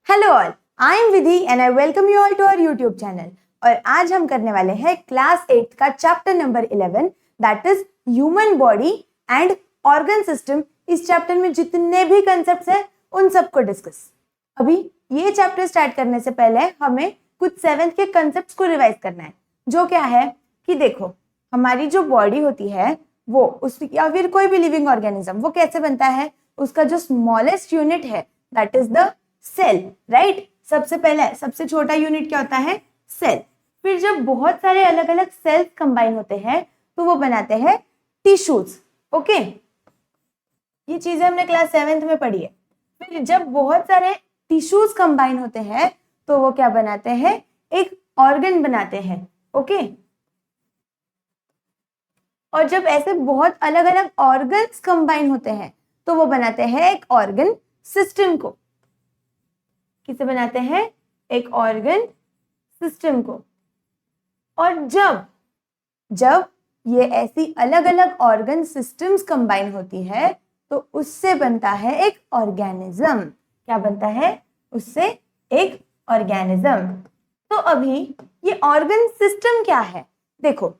Hello all, I am Vidhi and I welcome you all to our YouTube channel. और आज हम करने वाले हैं क्लास 8 का chapter number 11 that is human body and organ system. इस चैप्टर में जितने भी कंसेप्ट्स हैं उन सबको डिस्कस। अभी ये चैप्टर स्टार्ट करने से पहले हमें कुछ 7th के कंसेप्ट्स को रिवाइज करना है, जो क्या है कि देखो हमारी जो बॉडी होती है वो उस या फिर कोई भी लिविंग ऑर्गेनिज्म वो कैसे बनता है, उसका जो स्मॉलेस्ट यूनिट है that is the cell, right. सबसे पहले सबसे छोटा यूनिट क्या होता है, सेल। फिर जब बहुत सारे अलग अलग सेल्स कंबाइन होते हैं तो वो बनाते हैं टिश्यूज। ओके, ये चीजें हमने क्लास 7th में पढ़ी है। फिर जब बहुत सारे टिश्यूज कंबाइन होते हैं तो वो क्या बनाते हैं, एक ऑर्गन बनाते हैं। ओके, और जब ऐसे बहुत अलग अलग ऑर्गन्स कंबाइन होते हैं तो वो बनाते हैं एक ऑर्गन सिस्टम को। किसे बनाते हैं, एक ऑर्गन सिस्टम को। और जब ये ऐसी अलग अलग ऑर्गन सिस्टम्स कंबाइन होती है तो उससे बनता है एक ऑर्गेनिज्म। क्या बनता है, उससे एक ऑर्गेनिज्म। तो अभी ये ऑर्गन सिस्टम क्या है, देखो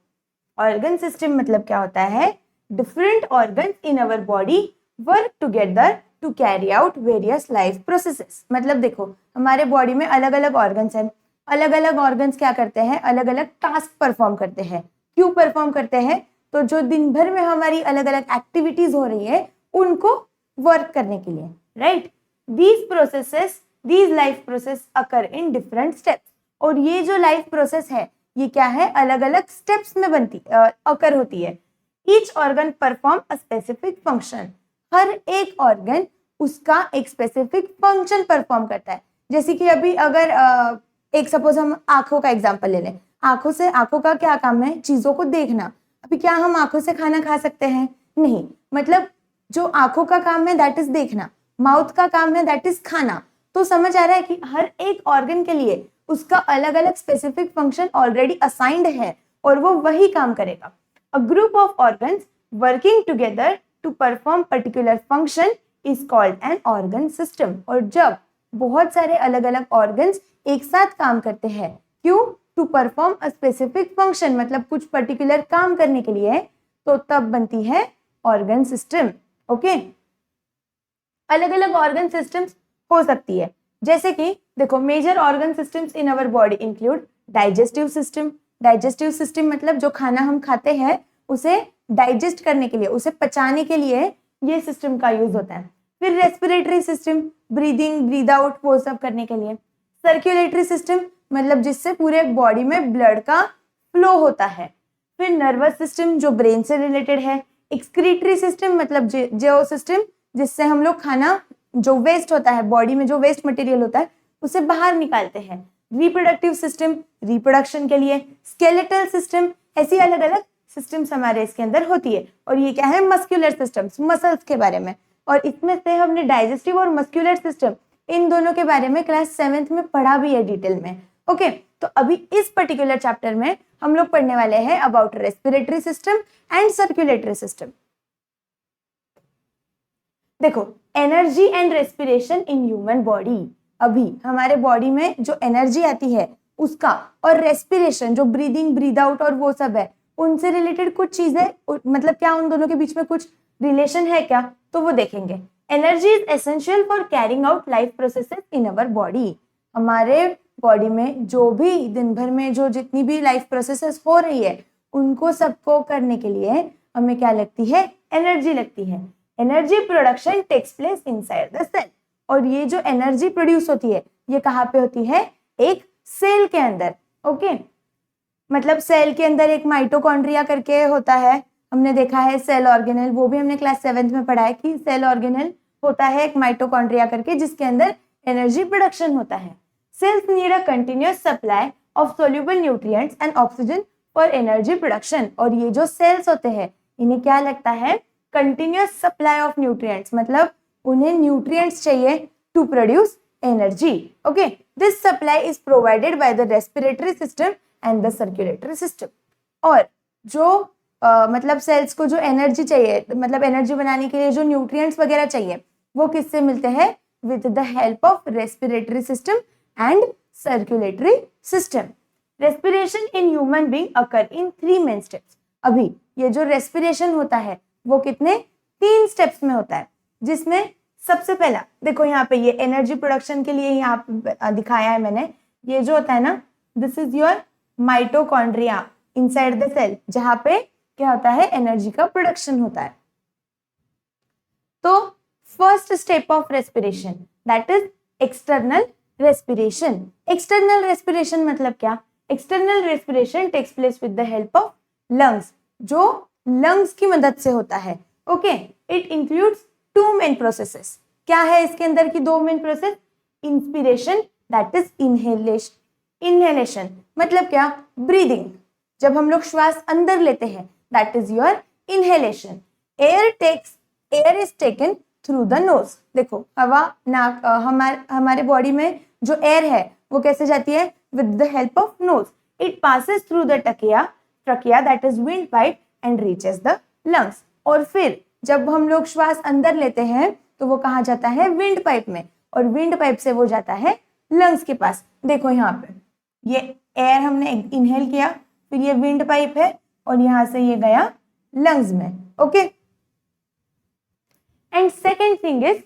ऑर्गन सिस्टम मतलब क्या होता है, different organs in our body work together to carry out various life processes. मतलब देखो हमारे बॉडी में अलग अलग ऑर्गन्स हैं, अलग अलग ऑर्गन्स क्या करते हैं, अलग अलग टास्क परफॉर्म करते हैं। क्यों परफॉर्म करते हैं, तो जो दिन भर में हमारी अलग अलग एक्टिविटीज हो रही है उनको वर्क करने के लिए, right. These processes, these life process occur in different steps. और ये जो लाइफ प्रोसेस है ये क्या है, अलग अलग स्टेप्स में बनती अकर होती है। Each organ perform a specific function. हर एक ऑर्गन उसका एक स्पेसिफिक फंक्शन परफॉर्म करता है। जैसे कि अभी अगर एक सपोज हम आंखों का एग्जांपल ले लें, आंखों का क्या काम है, चीजों को देखना। अभी क्या हम आंखों से खाना खा सकते हैं, नहीं। मतलब जो आंखों का काम है दैट इज देखना, माउथ का काम है दैट इज खाना। तो समझ आ रहा है कि हर एक ऑर्गन के लिए उसका अलग अलग स्पेसिफिक फंक्शन ऑलरेडी असाइंड है और वो वही काम करेगा। A group of organs working together to perform particular function is called an organ system. और जब बहुत सारे अलग अलग ऑर्गन्स एक साथ काम करते हैं, क्यों, to perform a specific function, मतलब कुछ पर्टिकुलर काम करने के लिए, तो तब बनती है ऑर्गन सिस्टम। ओके, अलग अलग ऑर्गन सिस्टम्स हो सकती है। जैसे कि देखो major organ systems in our body include digestive system. Digestive system मतलब जो खाना हम खाते हैं उसे डाइजेस्ट करने के लिए, उसे पचाने के लिए ये सिस्टम का यूज होता है। फिर respiratory system, breathing breathe out वो सब करने के लिए। सर्कुलेटरी सिस्टम मतलब जिससे पूरे बॉडी में ब्लड का फ्लो होता है। फिर नर्वस सिस्टम जो ब्रेन से रिलेटेड है। एक्सक्रीटरी सिस्टम मतलब जो सिस्टम जिससे हम लोग खाना जो वेस्ट होता है, बॉडी में जो वेस्ट मटेरियल होता है उसे बाहर निकालते हैं। रिप्रोडक्टिव सिस्टम रिप्रोडक्शन के लिए। स्केलेटल सिस्टम, ऐसी अलग अलग सिस्टम्स हमारे इसके अंदर होती है। और ये क्या है, मस्कुलर सिस्टम्स, मसल्स के बारे में। और इसमें से हमने डाइजेस्टिव और मस्कुलर सिस्टम इन दोनों के बारे में क्लास 7th में पढ़ा भी है डिटेल में। ओके, तो अभी इस पर्टिकुलर चैप्टर में हम लोग पढ़ने वाले हैं about respiratory system and circulatory system. देखो energy and respiration in human body. अभी हमारे बॉडी में जो एनर्जी आती है उसका, और रेस्पिरेशन जो ब्रीदिंग ब्रीद आउट और वो सब है, उनसे रिलेटेड कुछ चीजें, मतलब क्या उन दोनों के बीच में कुछ रिलेशन है क्या, तो वो देखेंगे। Energy is essential for carrying out life processes in our body. हमारे बॉडी में जो भी दिन भर में जो जितनी भी लाइफ प्रोसेसेस हो रही है उनको सबको करने के लिए हमें क्या लगती है, एनर्जी लगती है। Energy production takes place inside the cell. और ये जो एनर्जी प्रोड्यूस होती है ये कहाँ पे होती है, एक सेल के अंदर। ओके, मतलब सेल के अंदर एक माइटोकॉन्ड्रिया करके होता है, हमने देखा है सेल ऑर्गेनेल, वो भी हमने क्लास 7th में पढ़ा है कि सेल ऑर्गेनेल होता है एक माइटोकॉन्ड्रिया करके जिसके अंदर एनर्जी प्रोडक्शन होता है। Cells need a continuous supply of soluble nutrients and oxygen for energy production. और ये जो सेल्स होते हैं इन्हें क्या लगता है, कंटिन्यूअस सप्लाई ऑफ न्यूट्रिएंट्स, मतलब उन्हें न्यूट्रिएंट्स चाहिए to produce energy. Okay, this supply is provided by the respiratory system and the circulatory system. और जो मतलब सेल्स को जो एनर्जी चाहिए, मतलब एनर्जी बनाने के लिए जो न्यूट्रिएंट्स वगैरह चाहिए वो किससे मिलते हैं, with the help of respiratory system and circulatory system. Respiration in human being occur in 3 main steps. अभी ये जो respiration होता है वो कितने 3 steps में होता है, जिसमें सबसे पहला देखो यहाँ पे ये एनर्जी प्रोडक्शन के लिए यहाँ पे दिखाया है मैंने, ये जो होता है ना, this is your mitochondria inside the cell, जहां पे क्या होता है एनर्जी का प्रोडक्शन होता है. तो first step of respiration that is external respiration. External respiration मतलब क्या? External respiration takes place with the help of lungs, जो लंग्स की मदद से होता है. Okay, it includes 2 main processes. क्या है इसके अंदर की 2 main process? Inspiration that is inhalation. Inhalation मतलब क्या? ब्रीदिंग. जब हम लोग श्वास अंदर लेते हैं that is your inhalation. Air is taken through the nose. देखो हवा नाक हमारे बॉडी में जो एयर है वो कैसे जाती है? With the help of knows. It passes through the trachea that is wind pipe and reaches the lungs. और फिर जब हम लोग श्वास अंदर लेते हैं तो वो कहाँ जाता है? विंड पाइप में, और विंड पाइप से वो जाता है लंग्स के पास. देखो यहाँ पे ये एयर हमने इनहेल किया, फिर ये विंड पाइप है और यहाँ से ये गया लंग्स में. Okay, and second thing is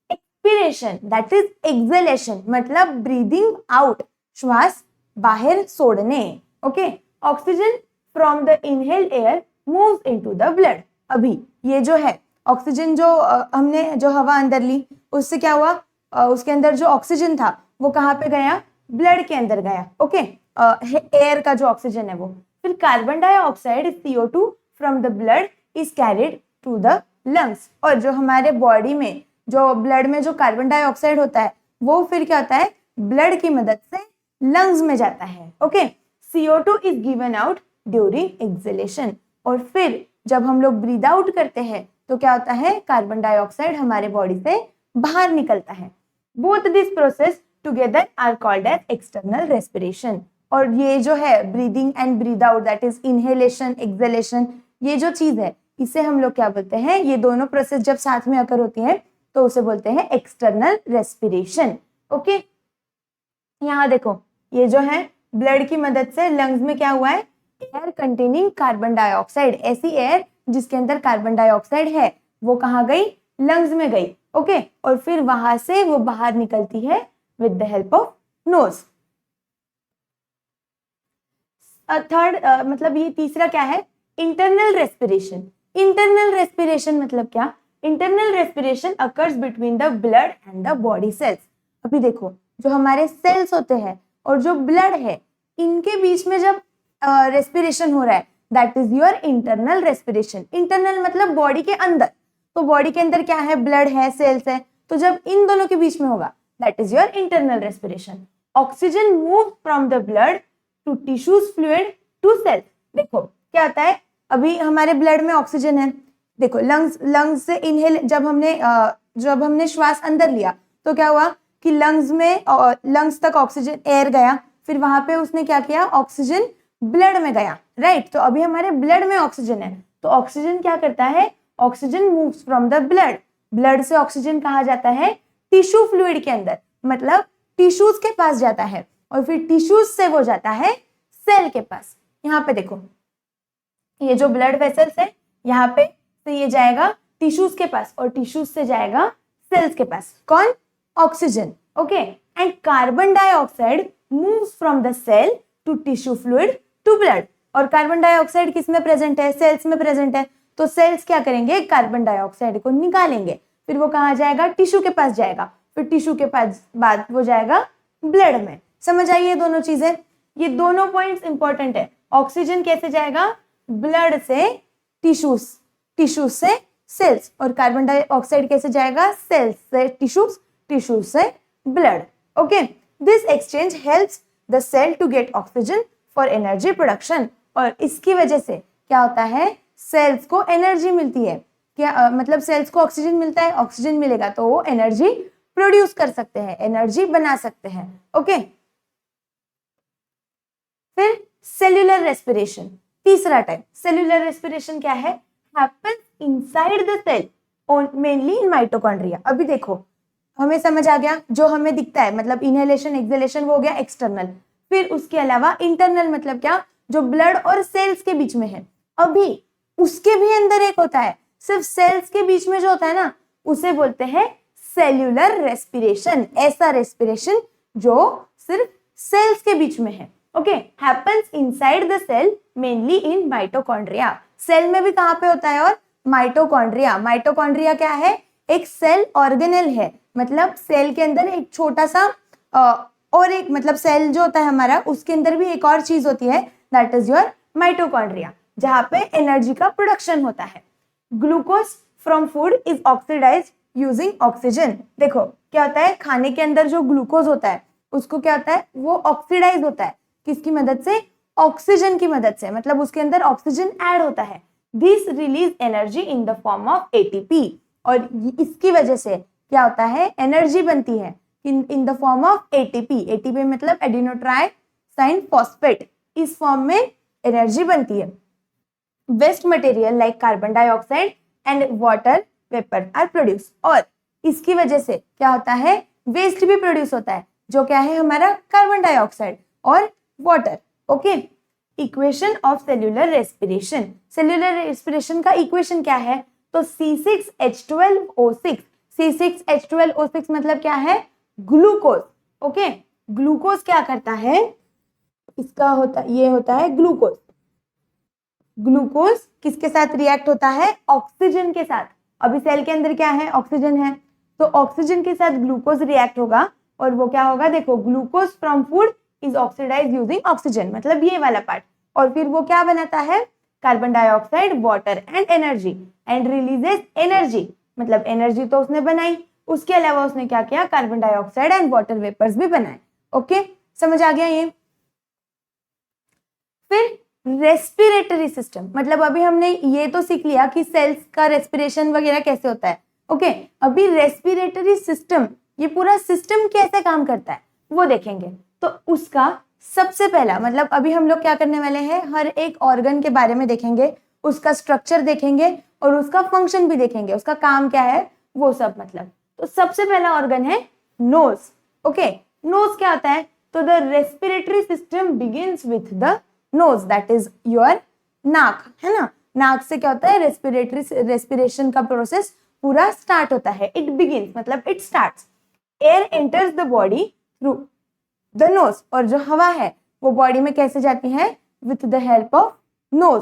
expiration that is exhalation, मतलब ब्रीदिंग आउट, श्वास बाहर छोड़ने. Okay, oxygen from the inhaled air moves into the blood. अभी ये जो है ऑक्सीजन जो हमने जो हवा अंदर ली उससे क्या हुआ? उसके अंदर जो ऑक्सीजन था वो कहाँ पे गया? ब्लड के अंदर गया. ओके, एयर का जो ऑक्सीजन है वो. फिर carbon dioxide CO2 from the blood is carried to the lungs. और जो हमारे बॉडी में जो ब्लड में जो कार्बन डाइऑक्साइड होता है वो फिर क्या होता है? ब्लड की मदद से लंग्स में जाता है. Okay, CO2 is given out during exhalation. और फिर जब हम लोग ब्रीद आउट करते हैं तो क्या होता है? कार्बन डाइऑक्साइड हमारे बॉडी से बाहर निकलता है. Both this process together are called as external respiration. और ये जो है breathing and breath out that is inhalation exhalation, ये जो चीज है इसे हम लोग क्या बोलते हैं? ये दोनों प्रोसेस जब साथ में अकर होती है तो उसे बोलते हैं एक्सटर्नल रेस्पिरेशन. ओके, यहाँ देखो ये जो है ब्लड की मदद से लंग्स में क्या हुआ है? एयर कंटेनिंग कार्बन डाइऑक्साइड, ऐसी एयर जिसके अंदर कार्बन डाइऑक्साइड है वो कहाँ गई? लंग्स में गई. ओके, और फिर वहां से वो बाहर निकलती है with the help of knows. Third मतलब ये तीसरा क्या है? Internal respiration. इंटरनल रेस्पिरेशन मतलब क्या? Internal respiration occurs between the blood and the body sales. अभी देखो जो हमारे सेल्स होते हैं और जो ब्लड है इनके बीच में जब रेस्पिरेशन हो रहा है that is your internal respiration. Internal मतलब बॉडी के अंदर. तो बॉडी के अंदर क्या है? ब्लड है, सेल्स है. तो जब इन दोनों के बीच में होगा that is your internal respiration. Oxygen move from the blood to tissues fluid to cells. देखो क्या होता है? अभी हमारे ब्लड में ऑक्सीजन है. देखो लंग्स से इनहेल जब हमने श्वास अंदर लिया तो क्या हुआ कि लंग्स तक ऑक्सीजन एयर गया, फिर वहां पे उसने क्या किया? ऑक्सीजन ब्लड में गया. राइट, तो अभी हमारे ब्लड में ऑक्सीजन है तो ऑक्सीजन क्या करता है? Oxygen moves from the blood. Blood से ऑक्सीजन कहाँ जाता है? टिश्यू फ्लूइड के अंदर, मतलब टिश्यूज के पास जाता है, और फिर टिश्यूज से वो जाता है सेल के पास. यहाँ पे देखो ये जो ब्लड वेसल्स है यहाँ पे से ये जाएगा टिश्यूज के पास और टिश्यूज से जाएगा सेल्स के पास. कौन? Oxygen. Okay, and carbon dioxide moves from the cell to tissue fluid to blood. और कार्बन डाइऑक्साइड किस में प्रेजेंट है? सेल्स में प्रेजेंट है. तो सेल्स क्या करेंगे? कार्बन डाइऑक्साइड को निकालेंगे, फिर वो कहाँ जाएगा? टिश्यू के पास जाएगा, फिर टिश्यू के पास बाद वो जाएगा ब्लड में. समझ आई ये दोनों चीजें? ये दोनों पॉइंट्स इंपॉर्टेंट है. ऑक्सीजन कैसे जाएगा? ब्लड से टिश्यूज, टिश्यूज से सेल्स. और कार्बन डाइऑक्साइड कैसे जाएगा? सेल्स से टिश्यूज, टिश्यूज से blood. Okay, this exchange helps the cell to get oxygen for energy production. और इसकी वजह से क्या होता है? सेल्स को एनर्जी मिलती है. क्या मतलब सेल्स को ऑक्सीजन मिलता है, ऑक्सीजन मिलेगा तो वो एनर्जी प्रोड्यूस कर सकते हैं, एनर्जी बना सकते हैं. ओके, फिर सेल्यूलर रेस्पिरेशन, तीसरा टाइप. सेल्यूलर रेस्पिरेशन क्या है? Happens inside the cell mainly in mitochondria. अभी देखो हमें समझ आ गया, जो हमें दिखता है मतलब इनहेलेशन एक्सहेलेशन वो हो गया एक्सटर्नल। फिर उसके अलावा इंटरनल मतलब क्या, जो ब्लड और सेल्स के बीच में है। अभी उसके भी अंदर एक होता है, सिर्फ सेल्स के बीच में जो होता है ना, उसे बोलते हैं सेल्यूलर रेस्पिरेशन। ऐसा रेस्पिरेशन जो सिर्फ सेल्स के बीच में है। Okay, happens inside the cell mainly in mitochondria. Cell में भी कहां पे होता है, और माइटोकॉन्ड्रिया। माइटोकॉन्ड्रिया क्या है, एक सेल ऑर्गेनेल है, मतलब सेल के अंदर एक छोटा सा और एक मतलब सेल जो होता है हमारा, उसके अंदर भी एक और चीज होती है, दैट इज योर माइटोकॉन्ड्रिया, जहां पे एनर्जी का प्रोडक्शन होता है। Glucose from food is oxidised using oxygen. देखो क्या होता है, खाने के अंदर जो ग्लूकोज होता है उसको क्या होता है, वो ऑक्सीडाइज होता है, किसकी मदद से, ऑक्सीजन की मदद से, मतलब उसके अंदर ऑक्सीजन ऐड होता है। This release energy in the form of ATP, और इसकी वजह से क्या होता है, एनर्जी बनती है in the form of ATP. ATP मतलब एडिनोट्राइसाइन फॉस्फेट, इस फॉर्म में एनर्जी बनती है। Waste material like carbon dioxide and water vapour are produce, और इसकी वजह से क्या होता है, वेस्ट भी प्रोड्यूस होता है, जो क्या है हमारा कार्बन डाइऑक्साइड और water. Okay, equation of cellular respiration. Cellular respiration का इक्वेशन क्या है, तो C6H12O6। C6H12O6 मतलब क्या है, ग्लूकोज। ओके, ग्लूकोज क्या करता है, इसका होता ये होता है ग्लूकोज। ग्लूकोज किसके साथ रिएक्ट होता है, ऑक्सीजन के साथ। अभी सेल के अंदर क्या है, ऑक्सीजन है, तो ऑक्सीजन के साथ ग्लूकोज रिएक्ट होगा, और वो क्या होगा, देखो glucose from food is oxidised using oxygen, मतलब ये वाला पार्ट, और फिर वो क्या बनाता है, carbon dioxide, water and energy, and releases energy, मतलब एनर्जी तो उसने बनाई, उसके अलावा उसने क्या किया, carbon dioxide and water vapours भी बनाए। ओके, समझ आ गया ये। फिर रेस्पिरेटरी सिस्टम, मतलब अभी हमने ये तो सीख लिया कि सेल्स का रेस्पिरेशन वगैरह कैसे होता है। ओके, अभी रेस्पिरेटरी सिस्टम, ये पूरा सिस्टम कैसे काम करता है वो देखेंगे। तो उसका सबसे पहला मतलब अभी हम लोग क्या करने वाले हैं, हर एक ऑर्गन के बारे में देखेंगे, उसका स्ट्रक्चर देखेंगे और उसका फंक्शन भी देखेंगे, उसका काम क्या है वो सब। मतलब तो सबसे पहला ऑर्गन है नोज। ओके, नोज क्या होता है, तो the respiratory system begins with the nose, that is your नाक, है ना। नाक से क्या होता है, रेस्पिरेशन का प्रोसेस पूरा स्टार्ट होता है। इट बिगिंस मतलब it starts. Air enters the body through the nose, और जो हवा है वो बॉडी में कैसे जाती है, with the help of nose.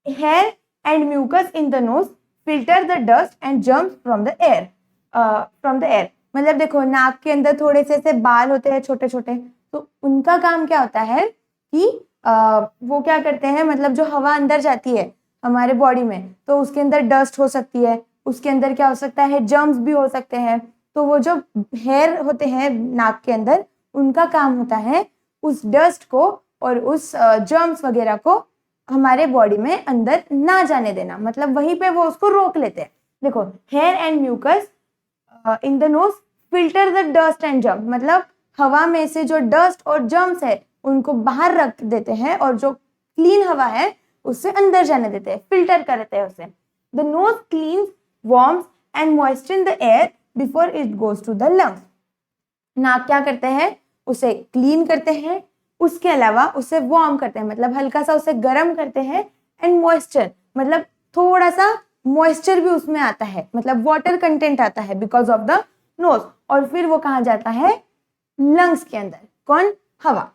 Hair and mucus in the nose filter the dust and germs from the air. मतलब देखो नाक के अंदर थोड़े से ऐसे बाल होते हैं छोटे छोटे, तो उनका काम क्या होता है कि वो क्या करते हैं, मतलब जो हवा अंदर जाती है हमारे बॉडी में, तो उसके अंदर डस्ट हो सकती है, उसके अंदर क्या हो सकता है, जर्म्स भी हो सकते हैं। तो वो जो हेयर होते हैं नाक के अंदर, उनका काम होता है उस डस्ट को और उस जर्म्स वगैरह को हमारे बॉडी में अंदर ना जाने देना, मतलब वहीं पे वो उसको रोक लेते हैं। देखो, hair and mucus in the nose filter the dust and germ, मतलब हवा में से जो डस्ट और जर्म्स है उनको बाहर रख देते हैं, और जो क्लीन हवा है उससे अंदर जाने देते हैं, फिल्टर करते हैं उसे। The nose cleans, warms and moisture the air before it goes to the lungs. नाक क्या करते हैं, उसे क्लीन करते हैं, उसके अलावा उसे वार्म करते हैं, मतलब हल्का सा उसे गर्म करते हैं, एंड मॉइस्चर मतलब थोड़ा सा मॉइस्चर भी उसमें आता है, मतलब वाटर कंटेंट आता है बिकॉज ऑफ द नोज, और फिर वो कहाँ जाता है, लंग्स के अंदर। कौन, हवा।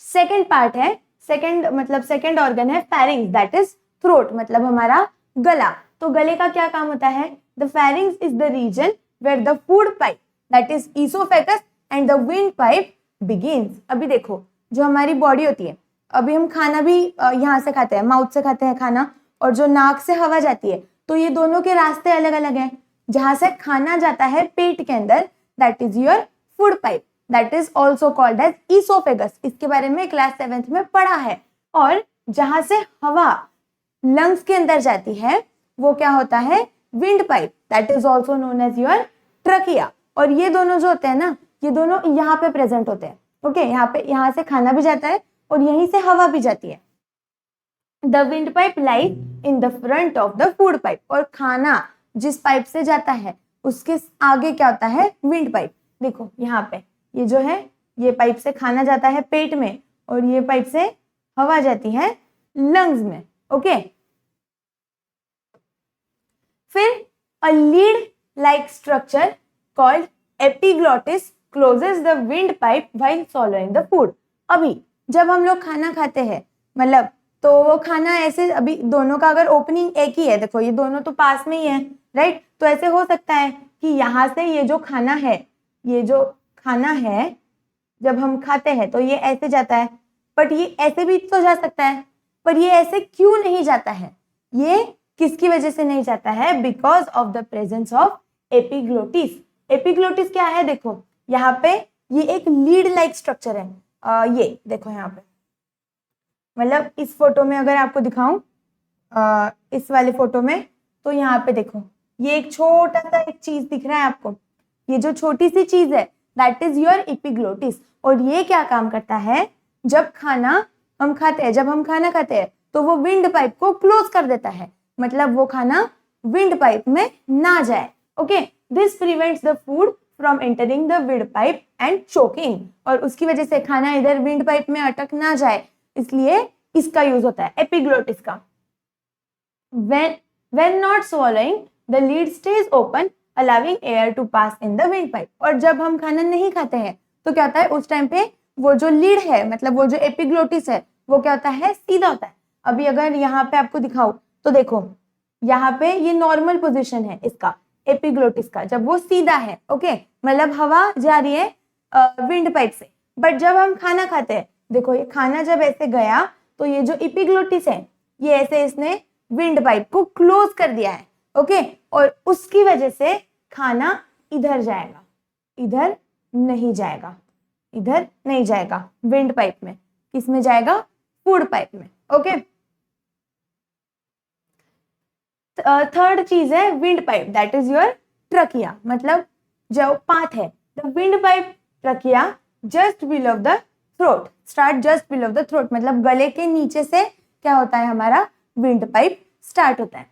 सेकेंड पार्ट है, सेकेंड ऑर्गन है फेरिंग्स, दैट इज थ्रोट, मतलब हमारा गला। तो गले का क्या काम होता है, the pharynx is the region where the food pipe that is oesophagus and the wind pipe begins. अभी देखो जो हमारी बॉडी होती है, अभी हम खाना भी यहाँ से खाते हैं, माउथ से खाते हैं खाना, और जो नाक से हवा जाती है, तो ये दोनों के रास्ते अलग अलग हैं। जहां से खाना जाता है पेट के अंदर, that is your food pipe, that is also called as oesophagus. इसके बारे में क्लास 7th में पढ़ा है। और जहां से हवा लंग्स के अंदर जाती है वो क्या होता है, wind pipe, that is also known as your trachea. और ये दोनों जो होते हैं ना, ये दोनों यहाँ पे प्रेजेंट होते हैं। ओके, यहाँ से खाना भी जाता है और यहीं से हवा भी जाती है। The wind pipe lies in the front of the food pipe, और खाना जिस पाइप से जाता है उसके आगे क्या होता है, विंड पाइप। देखो यहाँ पे ये जो है, ये पाइप से खाना जाता है पेट में और ये पाइप से हवा जाती है लंग्स में। ओके, फिर a lid like structure called epiglottis closes the wind pipe while swallowing the food. अभी जब हम लोग खाना खाते हैं, मतलब तो वो खाना ऐसे, अभी दोनों का अगर ओपनिंग एक ही है, देखो ये दोनों तो पास में ही है, राइट, तो ऐसे हो सकता है कि यहाँ से ये जो खाना है, ये जो खाना है जब हम खाते हैं तो ये ऐसे जाता है, बट ये ऐसे भी तो जा सकता है, पर ये ऐसे क्यों नहीं जाता है? ये किसकी वजह से नहीं जाता है? Because of the presence of epiglottis. Epiglottis क्या है? देखो यहाँ पे ये एक लीड लाइक स्ट्रक्चर है। ये देखो यहाँ पे, मतलब इस फोटो में अगर आपको दिखाऊं, इस वाले फोटो में, तो यहाँ पे देखो ये एक छोटा सा एक चीज दिख रहा है आपको, ये जो छोटी सी चीज है दैट इज योर एपिग्लोटिस। और ये क्या काम करता है? जब खाना हम खाते हैं, जब हम खाना खाते हैं तो वो विंड पाइप को क्लोज कर देता है, मतलब वो खाना विंड पाइप में ना जाए। Okay, this prevents the food from entering the wind pipe and choking. और उसकी वजह से खाना इधर विंड पाइप में अटक ना जाए, इसलिए इसका यूज होता है एपिग्लोटिस का। when not swallowing the lid stays open allowing air to pass in the windpipe। और जब हम खाना नहीं खाते हैं तो क्या होता है, उस टाइम पे वो जो लीड है, मतलब वो जो एपिग्लोटिस है, वो क्या होता है, सीधा होता है। अभी अगर यहाँ पे आपको दिखाऊं तो देखो यहाँ पे ये नॉर्मल पोजीशन है इसका, एपिग्लोटिस का, जब वो सीधा है। ओके, मतलब हवा जा रही है विंड पाइप से। बट जब हम खाना खाते हैं, देखो ये खाना जब ऐसे गया तो ये जो एपिग्लोटिस है ये ऐसे इसने विंड पाइप को क्लोज कर दिया है। ओके, और उसकी वजह से खाना इधर जाएगा, इधर नहीं जाएगा, इधर नहीं जाएगा विंड पाइप में, किसमें जाएगा, फूड पाइप में। ओके, थर्ड चीज है wind pipe, that is your trachea, मतलब जो पाथ है। The wind pipe trachea just below the throat, start just below the throat, मतलब गले के नीचे से क्या होता है, हमारा विंड पाइप स्टार्ट होता है।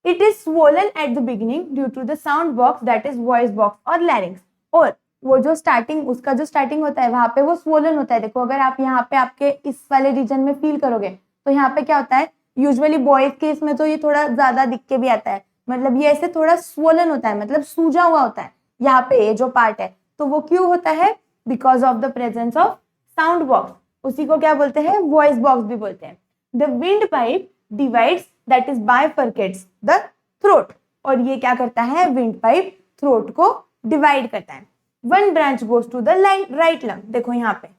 It is swollen at the beginning due to the sound box that is voice box और लैरिंग्स। और वो जो स्टार्टिंग, उसका जो स्टार्टिंग होता है वहां पे वो स्वोलन होता है। देखो अगर आप यहाँ पे आपके इस वाले रीजन में फील करोगे तो यहाँ पे क्या होता है, यूजुअली बॉयज केस में तो ये थोड़ा ज्यादा दिख के भी आता है, मतलब ये ऐसे थोड़ा स्वोलन होता है, मतलब सूजा हुआ होता है यहाँ पे ये जो पार्ट है। तो वो क्यों होता है? Because of the presence of sound box, उसी को क्या बोलते हैं, वॉइस बॉक्स भी बोलते हैं। The wind pipe divides, that is bifurcates the throat. और ये क्या करता है, विंड पाइप थ्रोट को डिवाइड करता है। One branch goes to the right lung. देखो यहाँ पे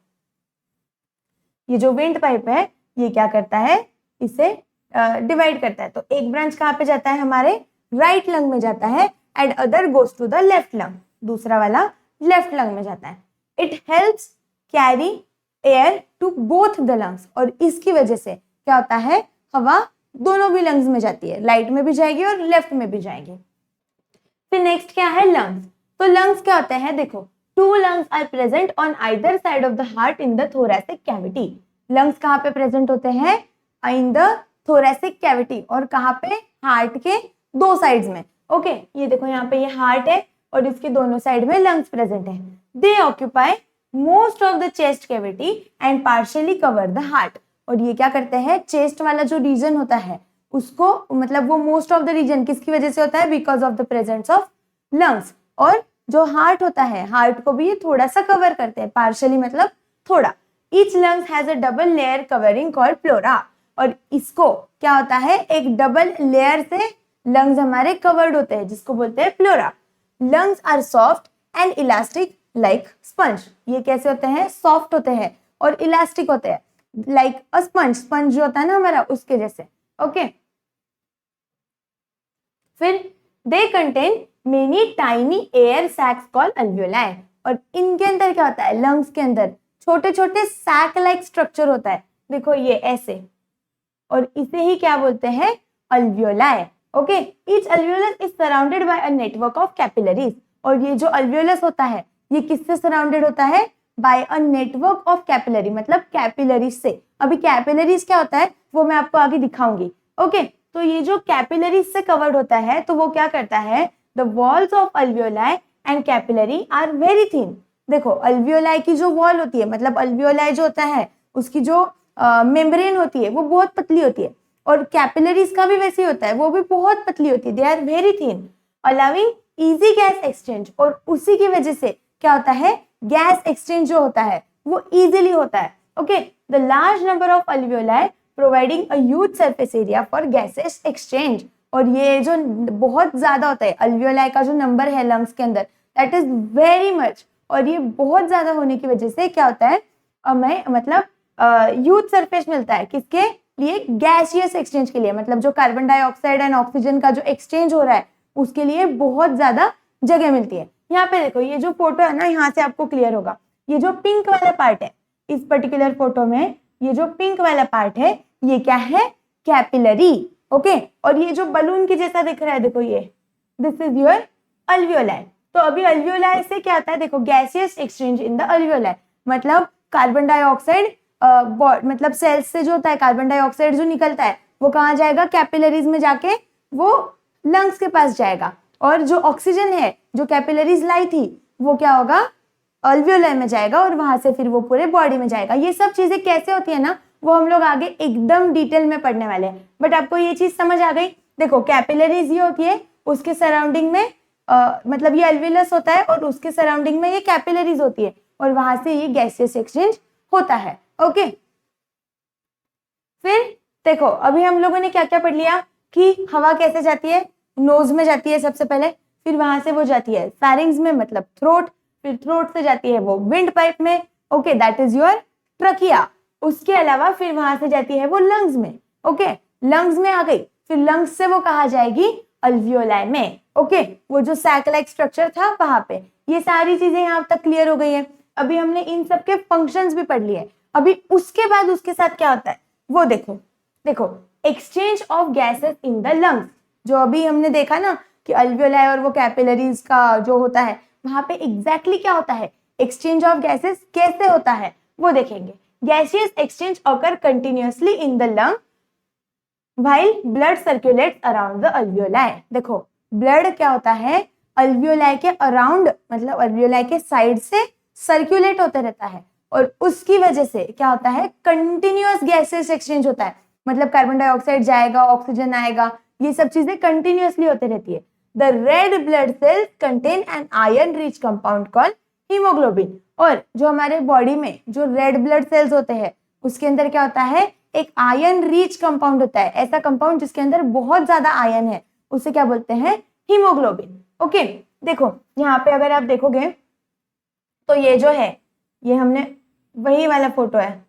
ये जो विंड पाइप है ये क्या करता है, इसे डिवाइड करता है। तो एक ब्रांच कहाँ पे जाता है, हमारे राइट लंग में जाता है, and other goes to the left lung, दूसरा वाला लेफ्ट लंग में जाता है। It helps carry air to both the lungs. और इसकी वजह से क्या होता है, हवा दोनों भी लंग्स में जाती है, राइट में भी जाएगी और लेफ्ट में भी जाएगी। फिर नेक्स्ट क्या है, लंग्स। तो लंग्स क्या होते हैं, देखो two lungs are present on either side of the heart in the thoracic cavity. Lungs कहाँ पे प्रेजेंट होते हैं, इन द थोरैसिक कैविटी, और कहाँ पे, हार्ट के दो साइड्स में। ओके, ये देखो यहाँ पे ये हार्ट है और इसके दोनों साइड में लंग्स प्रेजेंट है। दे occupy most of the chest cavity and partially cover the heart. और ये क्या करते हैं, चेस्ट वाला जो रीजन होता है उसको, मतलब वो मोस्ट ऑफ द रीजन किसकी वजह से होता है, because of the presence of lungs. और जो हार्ट होता है, हार्ट को भी ये थोड़ा सा कवर करते हैं, पार्शियली मतलब थोड़ा। Each lungs has a double layer covering called pleura. और इसको क्या होता है, एक डबल लेयर से लंग्स हमारे कवर्ड होते हैं, जिसको बोलते हैं pleura. Lungs are soft and elastic like sponge. ये कैसे होते हैं, सॉफ्ट होते हैं और इलास्टिक होते हैं, लाइक अ स्पंज, स्पंज जो होता है ना हमारा, उसके जैसे। ओके, फिर they contain many tiny air sacs called alveoli. और इनके अंदर क्या होता है, लंग्स के अंदर छोटे छोटे सैक लाइक स्ट्रक्चर होता है, देखो ये ऐसे, और इसे ही क्या बोलते हैं, alveoli. Okay, each alveolus is surrounded by a network of capillaries. और ये जो अल्वियोलस होता है ये किससे सराउंडेड होता है, by a network of capillary, मतलब कैपिलरीज से। अभी कैपिलरीज क्या होता है वो मैं आपको आगे दिखाऊंगी। ओके, तो ये जो कैपिलरीज से कवर्ड होता है तो वो क्या करता है, the walls of alveoli and capillary are very thin. देखो अल्वियोलाई की जो वॉल होती है, मतलब अल्वियोलाई जो होता है उसकी जो मेम्ब्रेन होती है वो बहुत पतली होती है, और कैपिलरीज का भी वैसे ही होता है, वो भी बहुत पतली होती है, they are very thin allowing easy gas exchange. और उसी की वजह से क्या होता है, गैस एक्सचेंज जो होता है वो इजीली होता है। Okay, the large number of alveoli providing a huge surface area for gases exchange. और ये जो बहुत ज्यादा होता है अल्वियोलाई का जो नंबर है लंग्स के अंदर, दैट इज वेरी मच, और ये बहुत ज्यादा होने की वजह से क्या होता है, हमें मतलब ह्यूज सरफेस मिलता है किसके लिए, गैसियस एक्सचेंज के लिए, मतलब जो कार्बन डाइऑक्साइड एंड ऑक्सीजन का जो एक्सचेंज हो रहा है उसके लिए बहुत ज्यादा जगह मिलती है। यहाँ पे देखो ये जो फोटो है ना, यहाँ से आपको क्लियर होगा, ये जो पिंक वाला पार्ट है इस पर्टिकुलर फोटो में, ये जो पिंक वाला पार्ट है ये क्या है, कैपिलरी। ओके, और ये जो बलून के जैसा दिख रहा है देखो ये, दिस इज योर अल्वियोलाई। तो अभी अल्वियोलाई से क्या होता है, देखो gaseous exchange in the alveoli, मतलब कार्बन डाइऑक्साइड मतलब सेल्स से जो होता है कार्बन डाइऑक्साइड जो निकलता है वो कहाँ जाएगा, कैपिलरीज में जाके वो लंग्स के पास जाएगा, और जो ऑक्सीजन है जो कैपिलरीज लाई थी वो क्या होगा, अल्वियोलाई में जाएगा, और वहां से फिर वो पूरे बॉडी में जाएगा। ये सब चीजें कैसे होती है ना, वो हम लोग आगे एकदम डिटेल में पढ़ने वाले हैं, बट आपको ये चीज समझ आ गई। देखो कैपिलरीज ये होती है, उसके सराउंडिंग में मतलब ये अल्वियलस होता है और उसके सराउंडिंग में ये कैपिलरीज होती है, और वहां से ये गैसियस एक्सचेंज होता है। ओके, फिर देखो अभी हम लोगों ने क्या क्या पढ़ लिया कि हवा कैसे जाती है, नोज में जाती है सबसे पहले, फिर वहां से वो जाती है फैरिंग्स में मतलब थ्रोट, फिर थ्रोट से जाती है वो विंड पाइप में। Okay, that is your trachea. उसके अलावा फिर वहां से जाती है वो लंग्स में। ओके, लंग्स में आ गई, फिर लंग्स से वो कहा जाएगी अल्वियोलाई में। ओके, वो जो सैक लाइक स्ट्रक्चर था वहां पे। ये सारी चीजें यहाँ तक क्लियर हो गई है। अभी हमने इन सब के फंक्शंस भी पढ़ लिए। अभी उसके बाद उसके साथ क्या होता है वो देखो। देखो exchange of gases in the lungs, जो अभी हमने देखा ना कि अल्वियोलाई और वो कैपिलरीज का जो होता है वहां पे एग्जैक्टली क्या होता है, एक्सचेंज ऑफ गैसेस कैसे होता है वो देखेंगे। Gaseous exchange occur continuously in the lung while blood circulates around the alveoli. देखो ब्लड क्या होता है, अल्वियोलाई के अराउंड मतलब अल्वियोलाई के साइड से सर्कुलेट होते रहता है, और उसकी वजह से क्या होता है, कंटिन्यूअस गैसेस एक्सचेंज होता है, मतलब कार्बन डाइऑक्साइड जाएगा, ऑक्सीजन आएगा, ये सब चीजें कंटिन्यूअसली होती रहती है। The red blood sales contain an iron rich compound called haemoglobin. और जो हमारे बॉडी में जो रेड ब्लड सेल्स होते हैं उसके अंदर क्या होता है, एक आयरन रिच कंपाउंड होता है, ऐसा कंपाउंड जिसके अंदर बहुत ज्यादा आयरन है, उसे क्या बोलते हैं, हीमोग्लोबिन। ओके, देखो यहाँ पे अगर आप देखोगे तो ये जो है ये हमने वही वाला फोटो है,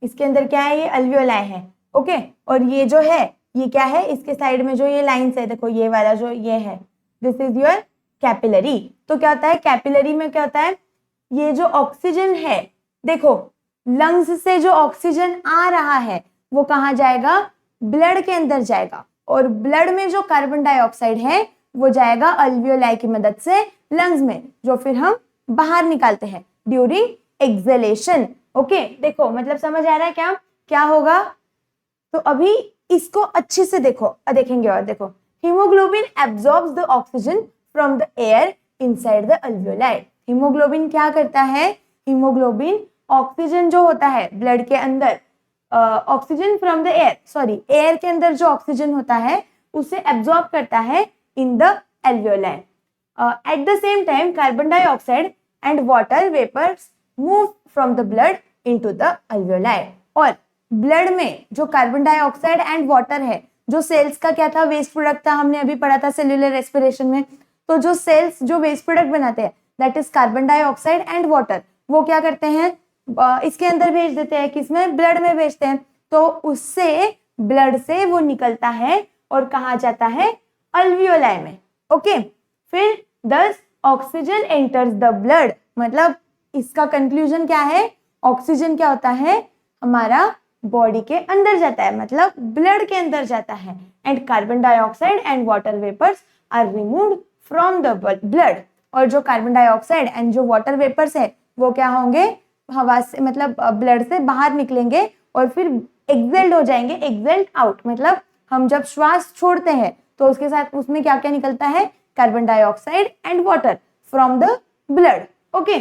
इसके अंदर क्या है, ये अल्वियोलाई है। ओके, और ये जो है ये क्या है, इसके साइड में जो ये लाइंस है देखो, ये वाला जो ये है, दिस इज योर कैपिलरी। तो क्या होता है, कैपिलरी में क्या होता है, ये जो ऑक्सीजन है, देखो लंग्स से जो ऑक्सीजन आ रहा है वो कहाँ जाएगा, ब्लड के अंदर जाएगा, और ब्लड में जो कार्बन डाइऑक्साइड है वो जाएगा अल्वियोलाई की मदद से लंग्स में, जो फिर हम बाहर निकालते हैं ड्यूरिंग एक्सहेलेशन। ओके, देखो मतलब समझ आ रहा है क्या क्या होगा। तो अभी इसको अच्छे से देखो, देखेंगे और देखो, haemoglobin absorbs the oxygen from the air inside the alveoli. Haemoglobin क्या करता है, हीमोग्लोबिन ऑक्सीजन जो होता है ब्लड के अंदर, oxygen from the air, sorry air के अंदर जो ऑक्सीजन होता है उसे एब्जॉर्ब करता है in the alveoli. At the same time carbon dioxide and water vapours move from the blood into the alveoli. और ब्लड में जो कार्बन डाइऑक्साइड एंड वाटर है, जो सेल्स का क्या था, वेस्ट प्रोडक्ट था, हमने अभी पढ़ा था सेल्यूलर रेस्पिरेशन में। तो जो सेल्स जो वेस्ट प्रोडक्ट बनाते हैं that is carbon dioxide and water, वो क्या करते हैं, इसके अंदर भेज देते हैं, किसमें, ब्लड में भेजते हैं। तो उससे ब्लड से वो निकलता है और कहाँ जाता है, अल्वियोलाई में। ओके, फिर दस ऑक्सीजन एंटर्स द ब्लड, मतलब इसका कंक्लूजन क्या है, ऑक्सीजन क्या होता है, हमारा बॉडी के अंदर जाता है, मतलब ब्लड के अंदर जाता है, and carbon dioxide and water vapours are removed from the blood. और जो कार्बन डाइऑक्साइड एंड जो वाटर वेपर्स है वो क्या होंगे, हवा से मतलब ब्लड से बाहर निकलेंगे और फिर एक्सेल्ड हो जाएंगे, एक्सेल्ड आउट मतलब हम जब श्वास छोड़ते हैं तो उसके साथ उसमें क्या क्या निकलता है, carbon dioxide and water from the blood. Okay,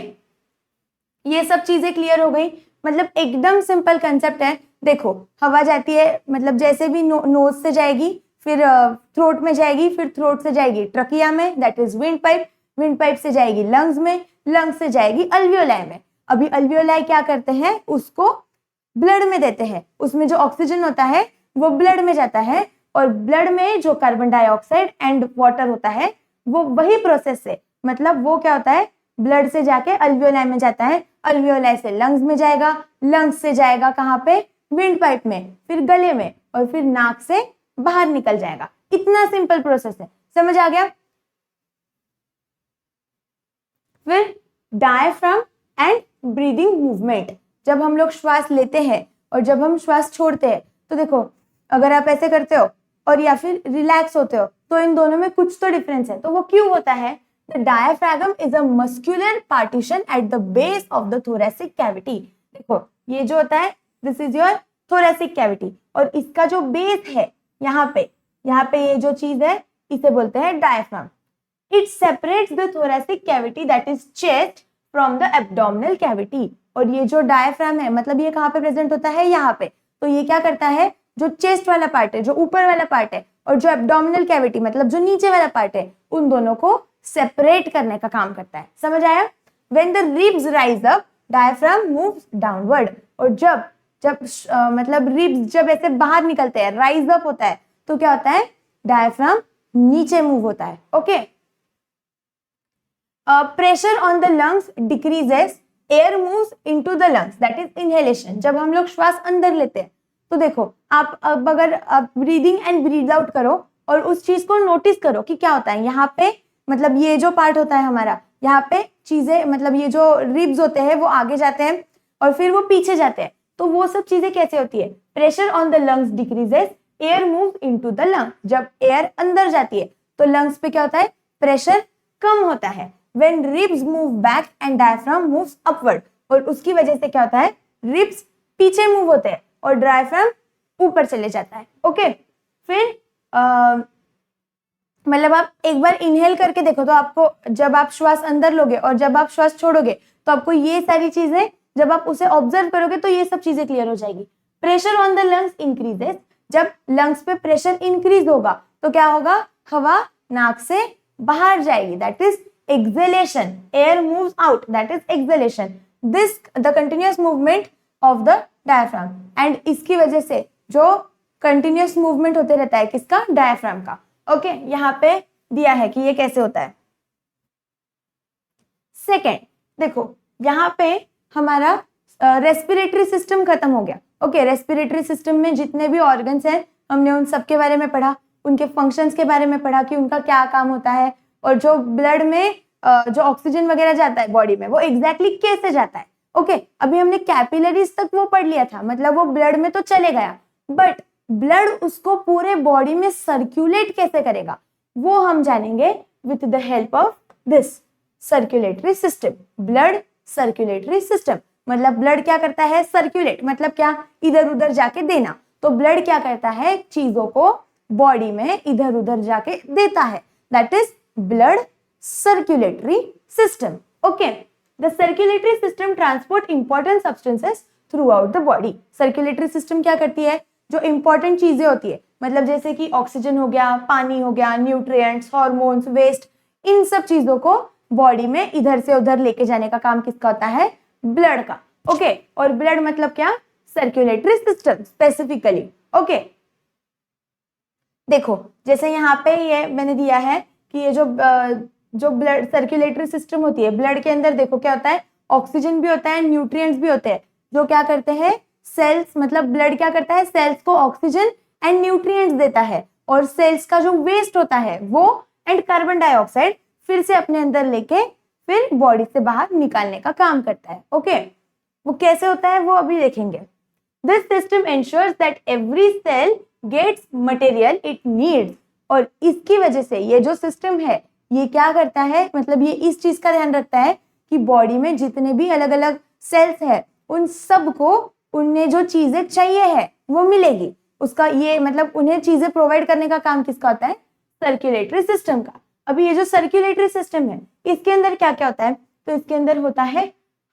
ये सब चीजें क्लियर हो गई। मतलब एकदम सिंपल कंसेप्ट है। देखो हवा जाती है, मतलब जैसे भी नोज से जाएगी, फिर थ्रोट में जाएगी, फिर थ्रोट से जाएगी ट्रकिया में, that is wind pipe, wind pipe से जाएगी लंग्स में, लंग्स से जाएगी अल्वियोलाई में। अभी अल्वियोलाई क्या करते हैं, उसको ब्लड में देते हैं, उसमें जो ऑक्सीजन होता है वो ब्लड में जाता है, और ब्लड में जो कार्बन डाइऑक्साइड एंड वाटर होता है वो वही प्रोसेस से, मतलब वो क्या होता है, ब्लड से जाके अल्वियोलाई में जाता है, अल्वियोलाई से लंग्स में जाएगा, लंग्स से जाएगा कहाँ पे, विंड पाइप में, फिर गले में, और फिर नाक से बाहर निकल जाएगा। इतना सिंपल प्रोसेस है, समझ आ गया। फिर डायफ्राम एंड ब्रीदिंग मूवमेंट, जब हम लोग श्वास लेते हैं और जब हम श्वास छोड़ते हैं, तो देखो अगर आप ऐसे करते हो और या फिर रिलैक्स होते हो तो इन दोनों में कुछ तो डिफरेंस है। तो वो क्यों होता है? The diaphragm is a muscular partition at the base of the thoracic cavity. देखो ये जो होता है, this is your thoracic cavity, और इसका जो बेस है यहाँ पे ये जो चीज है इसे बोलते हैं diaphragm. It separates the thoracic cavity that is chest from the abdominal cavity. और ये जो डायफ्राम है, मतलब ये कहाँ पे प्रेजेंट होता है, यहाँ पे। तो ये क्या करता है, जो चेस्ट वाला पार्ट है, जो ऊपर वाला पार्ट है, और जो एब्डोमिनल कैविटी मतलब जो नीचे वाला पार्ट है, उन दोनों को सेपरेट करने का काम करता है। समझ आया? When the ribs rise up, diaphragm moves downward. और जब मतलब रिब्स जब ऐसे बाहर निकलते हैं, राइज अप होता है, तो क्या होता है, डायफ्राम नीचे मूव होता है। Okay, pressure on the lungs decreases, air moves into the lungs, that is inhalation. जब हम लोग श्वास अंदर लेते हैं तो देखो आप अब अगर आप ब्रीदिंग एंड ब्रीद आउट करो और उस चीज को नोटिस करो कि क्या होता है यहाँ पे, मतलब ये जो पार्ट होता है हमारा, यहाँ पे चीजें, मतलब ये जो रिब्स होते हैं वो आगे जाते हैं और फिर वो पीछे जाते हैं। तो वो सब चीजें कैसे होती है, pressure on the lungs decreases, air moves into the lung. जब एयर अंदर जाती है तो लंग्स पे क्या होता है, प्रेशर कम होता है। When ribs move back and diaphragm moves upward, और उसकी वजह से क्या होता है, रिब्स पीछे मूव होते हैं और डायफ्राम ऊपर चले जाता है। ओके, फिर मतलब आप एक बार इनहेल करके देखो तो आपको, जब आप श्वास अंदर लोगे और जब आप श्वास छोड़ोगे तो आपको ये सारी चीजें, जब आप उसे ऑब्जर्व करोगे तो ये सब चीजें क्लियर हो जाएगी। Pressure on the lungs increases, जब लंग्स पे प्रेशर इंक्रीज होगा तो क्या होगा, हवा नाक से बाहर जाएगी, that is exhalation, air moves out, that is exhalation, this the continuous movement of the diaphragm, and इसकी वजह से जो continuous movement होते रहता है किसका, diaphragm का। ओके, यहाँ पे दिया है कि ये कैसे होता है। सेकेंड देखो यहाँ पे हमारा रेस्पिरेटरी सिस्टम खत्म हो गया। ओके, रेस्पिरेटरी सिस्टम में जितने भी ऑर्गन्स हैं हमने उन सब के बारे में पढ़ा, उनके फंक्शंस के बारे में पढ़ा कि उनका क्या काम होता है, और जो ब्लड में जो ऑक्सीजन वगैरह जाता है बॉडी में वो एग्जैक्टली कैसे जाता है। ओके, अभी हमने कैपिलरीज तक वो पढ़ लिया था, मतलब वो ब्लड में तो चले गया, बट ब्लड उसको पूरे बॉडी में सर्कुलेट कैसे करेगा वो हम जानेंगे with the help of this circulatory system. Blood circulatory system मतलब ब्लड क्या करता है, सर्कुलेट मतलब क्या, इधर उधर जाके देना। तो ब्लड क्या करता है, चीजों को बॉडी में इधर उधर जाके देता है, that is blood circulatory system. Okay, the circulatory system transport important substances throughout the body. Circulatory system क्या करती है, जो important चीजें होती है, मतलब जैसे कि ऑक्सीजन हो गया, पानी हो गया, न्यूट्रिएंट्स, हार्मोन्स, वेस्ट, इन सब चीजों को बॉडी में इधर से उधर लेके जाने का काम किसका होता है, ब्लड का। ओके, और ब्लड मतलब क्या, सर्कुलेटरी सिस्टम स्पेसिफिकली। ओके, देखो जैसे यहाँ पे ये मैंने दिया है कि ये जो ब्लड सर्कुलेटरी सिस्टम होती है, ब्लड के अंदर देखो क्या होता है, ऑक्सीजन भी होता है, न्यूट्रिएंट्स भी होते हैं, जो क्या करते हैं, सेल्स, मतलब ब्लड क्या करता है, सेल्स को ऑक्सीजन एंड न्यूट्रिएंट्स देता है, और सेल्स का जो वेस्ट होता है वो एंड कार्बन डाइऑक्साइड फिर से अपने अंदर लेके फिर बॉडी से बाहर निकालने का काम करता है। ओके, वो कैसे होता है वो अभी देखेंगे। This system ensures that every cell gets material it needs, और इसकी वजह से ये जो सिस्टम है ये क्या करता है, मतलब ये इस चीज का ध्यान रखता है कि बॉडी में जितने भी अलग अलग सेल्स है उन सब को उनने जो चीजें चाहिए है वो मिलेगी। उसका ये मतलब उन्हें चीजें प्रोवाइड करने का काम किसका होता है? सर्कुलेटरी सिस्टम का। अभी ये जो सर्कुलेटरी सिस्टम है इसके अंदर क्या क्या होता है? तो इसके अंदर होता है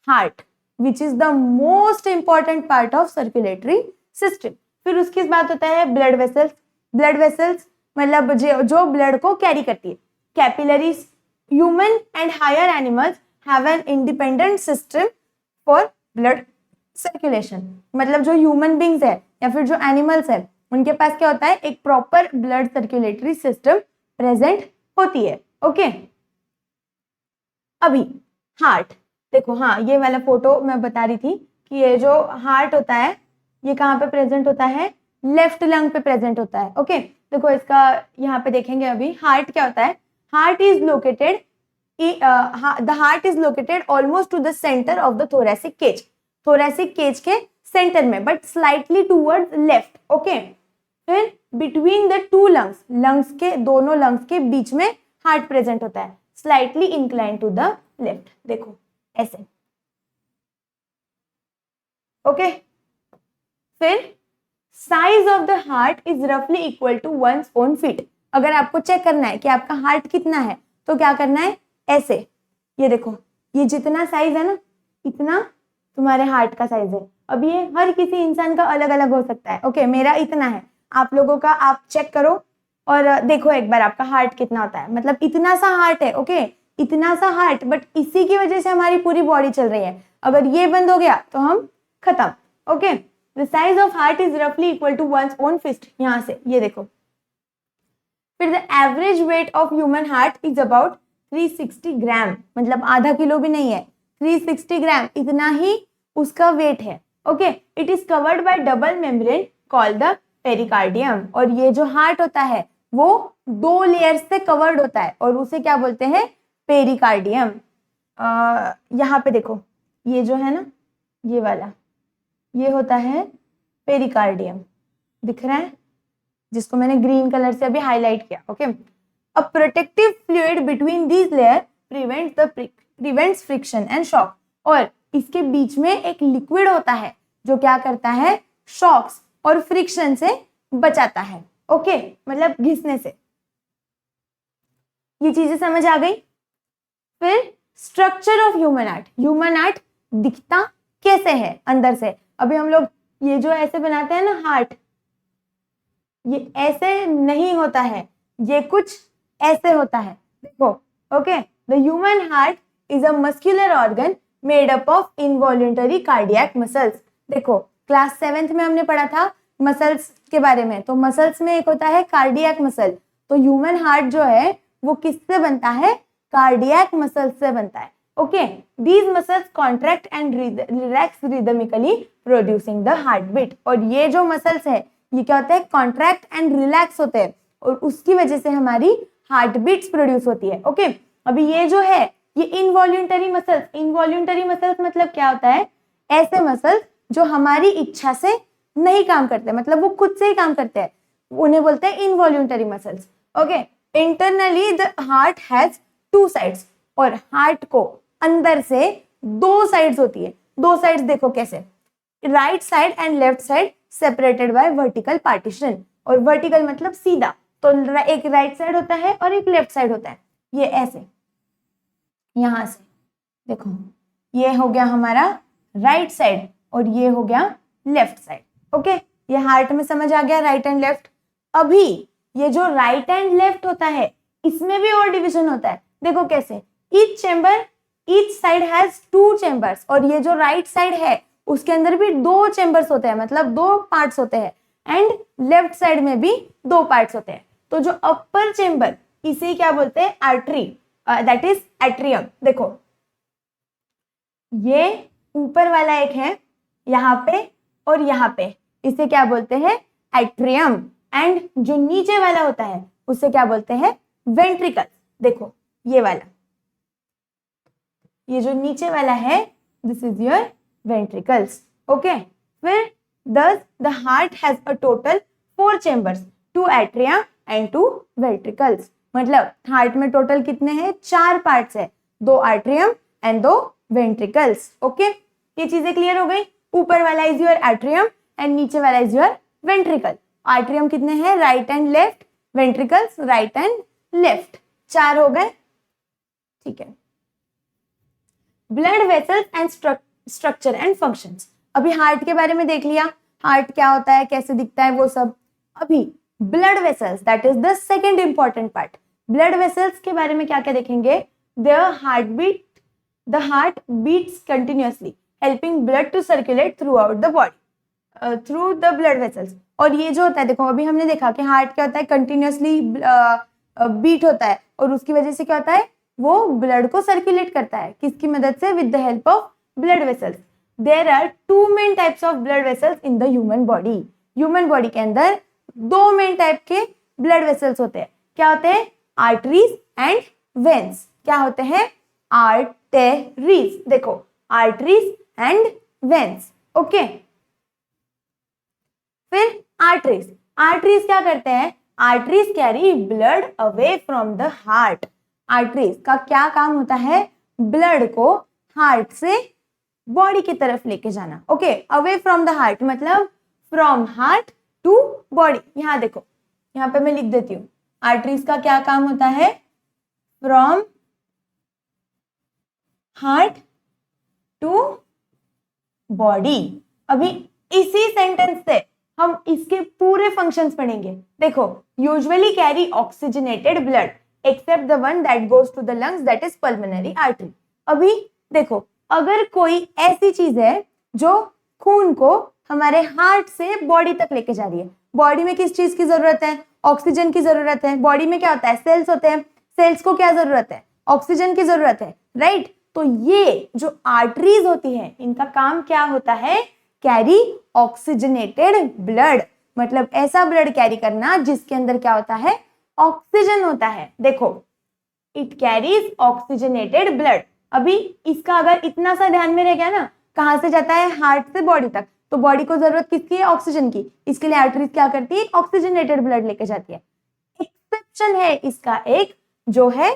heart, which is the most important part of circulatory system. फिर उसके बाद होता है ब्लड वेसल्स। ब्लड वेसल्स मतलब जो ब्लड को कैरी करती है। Capillaries. Human and higher animals have an independent system for blood circulation. मतलब जो ह्यूमन बींग्स है या फिर जो एनिमल्स है उनके पास क्या होता है? एक proper blood circulatory system present होती है। ओके, अभी हार्ट देखो, हाँ ये वाला फोटो मैं बता रही थी कि ये जो हार्ट होता है ये कहाँ पे प्रेजेंट होता है? लेफ्ट लंग पे प्रेजेंट होता है। ओके, देखो इसका यहाँ पे देखेंगे अभी हार्ट क्या होता है। Heart is located the heart is located almost to the centre of the thoracic cage. Thoracic cage के सेंटर में, but slightly towards left. Okay, फिर between the two lungs, lungs के दोनों लंग्स के बीच में हार्ट प्रेजेंट होता है, slightly incline to the left. देखो ऐसे। ओके, फिर size of the heart is रफली equal to one's own feet. अगर आपको चेक करना है कि आपका हार्ट कितना है तो क्या करना है? ऐसे, ये देखो, ये जितना साइज है ना इतना तुम्हारे हार्ट का साइज है। अब ये हर किसी इंसान का अलग अलग हो सकता है। ओके, मेरा इतना है, आप लोगों का आप चेक करो और देखो एक बार आपका हार्ट कितना होता है। मतलब इतना सा हार्ट है। ओके, इतना सा हार्ट, बट इसी की वजह से हमारी पूरी बॉडी चल रही है। अगर ये बंद हो गया तो हम खत्म। Okay, the size of heart is रफली equal to one's own fist. यहां से ये देखो। फिर the average weight of human heart is about 360 gram, मतलब आधा किलो भी नहीं है, 360 ग्राम इतना ही उसका वेट है। Okay, it is covered by double membrane called the pericardium. और ये जो हार्ट होता है वो 2 लेयर्स से कवर्ड होता है और उसे क्या बोलते हैं? पेरिकार्डियम। यहाँ पे देखो, ये जो है ना ये वाला, ये होता है पेरिकार्डियम, दिख रहा है, जिसको मैंने ग्रीन कलर से अभी हाईलाइट किया। Okay, a protective fluid between these layer prevents friction and shock. और इसके बीच में एक लिक्विड होता है जो क्या करता है? शॉक्स और फ्रिक्शन से बचाता है। ओके, मतलब घिसने से। ये चीजें समझ आ गई। फिर structure of human heart. Human heart दिखता कैसे है अंदर से? अभी हम लोग ये जो ऐसे बनाते हैं ना हार्ट, ये ऐसे नहीं होता है, ये कुछ ऐसे होता है। देखो, okay, the human heart is a muscular organ made up of involuntary cardiac muscles. देखो क्लास 7th में हमने पढ़ा था मसल्स के बारे में, तो मसल्स में एक होता है कार्डियक मसल। तो ह्यूमन हार्ट जो है वो किससे बनता है? कार्डियक मसल्स से बनता है। Okay, these muscles contract and relax rhythmically producing the heart beat. और ये जो मसल्स है ये क्या होता है? कॉन्ट्रैक्ट एंड रिलैक्स होते हैं और उसकी वजह से हमारी हार्ट बीट्स प्रोड्यूस होती है। ओके, अभी ये जो है ये इनवॉल्यूंटरी मसल्स। इनवॉल्यूंटरी मसल्स मतलब क्या होता है? ऐसे मसल्स जो हमारी इच्छा से नहीं काम करते, मतलब वो खुद से ही काम करते हैं, उन्हें बोलते हैं involuntary muscles. Okay, internally the heart has 2 sides. और हार्ट को अंदर से 2 साइड्स होती है। 2 साइड्स देखो कैसे, right side and left side separated by vertical partition. और वर्टिकल मतलब सीधा, तो एक राइट साइड होता है और एक लेफ्ट साइड होता है। ये ऐसे, यहां से देखो, ये हो गया हमारा राइट साइड और ये हो गया लेफ्ट साइड। ओके, ये हार्ट में समझ आ गया, राइट एंड लेफ्ट। अभी ये जो राइट एंड लेफ्ट होता है इसमें भी और डिवीजन होता है। देखो कैसे, ईच साइड हैज 2 चेंबर्स। और ये जो राइट साइड है उसके अंदर भी 2 चेंबर्स होते हैं, मतलब 2 पार्ट्स होते हैं। एंड लेफ्ट साइड में भी 2 पार्ट्स होते हैं। तो जो अपर चेंबर इसे क्या बोलते हैं? Artery, that is atrium. देखो ये ऊपर वाला एक है यहाँ पे और यहाँ पे, इसे क्या बोलते हैं? एट्रियम। एंड जो नीचे वाला होता है उसे क्या बोलते हैं? वेंट्रिकल। देखो ये वाला, ये जो नीचे वाला है this is your ventricles. Okay, फिर thus the heart has a total 4 chambers, 2 atria and 2 ventricles। मतलब हार्ट में टोटल कितने हैं? 4 पार्ट्स है, 2 आर्ट्रियम एंड 2 वेंट्रिकल्स। ओके, ये चीजें क्लियर हो गई। ऊपर वाला इज योर एट्रियम एंड नीचे वाला इज योर वेंट्रिकल। आर्ट्रियम कितने हैं, right and left, ventricles right and left, 4 हो गए, ठीक है। Blood vessels and structure and functions, अभी हार्ट के बारे में देख लिया, हार्ट क्या होता है, कैसे दिखता है, वो सब। अभी blood vessels, that is the second important part. Blood vessels के बारे में क्या क्या देखेंगे, the heart beats continuously helping blood to circulate throughout the body through the blood vessels। और ये जो होता है, देखो अभी हमने देखा कि हार्ट क्या होता है, कंटिन्यूअसली बीट होता है, और उसकी वजह से क्या होता है, वो ब्लड को सर्कुलेट करता है, किसकी मदद से, with the help of blood vessels. There are 2 main types of blood vessels in the human body. Human body के अंदर 2 मेन टाइप के ब्लड वेसल्स होते हैं। क्या होते हैं, आर्टरीज एंड वेन्स। क्या होते हैं, आर्टेरीज, देखो आर्टरीज एंड वेन्स, ओके। फिर आर्टरीज, आर्टरीज क्या करते हैं, arteries carry blood away from the heart. Arteries का क्या काम होता है, ब्लड को हार्ट से बॉडी की तरफ लेके जाना, okay. Away from the heart मतलब फ्रॉम हार्ट टू बॉडी। यहाँ देखो, यहाँ पे मैं लिख देती हूँ, आर्टरीज का क्या काम होता है, फ्रॉम हार्ट टू बॉडी। अभी इसी सेंटेंस से हम इसके पूरे फंक्शंस पढ़ेंगे। देखो, usually carry oxygenated blood except the one that goes to the lungs that is pulmonary artery. अभी देखो, अगर कोई ऐसी चीज है जो खून को हमारे हार्ट से बॉडी तक लेके जा रही है, बॉडी में किस चीज की जरूरत है, ऑक्सीजन की जरूरत है। बॉडी में क्या होता है, सेल्स होते हैं, सेल्स को क्या जरूरत है, ऑक्सीजन की जरूरत है, राइट। तो ये जो आर्टरीज होती है, इनका काम क्या होता है, कैरी ऑक्सीजनेटेड ब्लड, मतलब ऐसा ब्लड कैरी करना जिसके अंदर क्या होता है, ऑक्सीजन होता है। देखो, इट कैरीज ऑक्सीजनेटेड ब्लड। अभी इसका अगर इतना सा ध्यान में रह गया ना, कहां से जाता है, हार्ट से बॉडी तक, तो बॉडी को जरूरत किसकी है, ऑक्सीजन की। इसके लिए आर्टरीज क्या करती है, ऑक्सीजनेटेड ब्लड लेके जाती है। एक्सेप्शन है इसका एक, जो है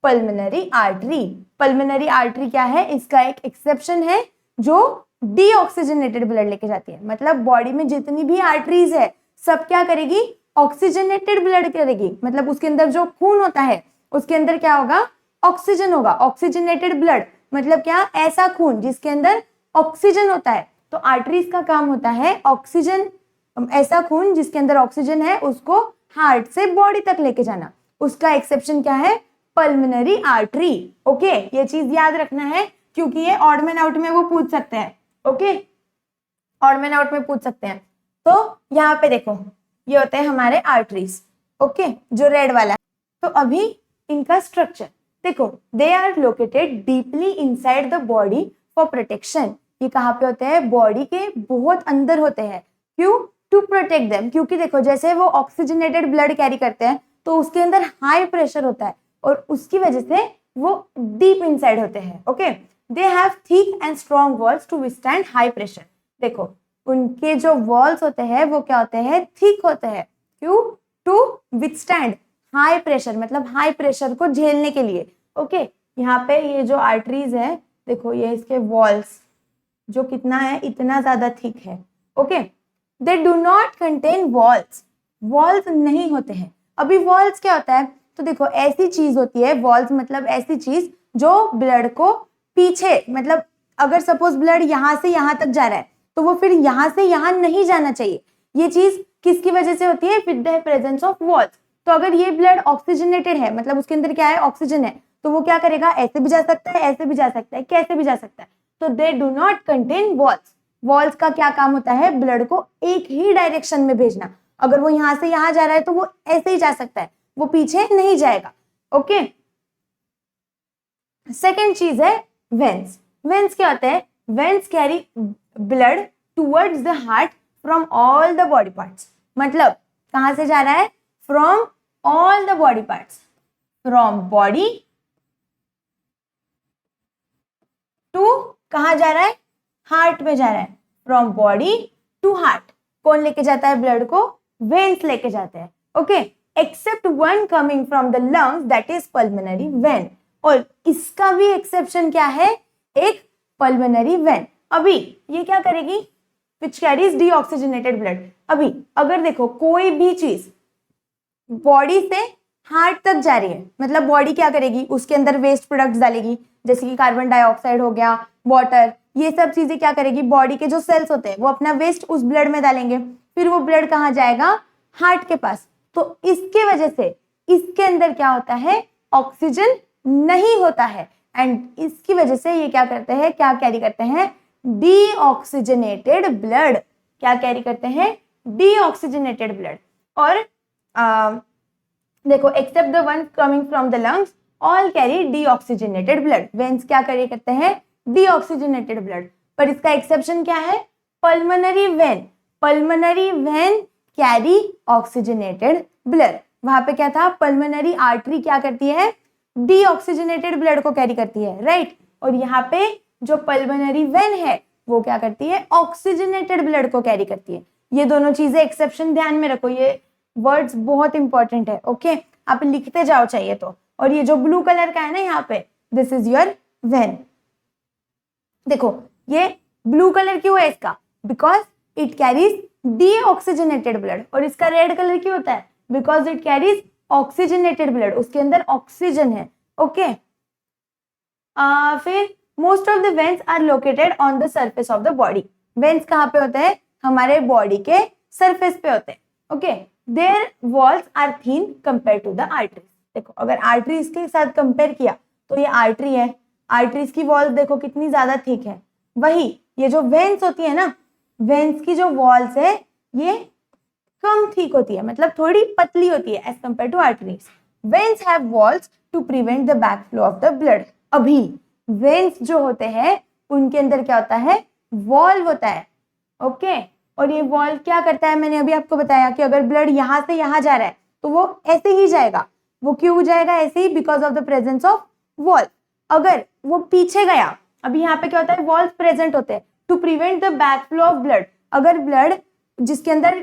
पल्मोनरी आर्टरी। पल्मोनरी आर्टरी क्या है, इसका एक एक्सेप्शन है, जो डीऑक्सीजनेटेड ब्लड लेके जाती है। मतलब बॉडी में जितनी भी आर्टरीज है, सब क्या करेगी, ऑक्सीजनेटेड ब्लड करेगी। मतलब उसके अंदर जो खून होता है, उसके अंदर क्या होगा, ऑक्सीजन होगा। ऑक्सीजनेटेड ब्लड मतलब क्या, ऐसा खून जिसके अंदर ऑक्सीजन होता है। तो आर्टरीज का काम होता है ऑक्सीजन, ऐसा खून जिसके अंदर ऑक्सीजन है उसको हार्ट से बॉडी तक लेके जाना। उसका एक्सेप्शन क्या है, पल्मोनरी आर्टरी, ओके। ये चीज याद रखना है, क्योंकि ये ऑड मैन आउट में वो पूछ सकते हैं, ओके, ऑड मैन आउट में पूछ सकते हैं। तो यहाँ पे देखो, ये होते हैं हमारे आर्टरीज, ओके, जो रेड वाला है। तो अभी इनका स्ट्रक्चर देखो, they are located deeply inside the body for protection. ये कहाँ पे होते हैं, बॉडी के बहुत अंदर होते हैं। क्यों, टू प्रोटेक्ट देम, क्योंकि देखो जैसे वो ऑक्सीजनेटेड ब्लड कैरी करते हैं तो उसके अंदर हाई प्रेशर होता है, और उसकी वजह से वो डीप इनसाइड होते हैं, okay. They have thick and strong walls to withstand high pressure. देखो, उनके जो वॉल्स होते हैं वो क्या होते हैं, थिक होते हैं। क्यों, टू विथस्टैंड हाई प्रेशर, मतलब हाई प्रेशर को झेलने के लिए, ओके। यहाँ पे ये जो आर्टरीज है, देखो ये इसके वॉल्स जो कितना है, इतना ज्यादा थिक है, okay. They do not contain walls, walls नहीं होते हैं। अभी वॉल्स क्या होता है, तो देखो ऐसी चीज होती है, वॉल्स मतलब ऐसी चीज जो ब्लड को पीछे, मतलब अगर सपोज ब्लड यहाँ से यहाँ तक जा रहा है तो वो फिर यहाँ से यहाँ नहीं जाना चाहिए। ये चीज किसकी वजह से होती है, with the presence of walls. तो अगर ये ब्लड ऑक्सीजनेटेड है, मतलब उसके अंदर क्या है, ऑक्सीजन है, तो वो क्या करेगा, ऐसे भी जा सकता है, ऐसे भी जा सकता है, कैसे भी जा सकता है। तो they do not contain walls. Walls का क्या काम होता है, ब्लड को एक ही डायरेक्शन में भेजना। अगर वो यहाँ से यहाँ जा रहा है तो वो ऐसे ही जा सकता है, वो पीछे नहीं जाएगा, ओके। सेकेंड चीज है वेन्स। वेन्स क्या होता है, veins carry blood towards the heart from all the body parts. मतलब कहां से जा रहा है, from all the body parts, from body to कहां जा रहा है, हार्ट में जा रहा है। फ्रॉम बॉडी टू हार्ट कौन लेके जाता है ब्लड को, वेन्स लेके जाते हैं, okay. Except one coming from the lungs that is pulmonary vein. और इसका भी एक्सेप्शन क्या है, एक पल्मोनरी वेन। अभी ये क्या करेगी, विच कैरीज डीऑक्सीजनेटेड ब्लड। अभी अगर देखो कोई भी चीज बॉडी से हार्ट तक जा रही है, मतलब बॉडी क्या करेगी, उसके अंदर वेस्ट प्रोडक्ट्स डालेगी, जैसे कि कार्बन डाइऑक्साइड हो गया, वाटर, ये सब चीजें क्या करेगी, बॉडी के जो सेल्स होते हैं वो अपना वेस्ट उस ब्लड में डालेंगे, फिर वो ब्लड कहाँ जाएगा, हार्ट के पास। तो इसके वजह से इसके अंदर क्या होता है, ऑक्सीजन नहीं होता है, एंड इसकी वजह से ये क्या करते हैं, क्या कैरी करते हैं, डीऑक्सीजनेटेड ब्लड। क्या कैरी करते हैं, डीऑक्सीजनेटेड ब्लड। और देखो except the one coming from the lungs all carry deoxygenated blood. Veins क्या कैरी करते हैं, डीऑक्सीजनेटेड ब्लड। पर इसका एक्सेप्शन क्या है, pulmonary vein. Pulmonary vein carry oxygenated blood. वहां पे क्या था, पल्मोनरी आर्टरी क्या करती है, डीऑक्सीजनेटेड ब्लड को कैरी करती है, राइट। और यहाँ पे जो पल्मोनरी वेन है वो क्या करती है, ऑक्सीजनेटेड ब्लड को कैरी करती है। ये दोनों चीजें एक्सेप्शन ध्यान में रखो, ये वर्ड्स बहुत इंपॉर्टेंट है, ओके। आप लिखते जाओ चाहिए तो। और ये जो ब्लू कलर का है ना यहाँ पे, दिस इज योर वेन। देखो ये ब्लू कलर क्यों है इसका, because it carries deoxygenated blood. और इसका रेड कलर क्यों होता है, because it carries oxygenated blood, उसके अंदर ऑक्सीजन है, ओके। फिर most of the veins are located on the surface of the body. Veins कहाँ पे होते हैं, हमारे बॉडी के सरफेस पे होते हैं, okay. Their walls are thin compare to the arteries. देखो अगर आर्टरीज के साथ कंपेयर किया तो ये आर्टरी है, आर्टरीज की वॉल देखो कितनी ज्यादा थिक है। वही ये जो वेन्स होती है ना, वेन्स की जो वॉल्स है ये कम थिक होती है, मतलब थोड़ी पतली होती है as compare to arteries. Veins have walls to prevent the back flow of the blood. अभी वेन्स जो होते हैं उनके अंदर क्या होता है, वॉल्व होता है, ओके। और ये वॉल्व क्या करता है, मैंने अभी आपको बताया कि अगर ब्लड यहाँ से यहाँ जा रहा है तो वो ऐसे ही जाएगा। वो क्यों जाएगा ऐसे ही, because of the presence of valve. अगर वो पीछे गया, अभी यहाँ पे क्या होता है, वॉल्व प्रेजेंट होते हैं to prevent the back flow of blood. अगर ब्लड जिसके अंदर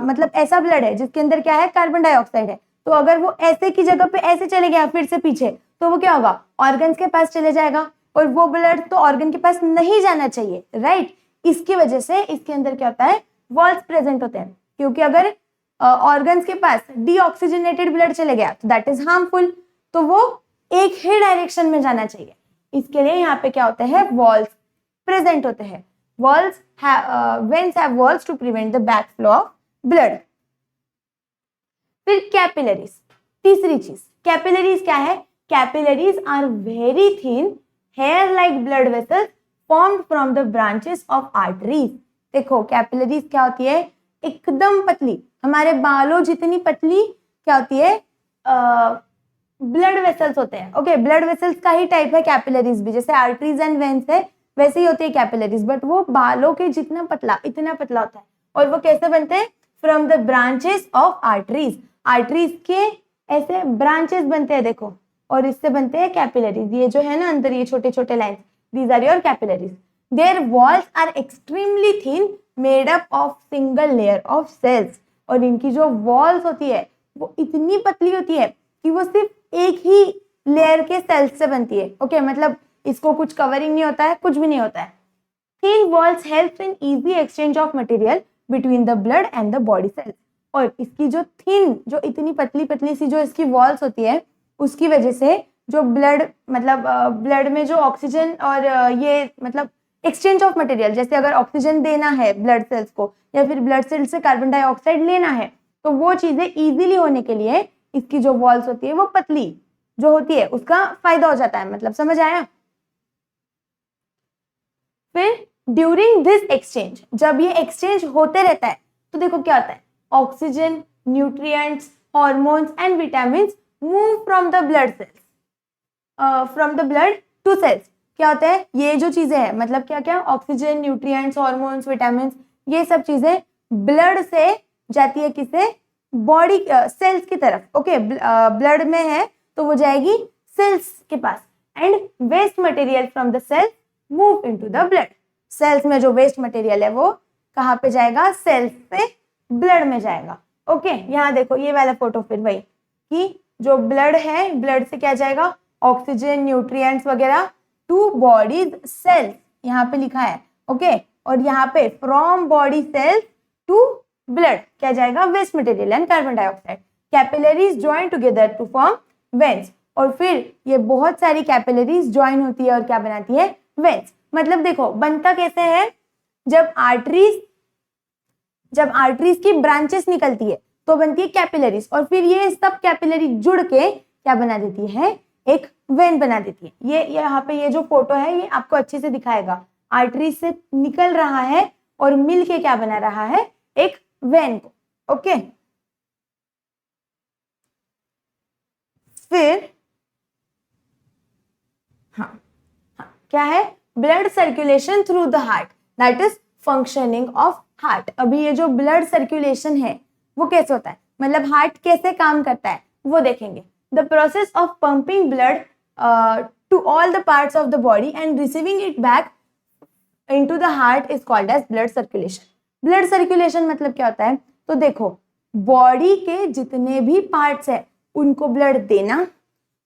मतलब ऐसा ब्लड है जिसके अंदर क्या है, कार्बन डाइऑक्साइड है, तो अगर वो ऐसे की जगह पे ऐसे चले गया फिर से पीछे, तो वो क्या होगा, ऑर्गन्स के पास चले जाएगा, और वो ब्लड तो ऑर्गन के पास नहीं जाना चाहिए, राइट। इसकी वजह से इसके अंदर क्या होता है, वॉल्स प्रेजेंट होते हैं। क्योंकि अगर ऑर्गन्स के पास डीऑक्सीजनेटेड ब्लड चले गया तो दैट इज हार्मफुल, तो वो एक ही डायरेक्शन में जाना चाहिए। इसके लिए यहाँ पे क्या होते हैं, वॉल्स प्रेजेंट होते हैं। Valves veins have walls to prevent the back flow of blood. फिर कैपिलरीज, तीसरी चीज कैपिलरीज क्या है, capillaries are very thin hair like blood vessels formed from the branches of arteries. देखो कैपिलरीज क्या होती है, एकदम पतली, हमारे बालों जितनी पतली क्या होती है, ब्लड वेसल्स होते हैं, ओके। ब्लड वेसल्स का ही टाइप है कैपिलरीज भी, जैसे आर्टरीज एंड वेन्स है वैसे ही होती है कैपिलरीज, बट वो बालों के जितना पतला, इतना पतला होता है। और वो कैसे बनते हैं, from the branches of arteries. Arteries के ऐसे ब्रांचेस बनते हैं देखो, और इससे बनते हैं कैपिलरीज। ये जो है ना अंदर ये छोटे छोटे lines, these are your capillaries. Their walls are extremely thin, made up of single layer of cells. और इनकी जो walls होती है वो इतनी पतली होती है कि वो सिर्फ एक ही लेयर के सेल्स से बनती है, ओके। मतलब इसको कुछ कवरिंग नहीं होता है, कुछ भी नहीं होता है। Thin walls help in easy exchange of material between the blood and the body cells. और इसकी जो thin, जो इतनी पतली पतली सी जो इसकी walls होती है, उसकी वजह से जो ब्लड, मतलब ब्लड में जो ऑक्सीजन और ये मतलब एक्सचेंज ऑफ मटेरियल, जैसे अगर ऑक्सीजन देना है ब्लड सेल्स को या फिर ब्लड सेल्स से कार्बन डाइऑक्साइड लेना है, तो वो चीजें इजीली होने के लिए इसकी जो वॉल्स होती है वो पतली जो होती है उसका फायदा हो जाता है। मतलब समझ आया। फिर ड्यूरिंग दिस एक्सचेंज, जब ये एक्सचेंज होते रहता है तो देखो क्या होता है, oxygen, nutrients, hormones and vitamin move from the blood cells, from the blood to cells. क्या होता है, ये जो चीजें हैं, मतलब क्या क्या, ऑक्सीजन, न्यूट्रिएंट्स, हॉर्मोन्स, विटामिन, ये सब चीजें ब्लड से जाती है किसे, बॉडी सेल्स की तरफ, ओके। ब्लड में है तो वो जाएगी सेल्स के पास, and waste material from the cells move into the blood. Cells में जो वेस्ट मटेरियल है वो कहाँ पे जाएगा, सेल्स से ब्लड में जाएगा, ओके। यहाँ देखो ये वाला फोटो, फिर वही कि जो ब्लड है, ब्लड से क्या जाएगा, ऑक्सीजन, न्यूट्रिएंट्स वगैरह टू बॉडीज सेल्स, यहाँ पे लिखा है, ओके। और यहाँ पे from body cells to blood क्या जाएगा, waste material and carbon dioxide. Capillaries join together to form veins, और फिर ये बहुत सारी कैपिलरीज ज्वाइन होती है और क्या बनाती है, वेन्स। मतलब देखो बनता कैसे है, जब आर्टरीज की ब्रांचेस निकलती है तो बनती है कैपिलरीज, और फिर ये सब कैपिलरी जुड़ के क्या बना देती है, एक वेन बना देती है। ये यहाँ पे ये जो फोटो है ये आपको अच्छे से दिखाएगा, आर्टरी से निकल रहा है और मिल के क्या बना रहा है, एक वेन को। ओके, फिर हाँ क्या है, blood circulation through the heart, that is functioning of heart. अभी ये जो ब्लड सर्कुलेशन है वो कैसे होता है, मतलब हार्ट कैसे काम करता है वो देखेंगे। The process of pumping blood to all the parts of the body and receiving it back into the heart is called as blood circulation. Blood circulation मतलब क्या होता है, तो देखो बॉडी के जितने भी पार्ट्स है उनको ब्लड देना,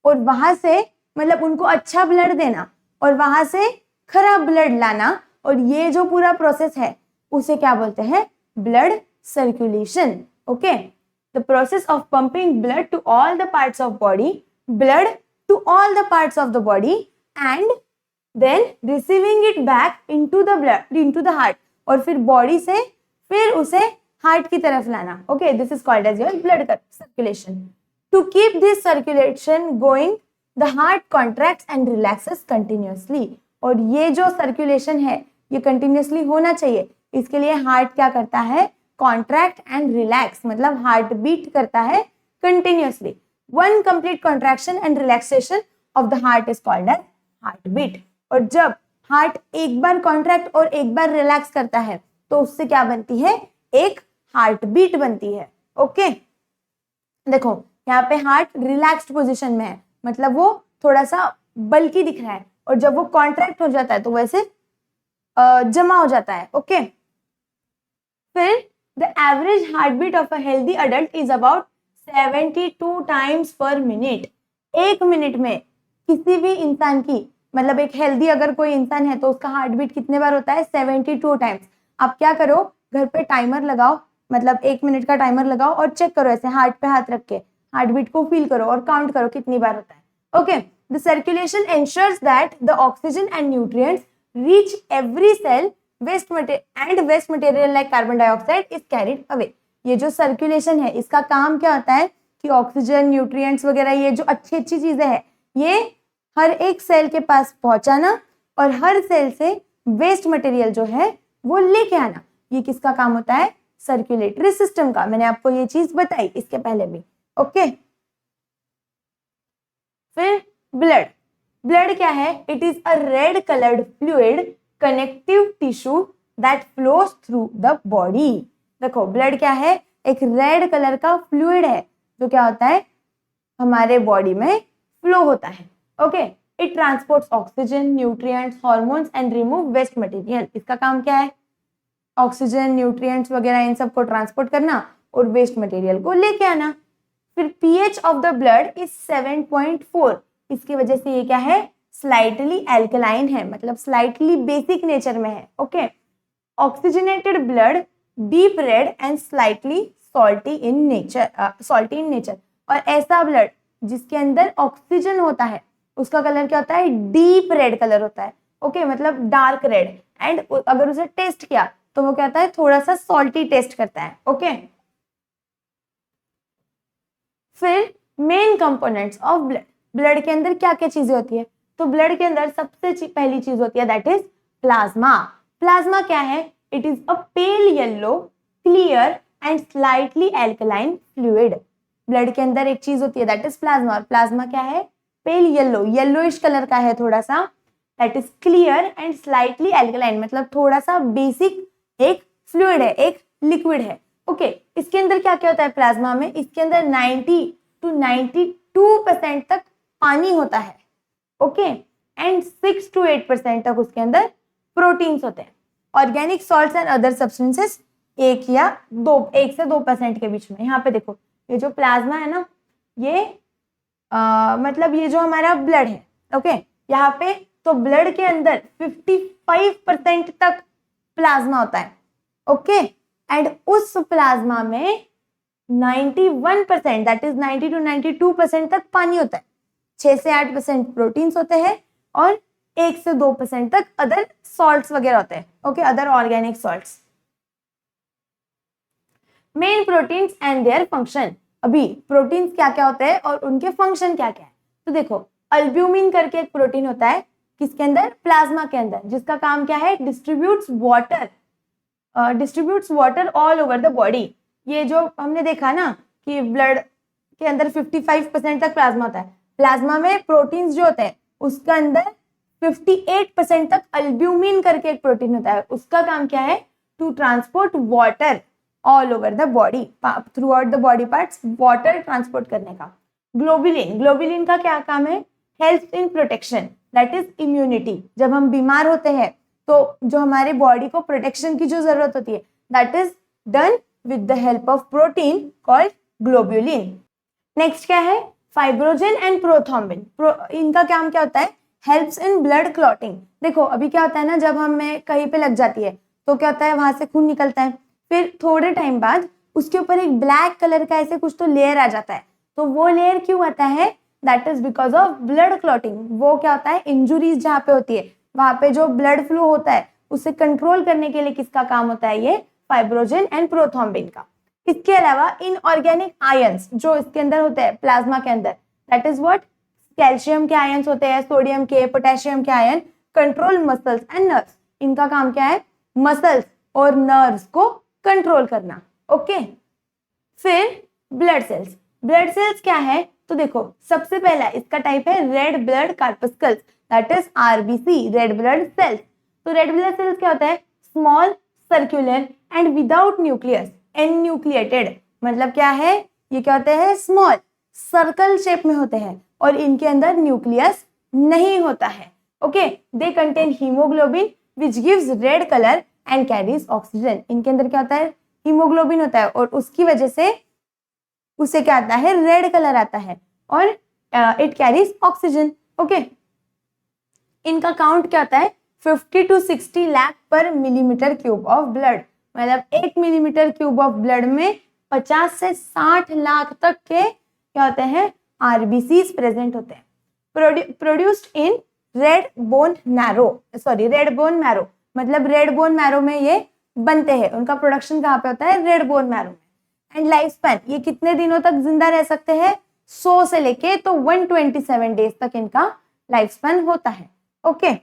और वहां से मतलब उनको अच्छा ब्लड देना और वहां से खराब ब्लड लाना, और ये जो पूरा प्रोसेस है उसे क्या बोलते हैं, blood circulation. Okay, the process of pumping blood to all the parts of body, blood to all the parts of the body and then receiving it back into the blood into the heart, और फिर body से फिर उसे heart की तरफ लाना। Okay, this is called as your blood circulation. To keep this circulation going the heart contracts and relaxes continuously, और ये जो सर्कुलेशन है ये कंटिन्यूअसली होना चाहिए, इसके लिए हार्ट क्या करता है, कॉन्ट्रैक्ट एंड रिलैक्स, मतलब हार्ट बीट करता है continuously. One complete contraction and relaxation of the heart is called as heart beat. और जब हार्ट एक बार कॉन्ट्रैक्ट और एक बार रिलैक्स करता है तो उससे क्या बनती है, एक हार्ट बीट बनती है। ओके, देखो यहाँ पे हार्ट रिलैक्स्ड पोजीशन में है, मतलब वो थोड़ा सा बल्कि दिख रहा है, और जब वो कॉन्ट्रैक्ट हो जाता है तो वैसे जमा हो जाता है। ओके, फिर the average heart beat of a healthy adult is about 72 times per minute. एक मिनट में किसी भी इंसान की, मतलब एक हेल्दी अगर कोई इंसान है तो उसका हार्ट बीट कितने बार होता है, 72 टाइम्स। आप क्या करो, घर पे टाइमर लगाओ, मतलब 1 मिनट का टाइमर लगाओ और चेक करो, ऐसे हार्ट पे हाथ रख के हार्ट बीट को फील करो और काउंट करो कितनी बार होता है। Okay, the circulation ensures that the oxygen and nutrients reach every cell, waste material like carbon dioxide is carried away. ये जो सर्कुलेशन है इसका काम क्या होता है कि ऑक्सीजन, न्यूट्रिएंट्स वगैरह ये जो अच्छी अच्छी चीजें हैं ये हर एक सेल के पास पहुंचाना, और हर सेल से वेस्ट मटेरियल जो है वो लेके आना। ये किसका काम होता है, सर्कुलेटरी सिस्टम का। मैंने आपको ये चीज बताई इसके पहले भी। ओके, फिर ब्लड। ब्लड क्या है, it is a red coloured fluid connective tissue that flows through the body. देखो ब्लड क्या है, एक रेड कलर का फ्लूइड है जो क्या होता है, हमारे बॉडी में फ्लो होता है। Okay, it transports oxygen, nutrients, hormones and remove waste material. इसका काम क्या है, ऑक्सीजन, न्यूट्रिएंट्स वगैरह इन सबको ट्रांसपोर्ट करना और वेस्ट मटेरियल को लेके आना। फिर pH of the blood is 7.4। इसकी वजह से ये क्या है, स्लाइटली एल्कलाइन है, मतलब स्लाइटली बेसिक नेचर में है। Okay, oxygenated blood deep red and slightly salty in nature. और ऐसा ब्लड जिसके अंदर ऑक्सीजन होता है उसका कलर क्या होता है, डीप रेड कलर होता है। ओके, मतलब डार्क रेड, एंड अगर उसे टेस्ट किया तो वो क्या होता है, थोड़ा सा सॉल्टी टेस्ट करता है। ओके, फिर main components of blood. Blood के अंदर क्या क्या चीजें होती है, तो ब्लड के अंदर सबसे पहली चीज होती है दैट इज प्लाज्मा। प्लाज्मा क्या है, it is a pale yellow clear and slightly alkaline fluid. Blood के अंदर एक चीज होती है दैट इज प्लाज्मा, और प्लाज्मा क्या है, पेल येलो, येलोइश कलर का है थोड़ा सा, that is clear and slightly alkaline, मतलब थोड़ा सा बेसिक एक फ्लूइड है, एक लिक्विड है। ओके, इसके अंदर क्या क्या होता है प्लाज्मा में, इसके अंदर 90 to 92% तक पानी होता है। ओके, एंड 6 to 8% तक उसके अंदर प्रोटीन्स होते हैं। Organic salts and other substances 1 से 2% के बीच में। यहाँ पे देखो ये जो प्लाज्मा है ना, ये मतलब ये जो हमारा ब्लड है, ओके, यहाँ पे तो ब्लड के अंदर 55% तक प्लाज्मा होता है, ओके। एंड उस प्लाज्मा में 91% दैट इज 90 to 92% तक पानी होता है, 6 से 8% प्रोटीन्स होते हैं और 1 से 2% तक अदर सॉल्ट्स वगैरह होते हैं, okay, other organic salts. Main proteins and their function, अभी प्रोटीन्स क्या क्या होते हैं और उनके फंक्शन क्या क्या है। तो देखो, अल्ब्यूमिन करके एक प्रोटीन होता है, किसके अंदर, प्लाज्मा के अंदर, जिसका काम क्या है, distributes water all over the body. ये जो हमने देखा ना कि ब्लड के अंदर 55% तक प्लाज्मा होता है, प्लाज्मा में प्रोटीन्स जो होते हैं उसके अंदर 58% तक अल्ब्यूमिन करके एक प्रोटीन होता है, उसका काम क्या है, to transport water all over the body, throughout the body parts, water transport करने का। ग्लोबुलिन का क्या काम है, help in protection, that is immunity. जब हम बीमार होते हैं तो जो हमारे बॉडी को प्रोटेक्शन की जो जरूरत होती है, that is done with the help of protein called globulin. Next क्या है, फाइब्रोजन एंड प्रोथ्रोम्बिन। इनका काम क्या होता है, हेल्प्स इन ब्लड क्लॉटिंग। देखो अभी क्या होता है ना, जब हमें कहीं पे लग जाती है तो क्या होता है, वहां से खून निकलता है, फिर थोड़े टाइम बाद उसके ऊपर एक ब्लैक कलर का ऐसे कुछ तो लेयर आ जाता है। तो वो लेयर क्यों आता है, that is because of blood clotting. वो क्या होता है, इंजुरीज जहाँ पे होती है वहां पे जो ब्लड फ्लो होता है उसे कंट्रोल करने के लिए किसका काम होता है, ये फाइब्रोजन एंड प्रोथ्रोम्बिन का। इसके अलावा इनऑर्गेनिक आयंस जो इसके अंदर होते हैं प्लाज्मा के अंदर, दैट इज व्हाट, कैल्शियम के आयंस होते हैं, सोडियम के, पोटेशियम के ion, control muscles and nerves. इनका काम क्या है, मसल्स और नर्व्स को कंट्रोल करना, ओके। फिर ब्लड सेल्स क्या है, तो देखो सबसे पहला इसका टाइप है red blood corpuscles, that is RBC, red blood cells. तो रेड ब्लड सेल्स क्या होता है, small, circular and without nucleus, enucleated. मतलब क्या है, ये क्या होते हैं, स्मॉल सर्कल शेप में होते हैं और इनके अंदर न्यूक्लियस नहीं होता है, okay. They contain haemoglobin which gives red colour and carries oxygen. इनके अंदर क्या होता है, हीमोग्लोबिन होता है और उसकी वजह से उसे क्या आता है, रेड कलर आता है और इट कैरीज ऑक्सीजन, ओके। इनका काउंट क्या होता है, 50 to 60 लाख पर मिलीमीटर क्यूब ऑफ ब्लड। मतलब 1 मिलीमीटर क्यूब ऑफ ब्लड में 50 से 60 लाख तक के क्या होते हैं, आरबीसीज प्रेजेंट होते हैं। Produced in red bone marrow, मतलब रेड बोन मैरो में ये बनते हैं। उनका प्रोडक्शन कहाँ पे होता है, रेड बोन मैरो में। एंड लाइफ स्पैन, ये कितने दिनों तक जिंदा रह सकते हैं, 100 से लेके तो 127 डेज तक इनका लाइफ स्पैन होता है, ओके।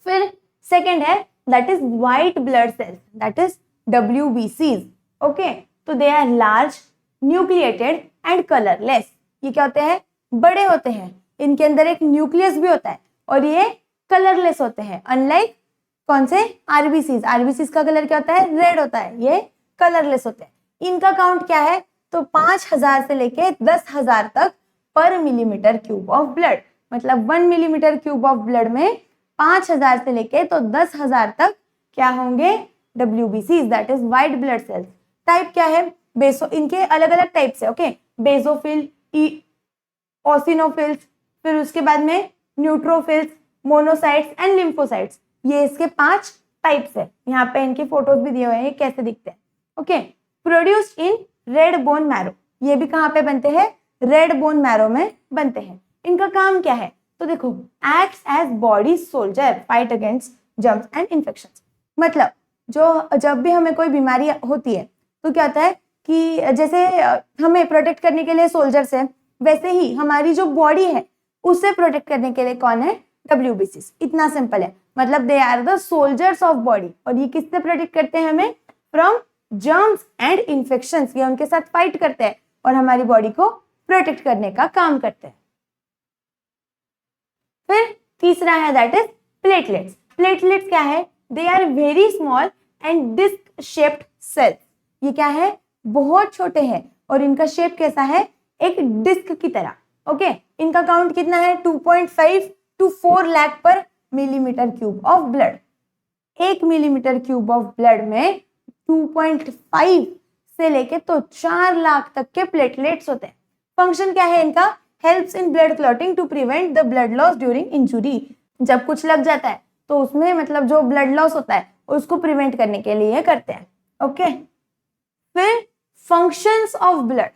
फिर सेकेंड है that is white blood cells, that is WBCs, okay. तो they are large, nucleated and colourless. ये क्या होते हैं, बड़े होते हैं, इनके अंदर एक न्यूक्लियस भी होता है और ये कलरलेस होते हैं, अनलाइक कौन से, आरबीसीज का कलर क्या होता है, रेड होता है, ये कलरलेस होते हैं। इनका काउंट क्या है, तो 5000 से लेके 10,000 तक पर मिलीमीटर क्यूब ऑफ ब्लड। मतलब 1 मिलीमीटर क्यूब ऑफ ब्लड में 5000 से लेके तो 10,000 तक क्या होंगे, WBCs, that is white blood sales. Type क्या है, इनके अलग अलग टाइप्स है, ओके। बेसोफिल, ओसिनोफिल्स, फिर उसके बाद में न्यूट्रोफिल्स, मोनोसाइट्स एंड लिम्फोसाइट्स। ये इसके 5 टाइप्स है। यहाँ पे इनके फोटोज भी दिए हुए हैं, कैसे दिखते हैं, okay. Produced in red bone marrow, ये भी कहाँ पे बनते हैं, रेड बोन मैरो में बनते हैं। इनका काम क्या है, तो देखो acts as body soldier, fight against germs and infections. मतलब जो जब भी हमें कोई बीमारी होती है तो क्या होता है कि जैसे हमें प्रोटेक्ट करने के लिए सोल्जर्स है, वैसे ही हमारी जो बॉडी है उसे प्रोटेक्ट करने के लिए कौन है, WBCs। इतना सिंपल है, मतलब they are the soldiers of body. और ये किससे प्रोटेक्ट करते हैं हमें, फ्रॉम जर्म्स एंड इन्फेक्शंस। ये उनके साथ फाइट करते हैं और हमारी बॉडी को प्रोटेक्ट करने का काम करते हैं। फिर तीसरा है दैट इज प्लेटलेट्स। प्लेटलेट्स क्या है, they are very small and disc shaped cells. ये क्या है, बहुत छोटे हैं और इनका शेप कैसा है, एक डिस्क की तरह, ओके। इनका काउंट कितना है, 2.5 to 4 लाख पर millimetre cube of blood. 1 millimetre cube of blood में 2.5 से लेके तो 4 लाख तक के प्लेटलेट्स होते हैं। फंक्शन क्या है इनका, helps in blood clotting to prevent the blood loss during injury. जब कुछ लग जाता है तो उसमें मतलब जो ब्लड लॉस होता है उसको प्रिवेंट करने के लिए करते हैं। ओके, फिर फंक्शंस ऑफ ब्लड।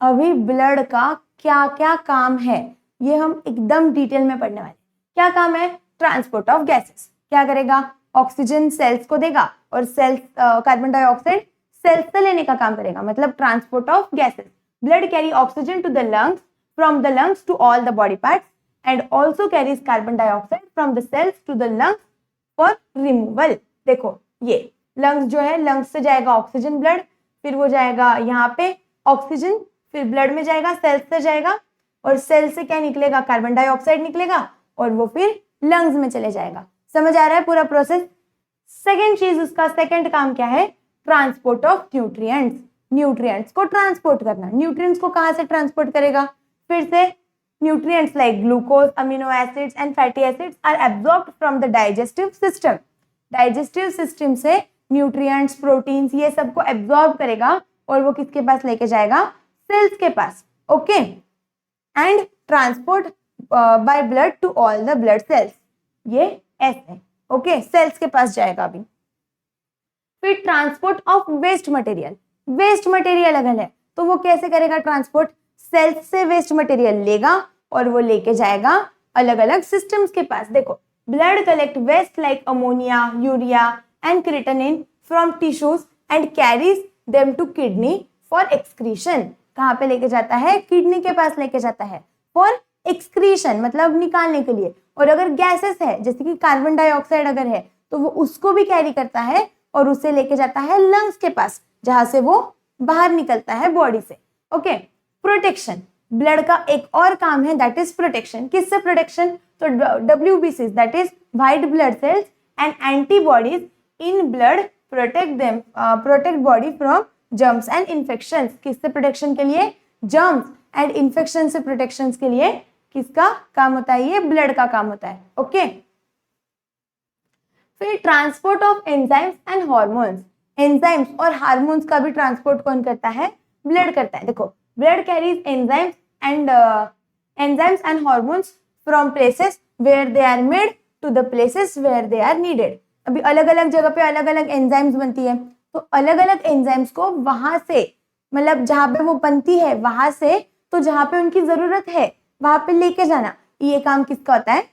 अभी ब्लड का क्या क्या काम है ये हम एकदम डिटेल में पढ़ने वाले। क्या काम है? Transport of gases. क्या करेगा? ऑक्सीजन सेल्स को देगा और सेल्स कार्बन डाइऑक्साइड सेल्स से लेने का काम करेगा, मतलब transport of gases. Blood carry oxygen to the lungs from the lungs to all the body parts and also carries carbon dioxide from the cells to the lungs for removal. देखो ये lungs जो है, lungs से जाएगा oxygen blood, फिर वो जाएगा यहाँ पे ऑक्सीजन, फिर ब्लड में जाएगा, सेल्स से जाएगा और सेल से क्या निकलेगा? कार्बन डाइऑक्साइड निकलेगा और वो फिर लंग्स में चले जाएगा। समझ आ रहा है पूरा प्रोसेस? सेकेंड चीज, उसका सेकेंड काम क्या है? Transport of nutrients. न्यूट्रिएंट्स को ट्रांसपोर्ट करना। न्यूट्रिएंट्स को कहां से ट्रांसपोर्ट करेगा? फिर से nutrients like glucose, amino acids and fatty acids are absorbed from the digestive system. Digestive system से न्यूट्रिएंट्स, प्रोटीन्स ये सब को एब्जॉर्ब करेगा और वो किसके पास लेके जाएगा? सेल्स के पास। Okay, and transport by blood to all the blood cells. ये ऐसे ओके, सेल्स के पास जाएगा अभी। फिर transport of waste material. Waste material अगर है तो वो कैसे करेगा ट्रांसपोर्ट? सेल्स से वेस्ट मटेरियल लेगा और वो लेके जाएगा अलग अलग सिस्टम्स के पास। देखो, blood collect waste like ammonia, urea and creatinine from tissues and carries them to kidney for excretion. कहाँ पे लेके जाता है? किडनी के पास लेके जाता है फॉर एक्सक्रीशन, मतलब निकालने के लिए। और अगर गैसेस है जैसे कि कार्बन डाइऑक्साइड अगर है तो वो उसको भी कैरी करता है और उसे लेके जाता है लंग्स के पास, जहां से वो बाहर निकलता है बॉडी से। Okay, protection. ब्लड का एक और काम है दैट इज प्रोटेक्शन। किससे प्रोटेक्शन? तो WBCs that is white blood sales and antibodies in blood protect body from germs and infections. किससे प्रोटेक्शन के लिए? जर्म्स एंड इन्फेक्शन से प्रोटेक्शन के लिए किसका काम होता है? ये ब्लड का काम होता है। ओके, फिर transport of enzymes and hormones. Enzymes और हार्मोन्स का भी ट्रांसपोर्ट कौन करता है? ब्लड करता है। देखो, blood carries enzymes and hormones from places where they are made to the places where they are needed. अभी अलग अलग जगह पे अलग अलग एंजाइम्स बनती है, तो अलग अलग एंजाइम्स को वहां से, मतलब जहां पे वो बनती है वहां से, तो जहां पे उनकी जरूरत है वहां पे लेके जाना, ये काम किसका होता है?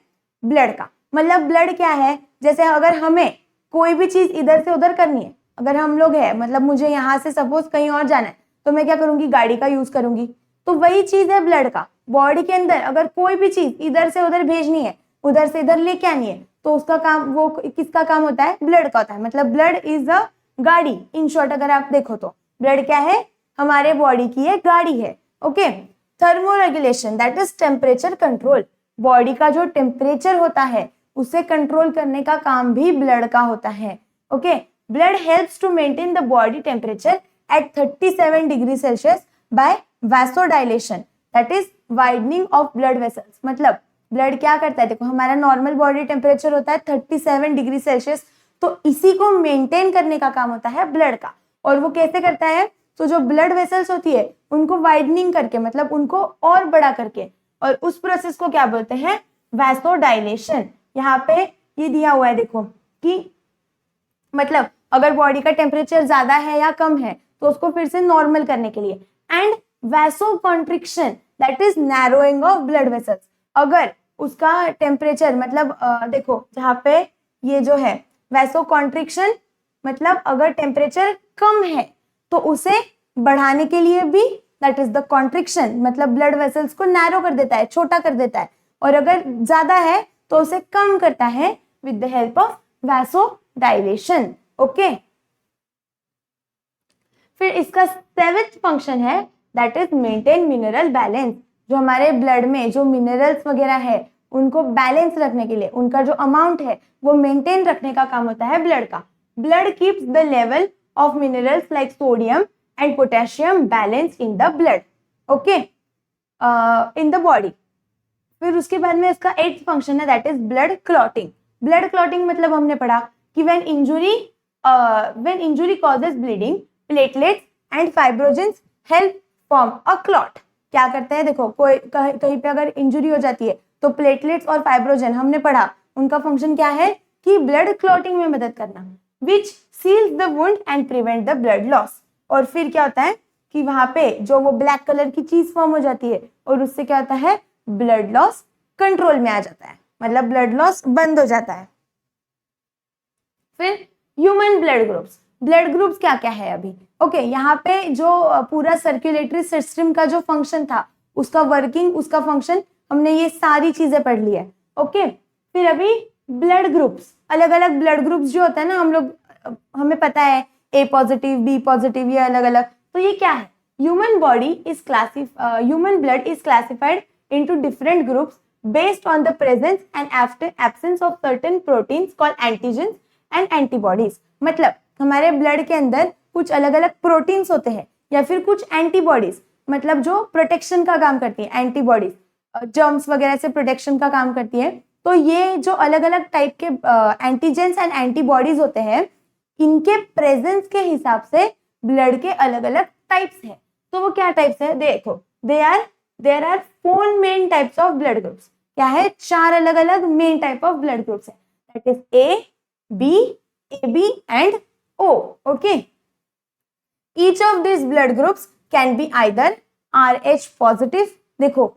ब्लड का। मतलब ब्लड क्या है? जैसे अगर हमें कोई भी चीज इधर से उधर करनी है, अगर हम लोग है, मतलब मुझे यहाँ से सपोज कहीं और जाना है, तो मैं क्या करूंगी? गाड़ी का यूज करूंगी। तो वही चीज है ब्लड का। बॉडी के अंदर अगर कोई भी चीज इधर से उधर भेजनी है, उधर से इधर लेके आनी है, तो उसका काम, वो किसका काम होता है? ब्लड का होता है। मतलब ब्लड इज अ गाड़ी। इन शॉर्ट अगर आप देखो तो ब्लड क्या है? हमारे बॉडी की एक गाड़ी है। Okay, thermoregulation that is temperature control. Body का जो टेम्परेचर होता है उसे कंट्रोल करने का काम भी ब्लड का होता है। Okay, blood helps to maintain the body temperature at 37 degree Celsius by vasodilation that is widening of blood vessels. मतलब ब्लड क्या करता है? देखो, हमारा नॉर्मल बॉडी टेम्परेचर होता है 37 डिग्री सेल्सियस, तो इसी को मेंटेन करने का काम होता है ब्लड का। और वो कैसे करता है? तो जो ब्लड वेसल्स होती है उनको वाइडनिंग करके, मतलब उनको और बड़ा करके, और उस प्रोसेस को क्या बोलते हैं? वैसोडाइलेशन। यहाँ पे ये दिया हुआ है देखो कि मतलब अगर बॉडी का टेम्परेचर ज्यादा है या कम है तो उसको फिर से नॉर्मल करने के लिए। And vasoconstriction that is narrowing of blood vessels. अगर उसका टेम्परेचर, मतलब देखो जहाँ पे ये जो है वैसोकॉन्ट्रिक्शन, मतलब अगर टेम्परेचर कम है तो उसे बढ़ाने के लिए भी, दैट इज द कॉन्ट्रिक्शन, मतलब ब्लड वेसल्स को नैरो कर देता है, छोटा कर देता है। और अगर ज्यादा है तो उसे कम करता है with the help of vasodilation. Okay, फिर इसका 7th फंक्शन है that is maintain mineral balance. जो हमारे ब्लड में जो मिनरल्स वगैरह है उनको बैलेंस रखने के लिए, उनका जो अमाउंट है वो मेंटेन रखने का काम होता है ब्लड का। Blood keeps the level of minerals like sodium and potassium balance in the blood. Okay, in the body. फिर उसके बाद में इसका 8th फंक्शन है that is blood clotting. Blood clotting मतलब हमने पढ़ा कि when injury causes bleeding, platelets and fibrinogens help form a clot. क्या करते हैं? देखो, कोई कहीं पे अगर इंजुरी हो जाती है तो प्लेटलेट्स और फाइब्रोजन हमने पढ़ा, उनका फंक्शन क्या है? कि ब्लड क्लॉटिंग में मदद करना, which seals the wound and prevent the blood loss. और फिर क्या होता है कि वहां पे जो वो ब्लैक कलर की चीज फॉर्म हो जाती है और उससे क्या होता है, ब्लड लॉस कंट्रोल में आ जाता है, मतलब ब्लड लॉस बंद हो जाता है। फिर ह्यूमन ब्लड ग्रुप्स क्या क्या है अभी। ओके, यहाँ पे जो पूरा सर्कुलेटरी सिस्टम का जो फंक्शन था, उसका वर्किंग, उसका फंक्शन, हमने ये सारी चीजें पढ़ ली है। ओके, फिर अभी ब्लड ग्रुप्स, अलग अलग ब्लड ग्रुप्स जो होता है ना, हम लोग, हमें पता है ए पॉजिटिव, बी पॉजिटिव, ये अलग अलग, तो ये क्या है, human blood is classified into different groups based on the presence and absence of certain proteins called antigens and antibodies। मतलब हमारे ब्लड के अंदर कुछ अलग अलग प्रोटीन्स होते हैं या फिर कुछ एंटीबॉडीज, मतलब जो प्रोटेक्शन का काम करती है, एंटीबॉडीज जर्म्स वगैरह से प्रोटेक्शन का काम करती है। तो ये जो अलग अलग टाइप के एंटीजेंस एंड एंटीबॉडीज होते हैं, इनके प्रेजेंस के हिसाब से ब्लड के अलग अलग टाइप्स हैं। तो वो क्या टाइप्स है, देखो, there are 4 main types of blood groups. क्या है, 4 अलग अलग main type of blood groups है, that is A, B, AB and O। okay, each of these blood groups can be either RH positive। देखो,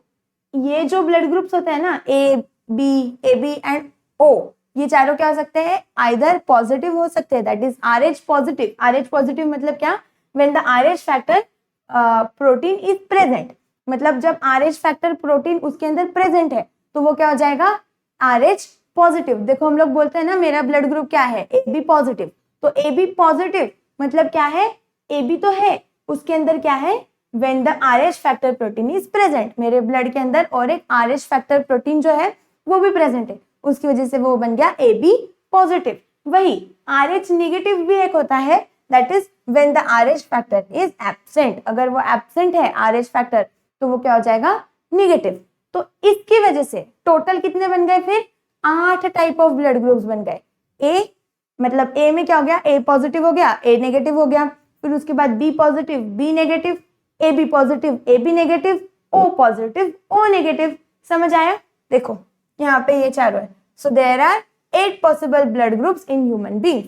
ये जो ब्लड ग्रुप्स होते हैं ना, A, B, AB and O, ये चारों क्या हो सकते हैं, आइदर पॉजिटिव हो सकते हैं, that is RH positive. RH positive मतलब क्या, when the RH factor protein is present, मतलब जब RH फैक्टर प्रोटीन उसके अंदर प्रेजेंट है तो वो क्या हो जाएगा, RH पॉजिटिव। देखो हम लोग बोलते हैं ना, मेरा ब्लड ग्रुप क्या है, AB पॉजिटिव, तो AB पॉजिटिव मतलब क्या है, AB तो है, उसके अंदर क्या है, when the RH factor protein is present, मेरे ब्लड के अंदर और एक RH फैक्टर प्रोटीन जो है वो भी प्रेजेंट है, उसकी वजह से वो बन गया AB पॉजिटिव। वही RH निगेटिव भी एक होता है, that is when the RH factor is absent, अगर वो एब्सेंट है RH फैक्टर तो वो क्या हो जाएगा, निगेटिव। तो इसकी वजह से टोटल कितने बन गए, फिर 8 टाइप ऑफ ब्लड ग्रुप्स बन गए। ए मतलब ए में क्या हो गया, ए पॉजिटिव हो गया, ए नेगेटिव हो गया, फिर उसके बाद B positive, B negative, A B positive, A B negative, O positive, O negative. समझ आया, देखो यहाँ पे ये चारों है। So there are 8 possible blood groups in human being.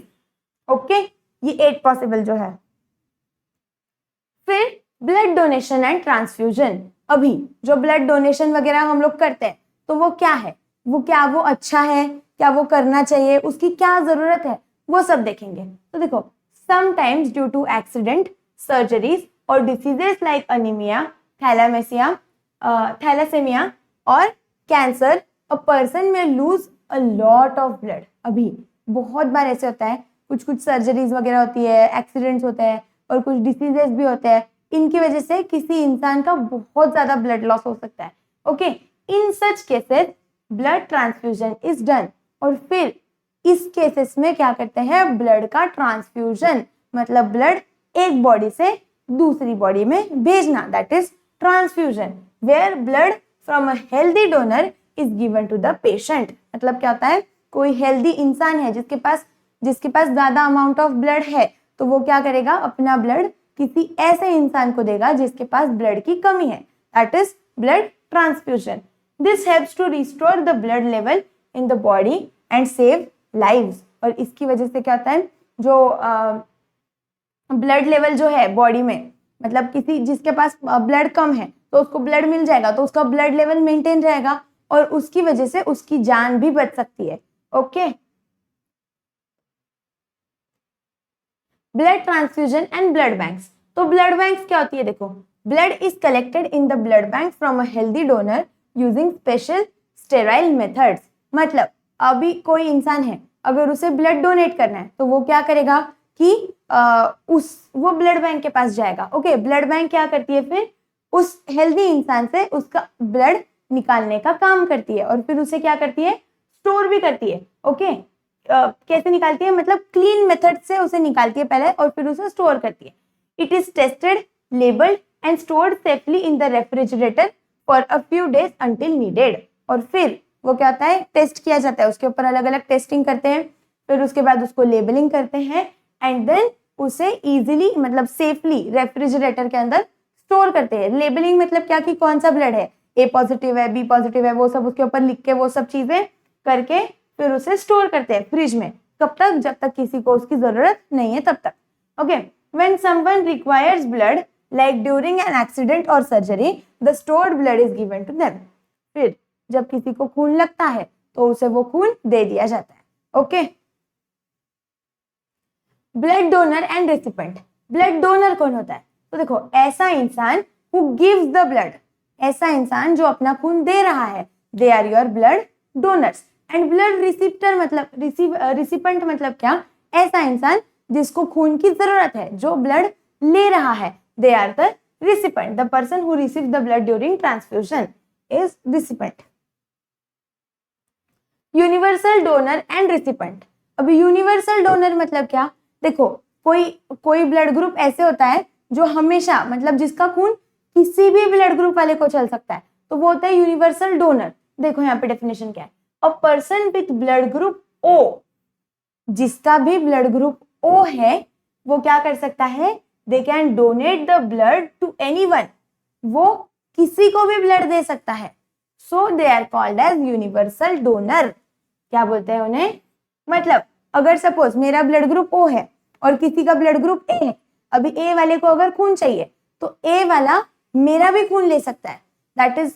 Okay, ये 8 पॉसिबल जो है। फिर ब्लड डोनेशन एंड ट्रांसफ्यूजन। अभी जो ब्लड डोनेशन वगैरह हम लोग करते हैं तो वो क्या है, वो क्या वो अच्छा है, क्या वो करना चाहिए, उसकी क्या जरूरत है, वो सब देखेंगे। तो देखो, sometimes due to accident, surgeries और डिसीजेस लाइक अनीमिया, थैलासेमिया और cancer, a person may lose a lot of blood. अभी बहुत बार ऐसे होता है, कुछ कुछ सर्जरीज वगैरह होती है, एक्सीडेंट्स होते हैं और कुछ डिसीजेस भी होते हैं, इनकी वजह से किसी इंसान का बहुत ज्यादा ब्लड लॉस हो सकता है। Okay, in such cases blood transfusion is done. और फिर इस केसेस में क्या करते हैं, ब्लड का ट्रांसफ्यूजन, मतलब ब्लड एक बॉडी से दूसरी बॉडी में भेजना, that is transfusion, where blood from a healthy donor is given to the patient. मतलब क्या होता है, कोई हेल्दी इंसान है जिसके पास ज्यादा अमाउंट ऑफ ब्लड है, तो वो क्या करेगा, अपना ब्लड किसी ऐसे इंसान को देगा जिसके पास ब्लड की कमी है, that is blood transfusion. This helps to restore the blood level in the body and save lives. और इसकी वजह से क्या होता है, जो ब्लड लेवल जो है बॉडी में, मतलब किसी जिसके पास ब्लड कम है तो उसको ब्लड मिल जाएगा, तो उसका ब्लड लेवल मेंटेन रहेगा और उसकी वजह से उसकी जान भी बच सकती है। Okay, blood transfusion and blood banks. तो ब्लड बैंक्स क्या होती है, देखो, blood is collected in the blood bank from a healthy donor using special sterile methods. मतलब अभी कोई इंसान है, अगर उसे ब्लड डोनेट करना है तो वो क्या करेगा कि वो ब्लड बैंक के पास जाएगा। ओके, ब्लड बैंक क्या करती है, फिर उस हेल्दी इंसान से उसका ब्लड निकालने का काम करती है और फिर उसे क्या करती है, स्टोर भी करती है। ओके, कैसे निकालती है, मतलब क्लीन मेथड से उसे निकालती है पहले और फिर उसे स्टोर करती है। It is tested, labelled and stored safely in the refrigerator for a few days until needed. और फिर वो क्या होता है, टेस्ट किया जाता है, उसके ऊपर अलग अलग टेस्टिंग करते हैं, फिर उसके बाद उसको लेबलिंग करते हैं एंड देन उसे इजीली, मतलब सेफली रेफ्रिजरेटर के अंदर स्टोर करते हैं। लेबलिंग मतलब क्या, कि कौन सा ब्लड है, ए पॉजिटिव है, बी पॉजिटिव है, वो सब उसके ऊपर लिख के वो सब चीजें करके फिर उसे स्टोर करते हैं फ्रिज में। कब तक? जब तक किसी को उसकी जरूरत नहीं है तब तक। Okay, when someone requires blood like during an accident और surgery the stored blood is given to them. फिर जब किसी को खून लगता है तो उसे वो खून दे दिया जाता है। Okay, blood donor and recipient. Blood donor कौन होता है? तो देखो, ऐसा इंसान हु गिव्स द ब्लड, ऐसा इंसान जो अपना खून दे रहा है, they are your blood donors. And blood receptor मतलब रिसिपेंट मतलब क्या? ऐसा इंसान जिसको खून की जरूरत है, जो ब्लड ले रहा है, they are the recipient. The person who receive the blood during transfusion is recipient. Universal donor and recipient. अभी यूनिवर्सल डोनर मतलब क्या? देखो, कोई ब्लड ग्रुप ऐसे होता है जो हमेशा, मतलब जिसका खून किसी भी ब्लड ग्रुप वाले को चल सकता है, तो वो होता है यूनिवर्सल डोनर। देखो यहाँ पे डेफिनेशन क्या है, a person with blood group O, जिसका भी ब्लड ग्रुप ओ है वो क्या कर सकता है? They can donate the blood to anyone, वो किसी को भी ब्लड दे सकता है। So they are called as universal donor. क्या बोलते हैं उन्हें? मतलब अगर सपोज मेरा ब्लड ग्रुप ओ है और किसी का ब्लड ग्रुप ए है, अभी ए वाले को अगर खून चाहिए तो ए वाला मेरा भी खून ले सकता है। दैट इज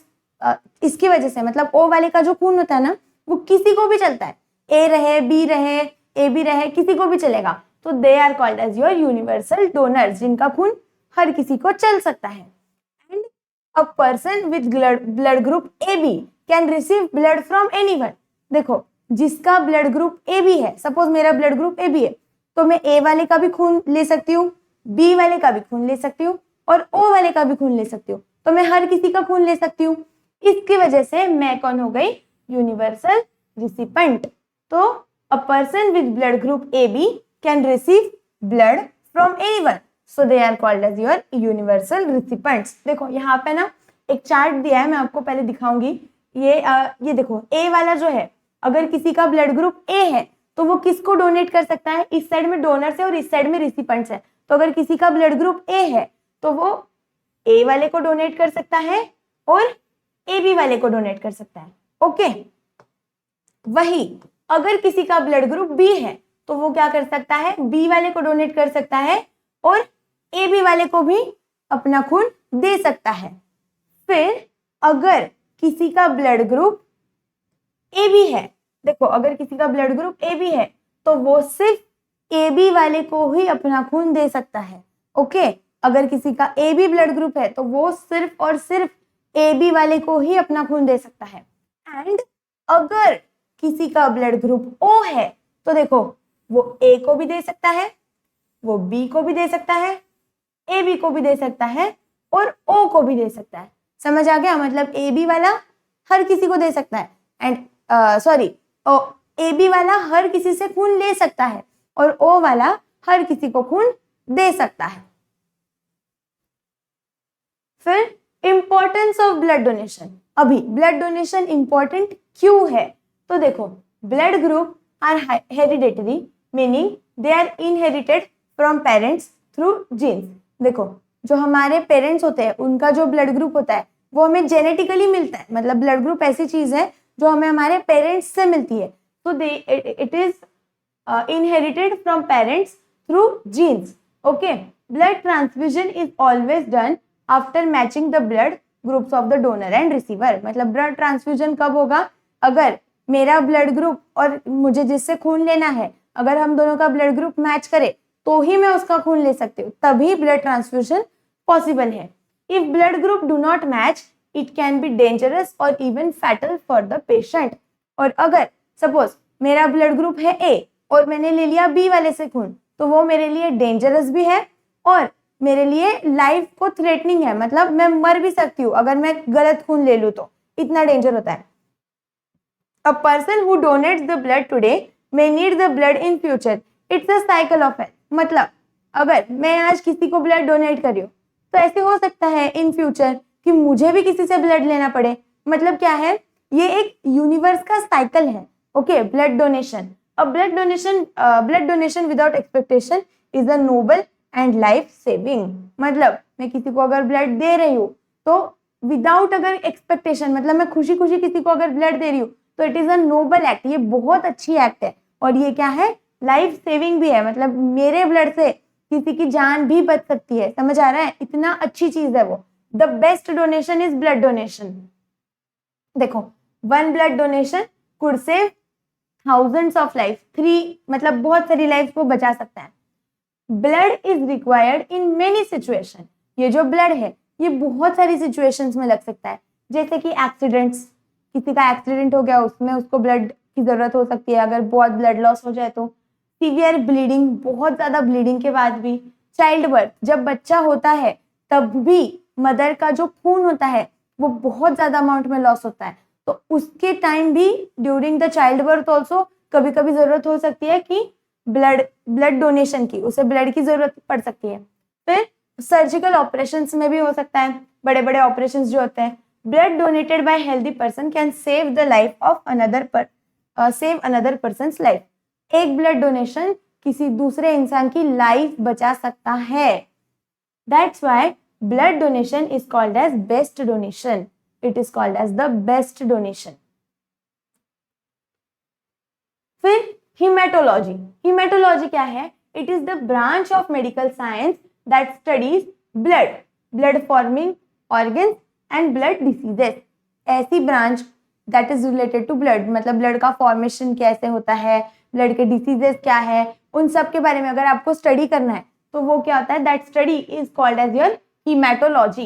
इसकी वजह से, मतलब ओ वाले का जो खून होता है ना, वो किसी को भी चलता है, ए रहे, बी रहे, ए बी रहे, किसी को भी चलेगा। तो they are called as your universal donors, जिनका खून हर किसी को चल सकता है। And a person with blood group A B can receive blood from anyone. देखो, जिसका ब्लड ग्रुप ए बी है, सपोज मेरा ब्लड ग्रुप ए बी है, तो मैं ए वाले का भी खून ले सकती हूँ, बी वाले का भी खून ले सकती हूँ और ओ वाले का भी खून ले सकती हूँ। तो मैं हर किसी का खून ले सकती हूँ। इसकी वजह से मैं कौन हो गई? Universal recipient. तो a person with blood group A B can receive blood from anyone, so they are called as your universal recipients. देखो यहाँ पे ना एक चार्ट दिया है, मैं आपको पहले दिखाऊंगी। ये देखो, ए वाला जो है, अगर किसी का ब्लड ग्रुप ए है तो वो किसको डोनेट कर सकता है? इस साइड में डोनर्स है और इस साइड में रिसिपेंट्स है। तो अगर किसी का ब्लड ग्रुप ए है तो वो ए वाले को डोनेट कर सकता है और ए बी वाले को डोनेट कर सकता है। ओके, वही अगर किसी का ब्लड ग्रुप बी है तो वो क्या कर सकता है? बी वाले को डोनेट कर सकता है और ए बी वाले को भी अपना खून दे सकता है। फिर अगर किसी का ब्लड ग्रुप ए बी है, देखो अगर किसी का ब्लड ग्रुप ए बी है तो वो सिर्फ ए बी वाले को ही अपना खून दे सकता है। ओके, अगर किसी का ए बी ब्लड ग्रुप है तो वो सिर्फ और सिर्फ ए बी वाले को ही अपना खून दे सकता है। एंड अगर किसी का ब्लड ग्रुप ओ है तो देखो, वो ए को भी दे सकता है, वो बी को भी दे सकता है, ए बी को भी दे सकता है और ओ को भी दे सकता है। समझ आ गया? मतलब ए बी वाला हर किसी को दे सकता है एंड ए बी वाला हर किसी से खून ले सकता है और ओ वाला हर किसी को खून दे सकता है। फिर इंपॉर्टेंस ऑफ ब्लड डोनेशन। अभी ब्लड डोनेशन इंपॉर्टेंट क्यों है? तो देखो, blood group are hereditary, meaning they are inherited from parents through genes. देखो, जो हमारे पेरेंट्स होते हैं उनका जो ब्लड ग्रुप होता है वो हमें जेनेटिकली मिलता है। मतलब ब्लड ग्रुप ऐसी चीज है जो हमें हमारे पेरेंट्स से मिलती है। तो it is inherited from parents through genes. Okay, blood transfusion is always done after matching the blood groups of the donor and receiver. मतलब ब्लड ट्रांसफ्यूजन कब होगा? अगर मेरा ब्लड ग्रुप और मुझे जिससे खून लेना है, अगर हम दोनों का ब्लड ग्रुप मैच करे तो ही मैं उसका खून ले सकती हूँ, तभी ब्लड ट्रांसफ्यूजन पॉसिबल है। If blood group do not match it can be dangerous और even fatal for the patient. और अगर सपोज मेरा ब्लड ग्रुप है ए और मैंने ले लिया बी वाले से खून, तो वो मेरे लिए डेंजरस भी है और मेरे लिए लाइफ को थ्रेटनिंग है। मतलब मैं मर भी सकती हूँ अगर मैं गलत खून ले लूँ, तो इतना डेंजर होता है। A person who donates the blood today may need the blood in future. It's a cycle of health. मतलब अगर मैं आज किसी को ब्लड डोनेट कर रही हूँ तो ऐसे हो सकता है इन फ्यूचर कि मुझे भी किसी से ब्लड लेना पड़े। मतलब क्या है? ये एक यूनिवर्स का साइकिल है। Okay, blood donation. Blood donation without expectation is a noble and life saving. मतलब मैं किसी को अगर ब्लड दे रही हूँ तो विदाउट अगर एक्सपेक्टेशन, मतलब मैं खुशी खुशी किसी को अगर ब्लड दे रही हूँ तो it is a Nobel act, ये बहुत अच्छी एक्ट है और ये क्या है, लाइफ सेविंग भी है, मतलब मेरे ब्लड से किसी की जान भी बच सकती है, समझ आ रहा है, इतना अच्छी चीज है वो। The best donation is blood donation. देखो, 1 blood donation could save thousands of life, 3 मतलब बहुत सारी लाइफ को बचा सकता है। Blood is required in many situation, ये जो ब्लड है ये बहुत सारी सिचुएशंस में लग सकता है, जैसे कि एक्सीडेंट्स, किसी का एक्सीडेंट हो गया उसमें उसको ब्लड की जरूरत हो सकती है, अगर बहुत ब्लड लॉस हो जाए तो। सीवियर ब्लीडिंग, बहुत ज्यादा ब्लीडिंग के बाद भी। चाइल्ड बर्थ, जब बच्चा होता है तब भी मदर का जो खून होता है वो बहुत ज्यादा अमाउंट में लॉस होता है, तो उसके टाइम भी during the child birth also कभी कभी जरूरत हो सकती है कि ब्लड डोनेशन की, उसे ब्लड की जरूरत पड़ सकती है। फिर सर्जिकल ऑपरेशंस में भी हो सकता है, बड़े बड़े ऑपरेशंस जो होते हैं। Blood donated by healthy person can save the life of save another person's life. एक ब्लड डोनेशन किसी दूसरे इंसान की लाइफ बचा सकता है। That's why blood donation is called as best donation, it is called as the best donation. फिर haematology, haematology क्या है, it is the branch of medical science that studies blood, blood forming organs and blood diseases. ऐसी branch that is related to blood, मतलब blood का formation कैसे होता है, blood के डिसीजेस क्या है, उन सब के बारे में अगर आपको स्टडी करना है तो वो क्या होता है, that study is called as your hematology.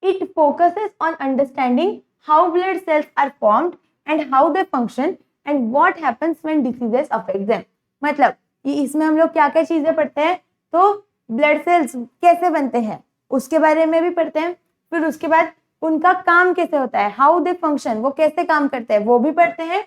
It focuses on understanding how blood cells are formed and how they function and what happens when diseases affect them. मतलब ये इसमें हम लोग क्या क्या चीजें पढ़ते हैं, तो ब्लड सेल्स कैसे बनते हैं उसके बारे में भी पढ़ते हैं, फिर उसके बाद उनका काम कैसे होता है, हाउ दे फंक्शन, वो कैसे काम करते हैं वो भी पढ़ते हैं,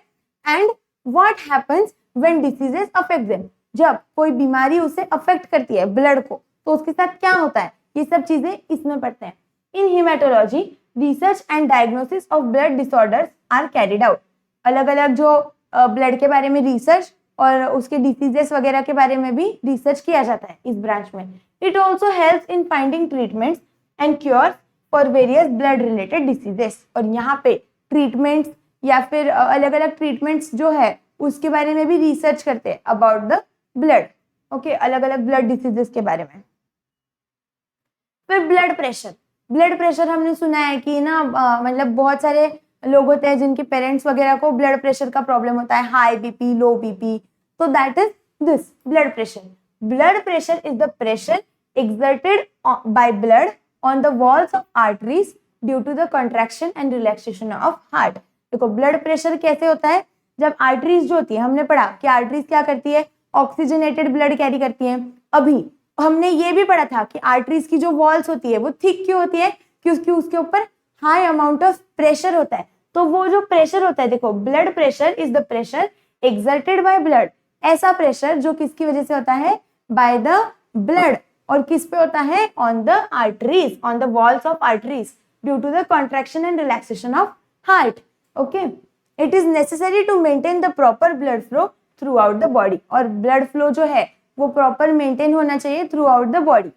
and what happens when diseases affect them, जब कोई बीमारी उसे अफेक्ट करती है ब्लड को तो उसके साथ क्या होता है, ये सब चीजें इसमें पढ़ते हैं। In haematology research and diagnosis of blood disorders are carried out. अलग अलग जो ब्लड के बारे में रिसर्च और उसके डिसीजेस वगैरह के बारे में भी रिसर्च किया जाता है इस ब्रांच में। It also helps in finding treatments and cure for various blood related diseases. और यहाँ पे ट्रीटमेंट्स या फिर अलग अलग ट्रीटमेंट्स जो है उसके बारे में भी रिसर्च करते हैं अबाउट द ब्लड, ओके, अलग अलग ब्लड डिसीजेस के बारे में। फिर ब्लड प्रेशर, ब्लड प्रेशर हमने सुना है कि ना मतलब बहुत सारे लोग होते हैं जिनके पेरेंट्स वगैरह को ब्लड प्रेशर का प्रॉब्लम होता है, हाई बीपी, लो बीपी, तो that is this blood pressure. Blood pressure is the pressure exerted by blood on the walls of arteries due to the contraction and relaxation of heart। देखो blood pressure कैसे होता है, जब arteries जो होती है, हमने पढ़ा कि आर्टरीज क्या करती है, ऑक्सीजनेटेड ब्लड कैरी करती है। अभी हमने ये भी पढ़ा था कि आर्टरीज की जो वॉल्स होती है वो थिक क्यों होती है, क्योंकि उसके ऊपर हाई अमाउंट ऑफ प्रेशर होता है। तो वो जो प्रेशर होता है, देखो blood pressure is the pressure exerted by blood, ऐसा प्रेशर जो किसकी वजह से होता है, बाय द ब्लड, और किस पे होता है, on the arteries, on the walls of arteries due to the contraction and relaxation of heart. Okay, it is necessary to maintain the proper blood flow throughout the body, और blood flow जो है वो proper maintain होना चाहिए through out the body.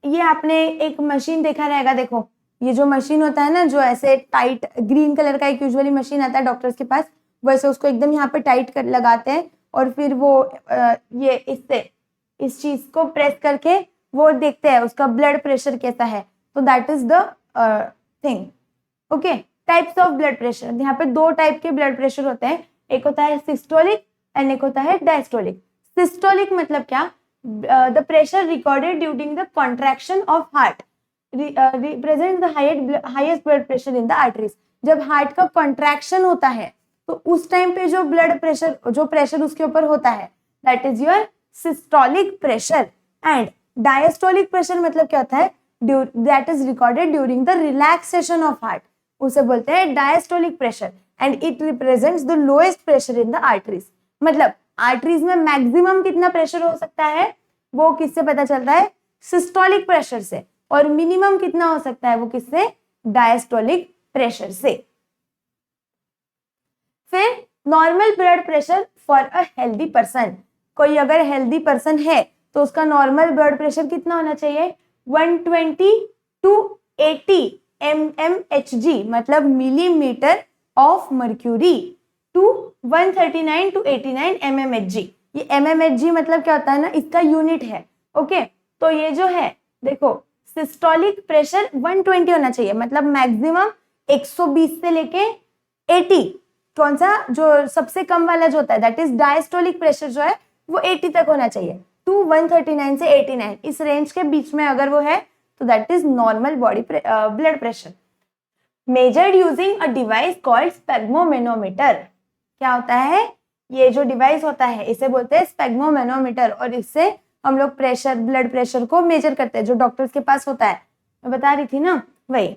ये आपने एक machine देखा रहेगा, देखो ये जो मशीन होता है ना, जो ऐसे टाइट ग्रीन कलर का एक यूजुअली मशीन आता है डॉक्टर्स के पास, वैसे उसको एकदम यहाँ पे टाइट कर लगाते हैं और फिर वो ये इससे इस चीज को प्रेस करके वो देखते हैं उसका ब्लड प्रेशर कैसा है, तो that is the thing. Okay, types of blood pressure, यहाँ पे 2 टाइप के ब्लड प्रेशर होते हैं, एक होता है सिस्टोलिक एंड एक होता है डायस्टोलिक। सिस्टोलिक मतलब क्या, the pressure recorded during the contraction of heart represent the highest blood pressure in the arteries. जब हार्ट का कॉन्ट्रैक्शन होता है तो उस टाइम पे जो ब्लड प्रेशर, जो प्रेशर उसके ऊपर होता है, that is your systolic pressure. And diastolic pressure मतलब क्या होता है, that is recorded during the relaxation of heart, उसे बोलते हैं diastolic pressure, and it represents the lowest pressure in the arteries. मतलब आर्टरीज में मैक्सिमम कितना प्रेशर हो सकता है वो किससे पता चलता है, सिस्टोलिक प्रेशर से, और मिनिमम कितना हो सकता है वो किससे, डायस्टोलिक प्रेशर से। फिर normal blood pressure for a healthy person, कोई अगर हेल्दी पर्सन है तो उसका नॉर्मल ब्लड प्रेशर कितना होना चाहिए, 120 to 80 mmHg मतलब millimetre of mercury to 139 to 89 mmHg। ये mmHg मतलब क्या होता है ना, इसका यूनिट है। ओके, तो ये जो है देखो सिस्टोलिक प्रेशर 120 होना चाहिए, मतलब मैक्सिमम 120 से लेके 80, कौन सा जो सबसे कम वाला जो होता है दैट इज डायस्टोलिक प्रेशर जो है वो 80 तक होना चाहिए, टू 139 से 89 इस रेंज के बीच में अगर वो है तो that is normal body blood pressure. Measured using a device called sphygmomanometer. क्या होता है, ये जो डिवाइस होता है इसे बोलते हैं स्पेग्मोमेनोमीटर, और इससे हम लोग प्रेशर, ब्लड प्रेशर को मेजर करते हैं, जो डॉक्टर्स के पास होता है, मैं बता रही थी ना वही।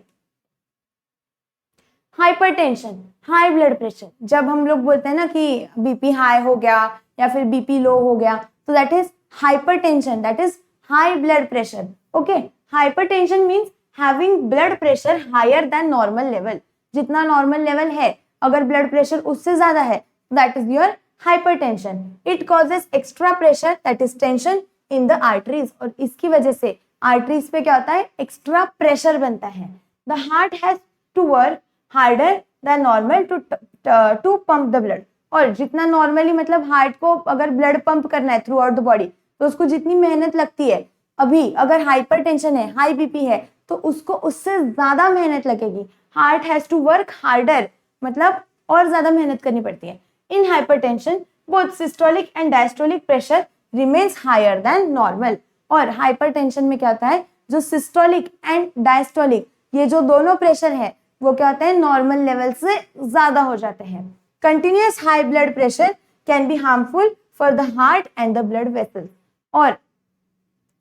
हाइपरटेंशन, हाई ब्लड प्रेशर, जब हम लोग बोलते हैं ना कि बीपी हाई हो गया या फिर बीपी लो हो गया, तो that is hypertension, that is high blood pressure. Okay, hypertension means having blood pressure higher than normal level, जितना नॉर्मल लेवल है अगर ब्लड प्रेशर उससे ज्यादा है that is your hypertension. It causes extra pressure that is tension in the arteries, और इसकी वजह से आर्टरीज पे क्या होता है, एक्स्ट्रा प्रेशर बनता है। The heart has to work harder than normal to pump the blood, और जितना नॉर्मली मतलब हार्ट को अगर ब्लड पंप करना है थ्रू आउट द बॉडी तो उसको जितनी मेहनत लगती है, अभी अगर हाइपरटेंशन है, हाई बीपी है, तो उसको उससे ज्यादा मेहनत लगेगी। Heart has to work harder मतलब और ज्यादा मेहनत करनी पड़ती है। In hypertension both systolic and diastolic pressure remains higher than normal, और हाइपरटेंशन में क्या होता है, जो सिस्टोलिक एंड डायस्टोलिक ये जो दोनों प्रेशर है वो क्या होता है, नॉर्मल लेवल से ज्यादा हो जाते हैं। Continuous high blood pressure can be harmful for the heart and the blood vessels, और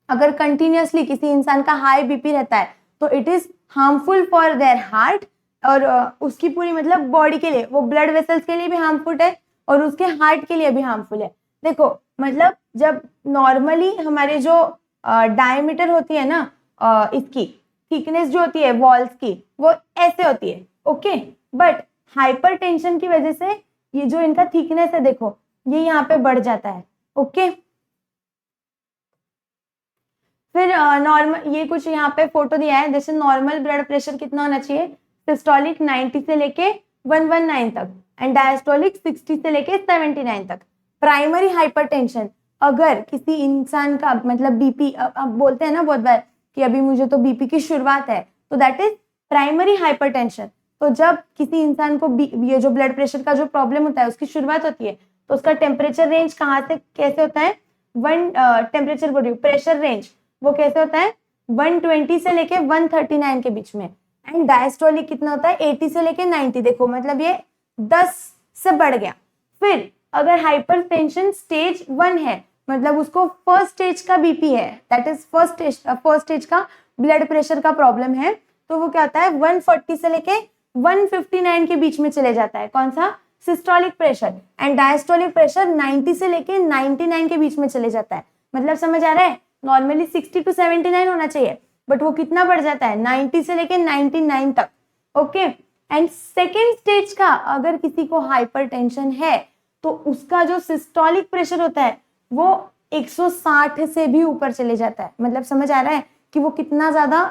अगर कंटिन्यूअसली किसी इंसान का हाई बीपी रहता है तो it is harmful for their heart, और उसकी पूरी मतलब बॉडी के लिए, वो ब्लड वेसल्स के लिए भी हार्मफुल है और उसके हार्ट के लिए भी हार्मफुल है। देखो मतलब जब नॉर्मली हमारे जो डायमीटर होती है ना, इसकी थिकनेस जो होती है वॉल्स की वो ऐसे होती है। ओके, बट हाइपरटेंशन की वजह से ये जो इनका थिकनेस है देखो ये यहाँ पे बढ़ जाता है। ओके, फिर नॉर्मल ये कुछ यहाँ पे फोटो दिया है, जैसे नॉर्मल ब्लड प्रेशर कितना होना चाहिए, सिस्टोलिक 90 से लेके 119 तक एंड डायस्टोलिक 60 से लेके 79 तक। प्राइमरी हाइपरटेंशन, अगर किसी इंसान का मतलब बीपी, अब बोलते हैं ना बहुत बार कि अभी मुझे तो बीपी की शुरुआत है, तो दैट इज प्राइमरी हाइपरटेंशन। तो जब किसी इंसान को ये जो ब्लड प्रेशर का जो प्रॉब्लम होता है उसकी शुरुआत होती है तो उसका टेम्परेचर रेंज कहाँ से कैसे होता है, टेम्परेचर बोल रही हूँ, प्रेशर रेंज वो कैसे होता है 120 से लेके 139 के बीच में, एंड डायस्टोलिक कितना होता है 80 से लेके 90। देखो मतलब ये 10 से बढ़ गया। फिर अगर हाइपरटेंशन स्टेज 1 है मतलब उसको फर्स्ट स्टेज का बीपी है, दैट इज फर्स्ट स्टेज का ब्लड प्रेशर का प्रॉब्लम है, तो वो क्या होता है 140 से लेके 159 के बीच में चले जाता है, कौन सा, systolic pressure, and diastolic pressure 90 से लेके 99 के बीच में चले जाता है। मतलब समझ आ रहा है, नॉर्मली 60 to 79 होना चाहिए बट वो कितना बढ़ जाता है 90 से लेके 99 तक। ओके, एंड सेकेंड स्टेज का अगर किसी को हाइपरटेंशन है तो उसका जो सिस्टोलिक प्रेशर होता है वो 160 से भी ऊपर चले जाता है। मतलब समझ आ रहा है कि वो कितना ज्यादा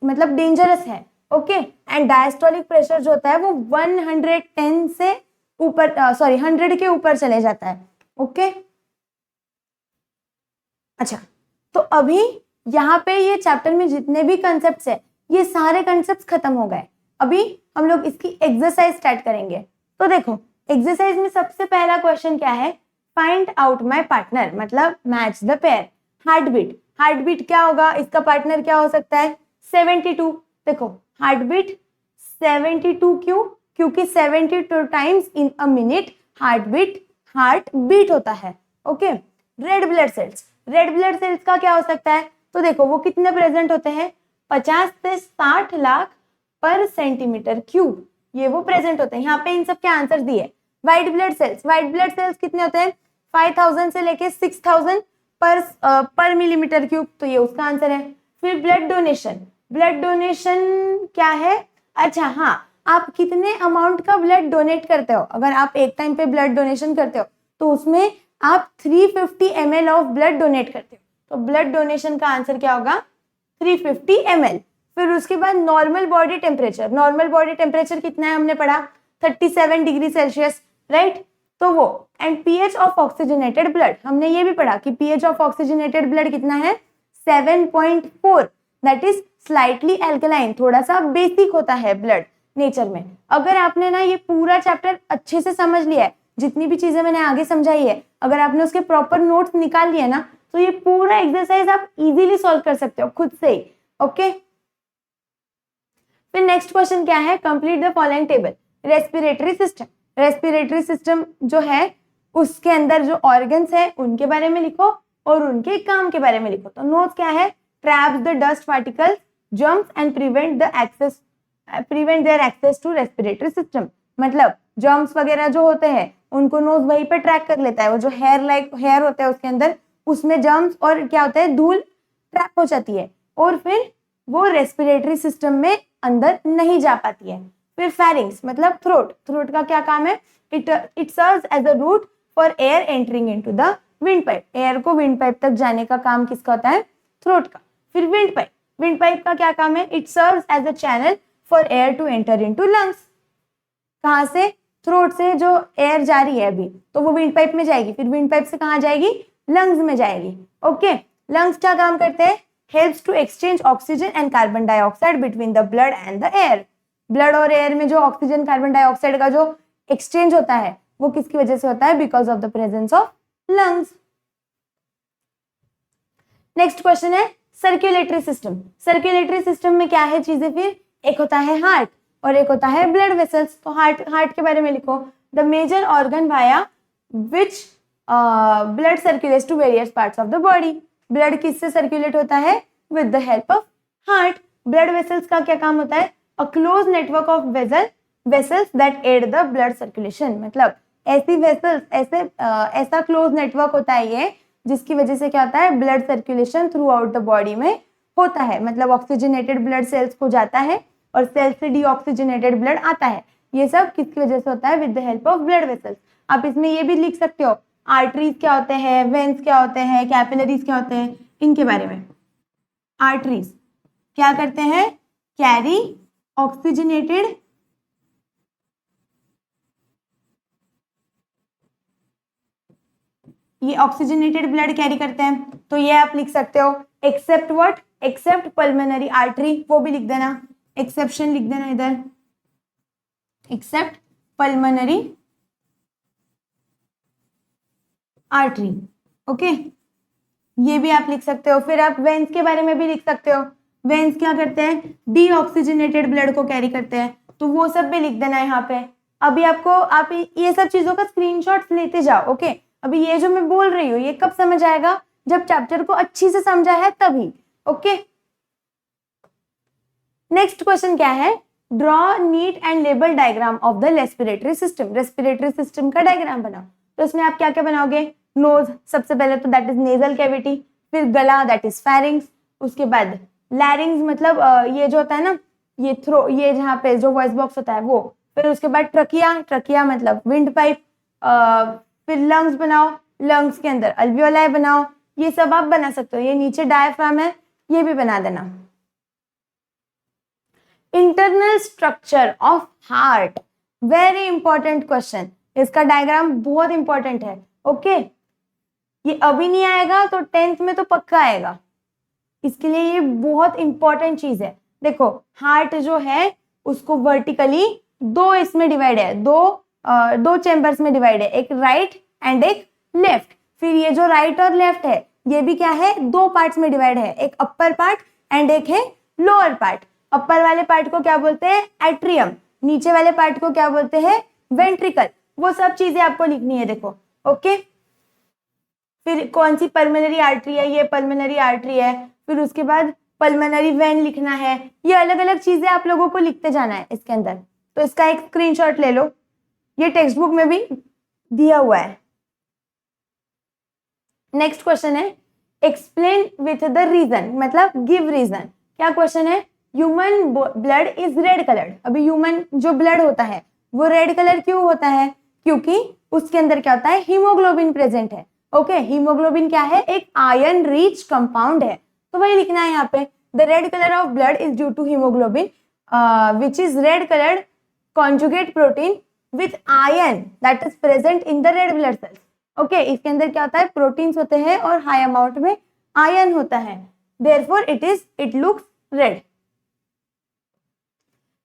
मतलब डेंजरस है। ओके, एंड डायस्टोलिक प्रेशर जो होता है वो 110 से ऊपर 100 के ऊपर चले जाता है। ओके, अच्छा तो अभी यहाँ पे ये चैप्टर में जितने भी कंसेप्ट्स है ये सारे कंसेप्ट्स खत्म हो गए। अभी हम लोग इसकी एक्सरसाइज स्टार्ट करेंगे। तो देखो एक्सरसाइज में सबसे पहला क्वेश्चन क्या है, फाइंड आउट माय पार्टनर, मतलब match the pair. Heartbeat, heartbeat क्या होगा, इसका पार्टनर क्या हो सकता है 72। देखो हार्ट बीट 72 क्यों, क्योंकि 72 times in a minute heartbeat होता है। ओके, red blood cells, red blood cells का क्या हो सकता है, तो देखो वो कितने प्रेजेंट होते हैं 50 से 60 लाख पर सेंटीमीटर क्यूब, ये वो प्रेजेंट होते हैं। यहाँ पे इन सब के आंसर दिए। व्हाइट ब्लड सेल्स कितने होते हैं 5000 से लेके 6000 पर मिलीमीटर क्यूब, तो ये उसका आंसर है। फिर ब्लड डोनेशन क्या है, अच्छा हाँ, आप कितने अमाउंट का ब्लड डोनेट करते हो, अगर आप एक टाइम पे ब्लड डोनेशन करते हो तो उसमें आप 350 ml ऑफ ब्लड डोनेट करते हो, तो ब्लड डोनेशन का आंसर क्या होगा 350 ml। फिर उसके बाद normal body temperature, normal body temperature कितना है हमने पढ़ा 37 डिग्री सेल्सियस, राइट। तो वो and pH of oxygenated blood, हमने ये भी पढ़ा कि पीएच ऑफ ऑक्सीजनेटेड ब्लड कितना है 7.4, दैट इज स्लाइटली एल्कलाइन, थोड़ा सा बेसिक होता है ब्लड नेचर में। अगर आपने ना ये पूरा चैप्टर अच्छे से समझ लिया है, जितनी भी चीजें मैंने आगे समझाई है, अगर आपने उसके प्रॉपर नोट्स निकाल लिए ना, तो ये पूरा एक्सरसाइज आप इजीली सॉल्व कर सकते हो खुद से ही, ओके। फिर नेक्स्ट क्वेश्चन क्या है, complete the following table. Respiratory system, respiratory system जो है उसके अंदर जो ऑर्गन्स है उनके बारे में लिखो और उनके काम के बारे में लिखो। तो नोट्स क्या है, traps the dust particles, germs and prevent their access to respiratory system. मतलब जम्प्स वगैरह जो होते हैं उनको नोज वहीं पे ट्रैक कर लेता है, वो जो हेयर होता है उसके अंदर, उसमें जम्प्स और क्या होता है धूल ट्रैप हो जाती है और फिर वो रेस्पिरेटरी सिस्टम में अंदर नहीं जा पाती है। फिर फेरिंग्स मतलब थ्रोट, थ्रोट का क्या काम है, it serves as a route for air entering into the wind pipe, air को विंड पाइप तक जाने का काम किसका होता है, थ्रोट का। फिर विंड पाइप, विंड पाइप का क्या काम है, it serves as a channel for air to enter into lungs. कहां से, थ्रोट से जो एयर जा रही है अभी तो वो विंड पाइप में जाएगी, फिर विंड पाइप से कहां जाएगी, लंग्स में जाएगी, ओके। लंग्स क्या काम करते हैं, helps to exchange oxygen and carbon dioxide between the blood and the air. Blood और एयर में जो ऑक्सीजन कार्बन डाइऑक्साइड का जो एक्सचेंज होता है वो किसकी वजह से होता है, because of the presence of lungs. Next question है सर्कुलेटरी सिस्टम। सर्कुलेटरी सिस्टम में क्या है चीजें, फिर एक होता है हार्ट और एक होता है ब्लड वेसल्स। तो हार्ट के बारे में लिखो, the major organ via which blood circulates to various parts of the body. Blood किससे सर्कुलेट होता है, with the help of heart. Blood vessels का क्या काम होता है, a close network of vessels that aid the blood circulation. मतलब ऐसी वेसल्स, ऐसा क्लोज नेटवर्क होता है ये जिसकी वजह से क्या होता है, blood circulation through out the body में होता है। मतलब ऑक्सीजनेटेड ब्लड सेल्स को जाता है और सेल्स से डीऑक्सीजनेटेड ब्लड आता है। ये सब किसकी वजह से होता है, with the help of blood vessels. आप इसमें ये भी लिख सकते हो आर्टरीज क्या होते हैं, वेन्स क्या होते हैं, कैपिलरीज क्या होते हैं, इनके बारे में। आर्टरीज क्या करते हैं, कैरी ऑक्सीजनेटेड ये ऑक्सीजनेटेड ब्लड कैरी करते हैं। तो ये आप लिख सकते हो except what, except pulmonary artery, वो भी लिख देना, एक्सेप्शन लिख देना इधर, एक्सेप्ट पल्मोनरी आर्टरी, ओके। ये भी आप लिख सकते हो। फिर आप वेन्स के बारे में भी लिख सकते हो, वेन्स क्या करते हैं, डीऑक्सीजनेटेड ब्लड को कैरी करते हैं, तो वो सब भी लिख देना यहाँ पे। अभी आपको आप ये सब चीजों का स्क्रीनशॉट्स लेते जाओ, ओके। अभी ये जो मैं बोल रही हूँ ये कब समझ आएगा, जब चैप्टर को अच्छी से समझा है तभी, ओके। नेक्स्ट क्वेश्चन क्या है, draw neat and label diagram of the respiratory system. Respiratory system का डायग्राम बनाओ। तो इसमें आप क्या क्या बनाओगे, नोज सबसे पहले तो दैट इज नेजल कैविटी, फिर गला दैट इज फेरिंग्स, उसके बाद लैरिंग्स मतलब ये जो होता है ना, ये थ्रो, ये जहाँ पे जो वॉइस बॉक्स होता है वो, फिर उसके बाद ट्रकिया, ट्रकिया मतलब विंड पाइप, फिर लंग्स बनाओ, लंग्स के अंदर अल्वियोलाई बनाओ, ये सब आप बना सकते हो। ये नीचे डायफ्राम है, ये भी बना देना। Internal structure of heart, very important question, इसका डायग्राम बहुत इंपॉर्टेंट है, ओके। ये अभी नहीं आएगा तो 10th में तो पक्का आएगा, इसके लिए ये बहुत इंपॉर्टेंट चीज है। देखो हार्ट जो है उसको वर्टिकली दो इसमें डिवाइड है, दो चेम्बर्स में डिवाइड है, एक राइट एंड एक लेफ्ट। फिर ये जो राइट और लेफ्ट है ये भी क्या है, दो पार्ट्स में डिवाइड है, एक अपर पार्ट एंड एक है लोअर पार्ट। अपर वाले पार्ट को क्या बोलते हैं, एट्रियम, नीचे वाले पार्ट को क्या बोलते हैं, वेंट्रिकल। वो सब चीजें आपको लिखनी है, देखो, ओके। फिर कौन सी पल्मोनरी आर्टरी है, ये पल्मोनरी आर्टरी है। फिर उसके बाद पल्मोनरी वेन लिखना है। ये अलग अलग चीजें आप लोगों को लिखते जाना है इसके अंदर। तो इसका एक स्क्रीनशॉट ले लो, ये टेक्स्ट बुक में भी दिया हुआ है। नेक्स्ट क्वेश्चन है एक्सप्लेन विथ द रीजन, मतलब गिव रीजन। क्या क्वेश्चन है, human blood is red coloured. अभी ह्यूमन जो ब्लड होता है वो रेड कलर क्यों होता है, क्योंकि उसके अंदर क्या होता है, हीमोग्लोबिन प्रेजेंट है, ओके। हीमोग्लोबिन क्या है, एक आयरन रिच कंपाउंड है, तो वही लिखना है यहाँ पे। The red colour of blood is due to haemoglobin which is red coloured conjugate protein with iron that is present in the red blood cells. Okay, इसके अंदर क्या होता है, प्रोटीन्स होते हैं और हाई अमाउंट में आयरन होता है, therefore it looks red.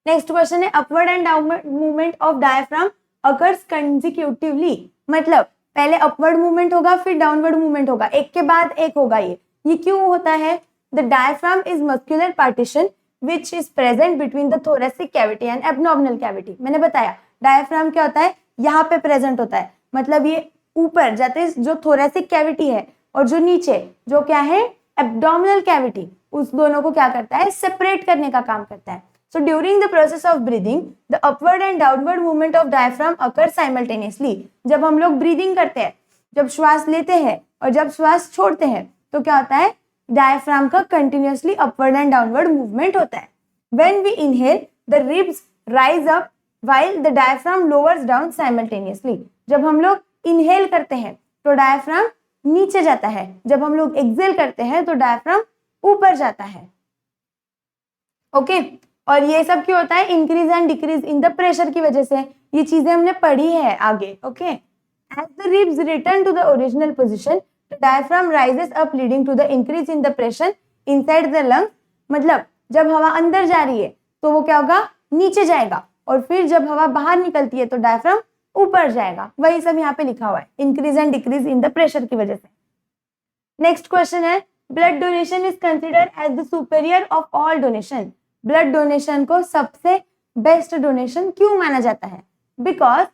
Next question है upward and downward movement of diaphragm occurs consecutively, मतलब पहले अपवर्ड मूवमेंट होगा फिर डाउनवर्ड मूवमेंट होगा, एक के बाद एक होगा। ये क्यों होता है? The diaphragm is muscular partition which is present between the thoracic cavity and abdominal cavity. मैंने बताया डायफ्राम क्या होता है, यहाँ पे प्रेजेंट होता है, मतलब ये ऊपर जाते जो थोरेसिक कैविटी है और जो नीचे जो क्या है एब्डोमिनल कैविटी, उस दोनों को क्या करता है, सेपरेट करने का काम करता है। So during the process of breathing, the upward and downward movement of diaphragm occurs simultaneously. जब हम लोग ब्रीदिंग करते हैं, जब श्वास लेते हैं और जब श्वास छोड़ते हैं, तो क्या होता है, डायफ्राम का continuously upward and downward movement होता है। When we inhale, the ribs rise up while the diaphragm lowers down simultaneously. जब हम लोग इनहेल करते हैं तो डायफ्राम नीचे जाता है, जब हम लोग एक्सेल करते हैं तो डायफ्राम ऊपर जाता है। ओके और ये सब क्यों होता है, increase and decrease in the pressure की वजह से। ये चीजें हमने पढ़ी है आगे। Okay, as the ribs return to the original position, the diaphragm rises up leading to the increase in the pressure inside the lung. मतलब जब हवा अंदर जा रही है तो वो क्या होगा, नीचे जाएगा, और फिर जब हवा बाहर निकलती है तो डायफ्राम ऊपर जाएगा। वही सब यहाँ पे लिखा हुआ है, increase and decrease in the pressure की वजह से। नेक्स्ट क्वेश्चन है blood donation is considered as the superior of all donation. Blood donation को सबसे बेस्ट डोनेशन क्यों माना जाता है? बिकॉज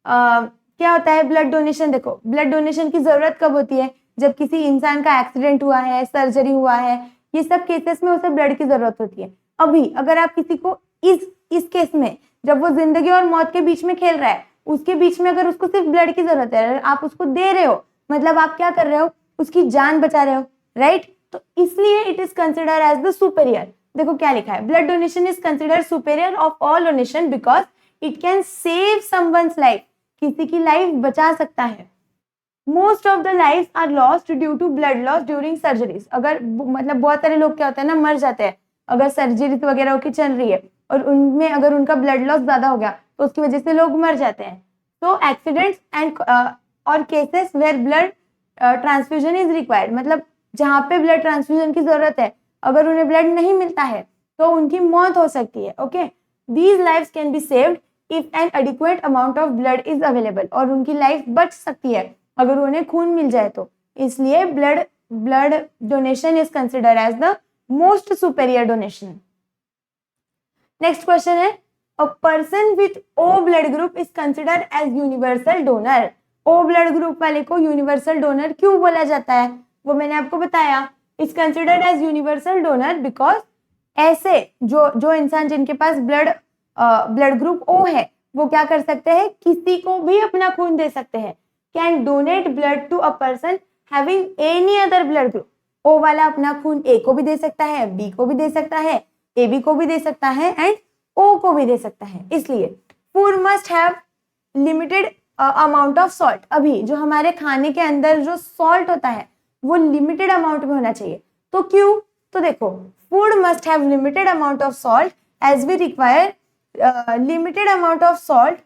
क्या होता है ब्लड डोनेशन, देखो ब्लड डोनेशन की जरूरत कब होती है, जब किसी इंसान का एक्सीडेंट हुआ है, सर्जरी हुआ है, ये सब केसेस में उसे ब्लड की जरूरत होती है। अभी अगर आप किसी को इस केस में, जब वो जिंदगी और मौत के बीच में खेल रहा है, उसके बीच में अगर उसको सिर्फ ब्लड की जरूरत है, आप उसको दे रहे हो, मतलब आप क्या कर रहे हो, उसकी जान बचा रहे हो, राइट? तो इसलिए it is consider as the superior. देखो क्या लिखा है, blood donation is considered superior of all donation because it can save someone's life, किसी की लाइफ बचा सकता है। Most of the lives are lost due to blood loss during surgeries. अगर मतलब बहुत सारे लोग क्या होता है ना, मर जाते हैं अगर सर्जरी वगैरह की चल रही है और उनमें अगर उनका ब्लड लॉस ज्यादा हो गया तो उसकी वजह से लोग मर जाते हैं। तो एक्सीडेंट्स एंड और cases where blood transfusion is required, मतलब जहाँ पे ब्लड ट्रांसफ्यूजन की जरूरत है, अगर उन्हें ब्लड नहीं मिलता है तो उनकी मौत हो सकती है। Okay, these lives can be saved if N adequate amount of blood is available, और उनकी लाइफ बच सकती है अगर उन्हें खून मिल जाए तो। इसलिए blood donation is considered as the most superior donation. Next question है a person with O blood group is considered as universal donor. O blood group वाले को यूनिवर्सल डोनर क्यों बोला जाता है, वो मैंने आपको बताया। Is considered as universal donor because ऐसे जो इंसान जिनके पास ब्लड ग्रुप ओ है, वो क्या कर सकते हैं, किसी को भी अपना खून दे सकते हैं। Can donate blood to a person having any other blood group. O वाला अपना खून ए को भी दे सकता है, बी को भी दे सकता है, ए बी को भी दे सकता है एंड ओ को भी दे सकता है। इसलिए food must have limited amount of salt. अभी जो हमारे खाने के अंदर जो सॉल्ट होता है वो लिमिटेड अमाउंट में होना चाहिए। तो क्यों? तो देखो food must have limited amount of salt as we require limited amount of salt.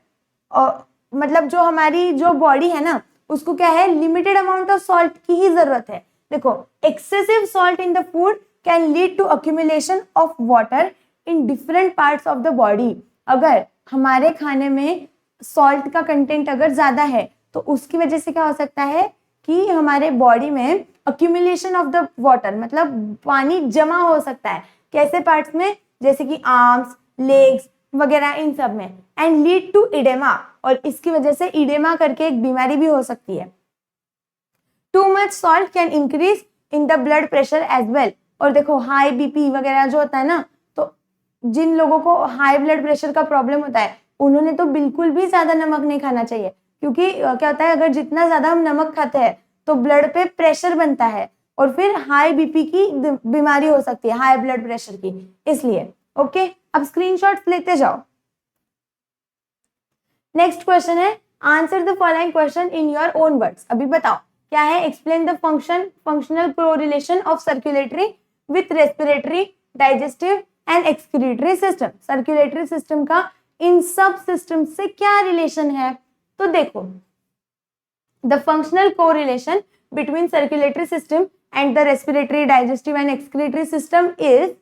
मतलब जो हमारी जो बॉडी है ना, उसको क्या है, लिमिटेड अमाउंट ऑफ सॉल्ट की ही जरूरत है। देखो excessive salt in the food can lead to accumulation of water in different parts of the body. अगर हमारे खाने में सॉल्ट का कंटेंट अगर ज्यादा है तो उसकी वजह से क्या हो सकता है कि हमारे बॉडी में अक्यूमुलेशन ऑफ द वाटर, मतलब पानी जमा हो सकता है। कैसे पार्ट्स में, जैसे कि आर्म्स, लेग्स वगैरह, इन सब में। एंड लीड टू इडेमा, और इसकी वजह से इडेमा करके एक बीमारी भी हो सकती है। Too much salt can increase in the blood pressure as well. और देखो हाई बीपी वगैरह जो होता है ना, तो जिन लोगों को हाई ब्लड प्रेशर का प्रॉब्लम होता है उन्होंने तो बिल्कुल भी ज्यादा नमक नहीं खाना चाहिए, क्योंकि क्या होता है अगर जितना ज्यादा हम नमक खाते हैं तो ब्लड पे प्रेशर बनता है और फिर हाई बीपी की बीमारी हो सकती है, हाई ब्लड प्रेशर की। इसलिए ओके, अब स्क्रीनशॉट्स लेते जाओ। नेक्स्ट क्वेश्चन है answer the following question in your own words. अभी बताओ क्या है, explain the functional correlation of circulatory with respiratory digestive and excretory system. Circulatory system का इन सब सिस्टम से क्या रिलेशन है? तो देखो, the functional correlation between circulatory system and the respiratory, digestive and excretory system is,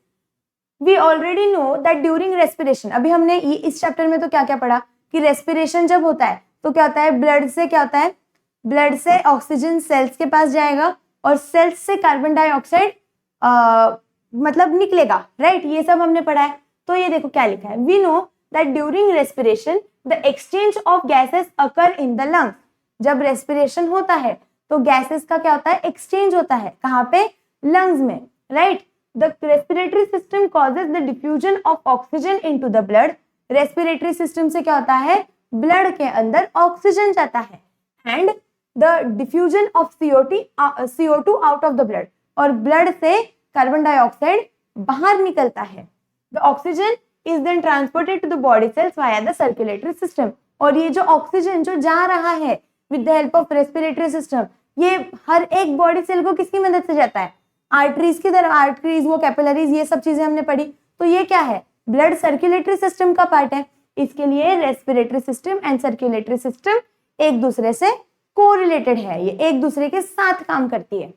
we already know that during respiration, अभी हमने इस चैप्टर में तो क्या क्या पढ़ा कि रेस्पिरेशन जब होता है तो क्या होता है, ब्लड से क्या होता है, ब्लड से ऑक्सीजन सेल्स के पास जाएगा और सेल्स से कार्बन डाइऑक्साइड मतलब निकलेगा, राइट? ये सब हमने पढ़ा है। तो ये देखो क्या लिखा है, we know that during respiration the exchange of gases occur in the lungs. जब रेस्पिरेशन होता है तो गैसेस का क्या होता है, एक्सचेंज होता है, कहाँ पे, लंग्स में, right? The respiratory system causes the diffusion of oxygen into the blood. Respiratory system से क्या होता है, ब्लड के अंदर ऑक्सीजन जाता है, and the diffusion of CO2 out of the blood, और ब्लड से कार्बन डाइऑक्साइड बाहर निकलता है। The oxygen is then transported to the body cells via the circulatory system. और ये जो ऑक्सीजन जो जा रहा है with the help of respiratory system, ये हर एक बॉडी सेल को किसकी मदद से जाता है, आर्टरीज की तरफ, आर्टरीज, वो कैपिलरीज, ये सब चीजें हमने पढ़ी। तो ये क्या है, ब्लड सर्कुलेटरी सिस्टम का पार्ट है। इसके लिए respiratory system and circulatory system एक दूसरे से कोरिलेटेड है, ये एक दूसरे के साथ काम करती है।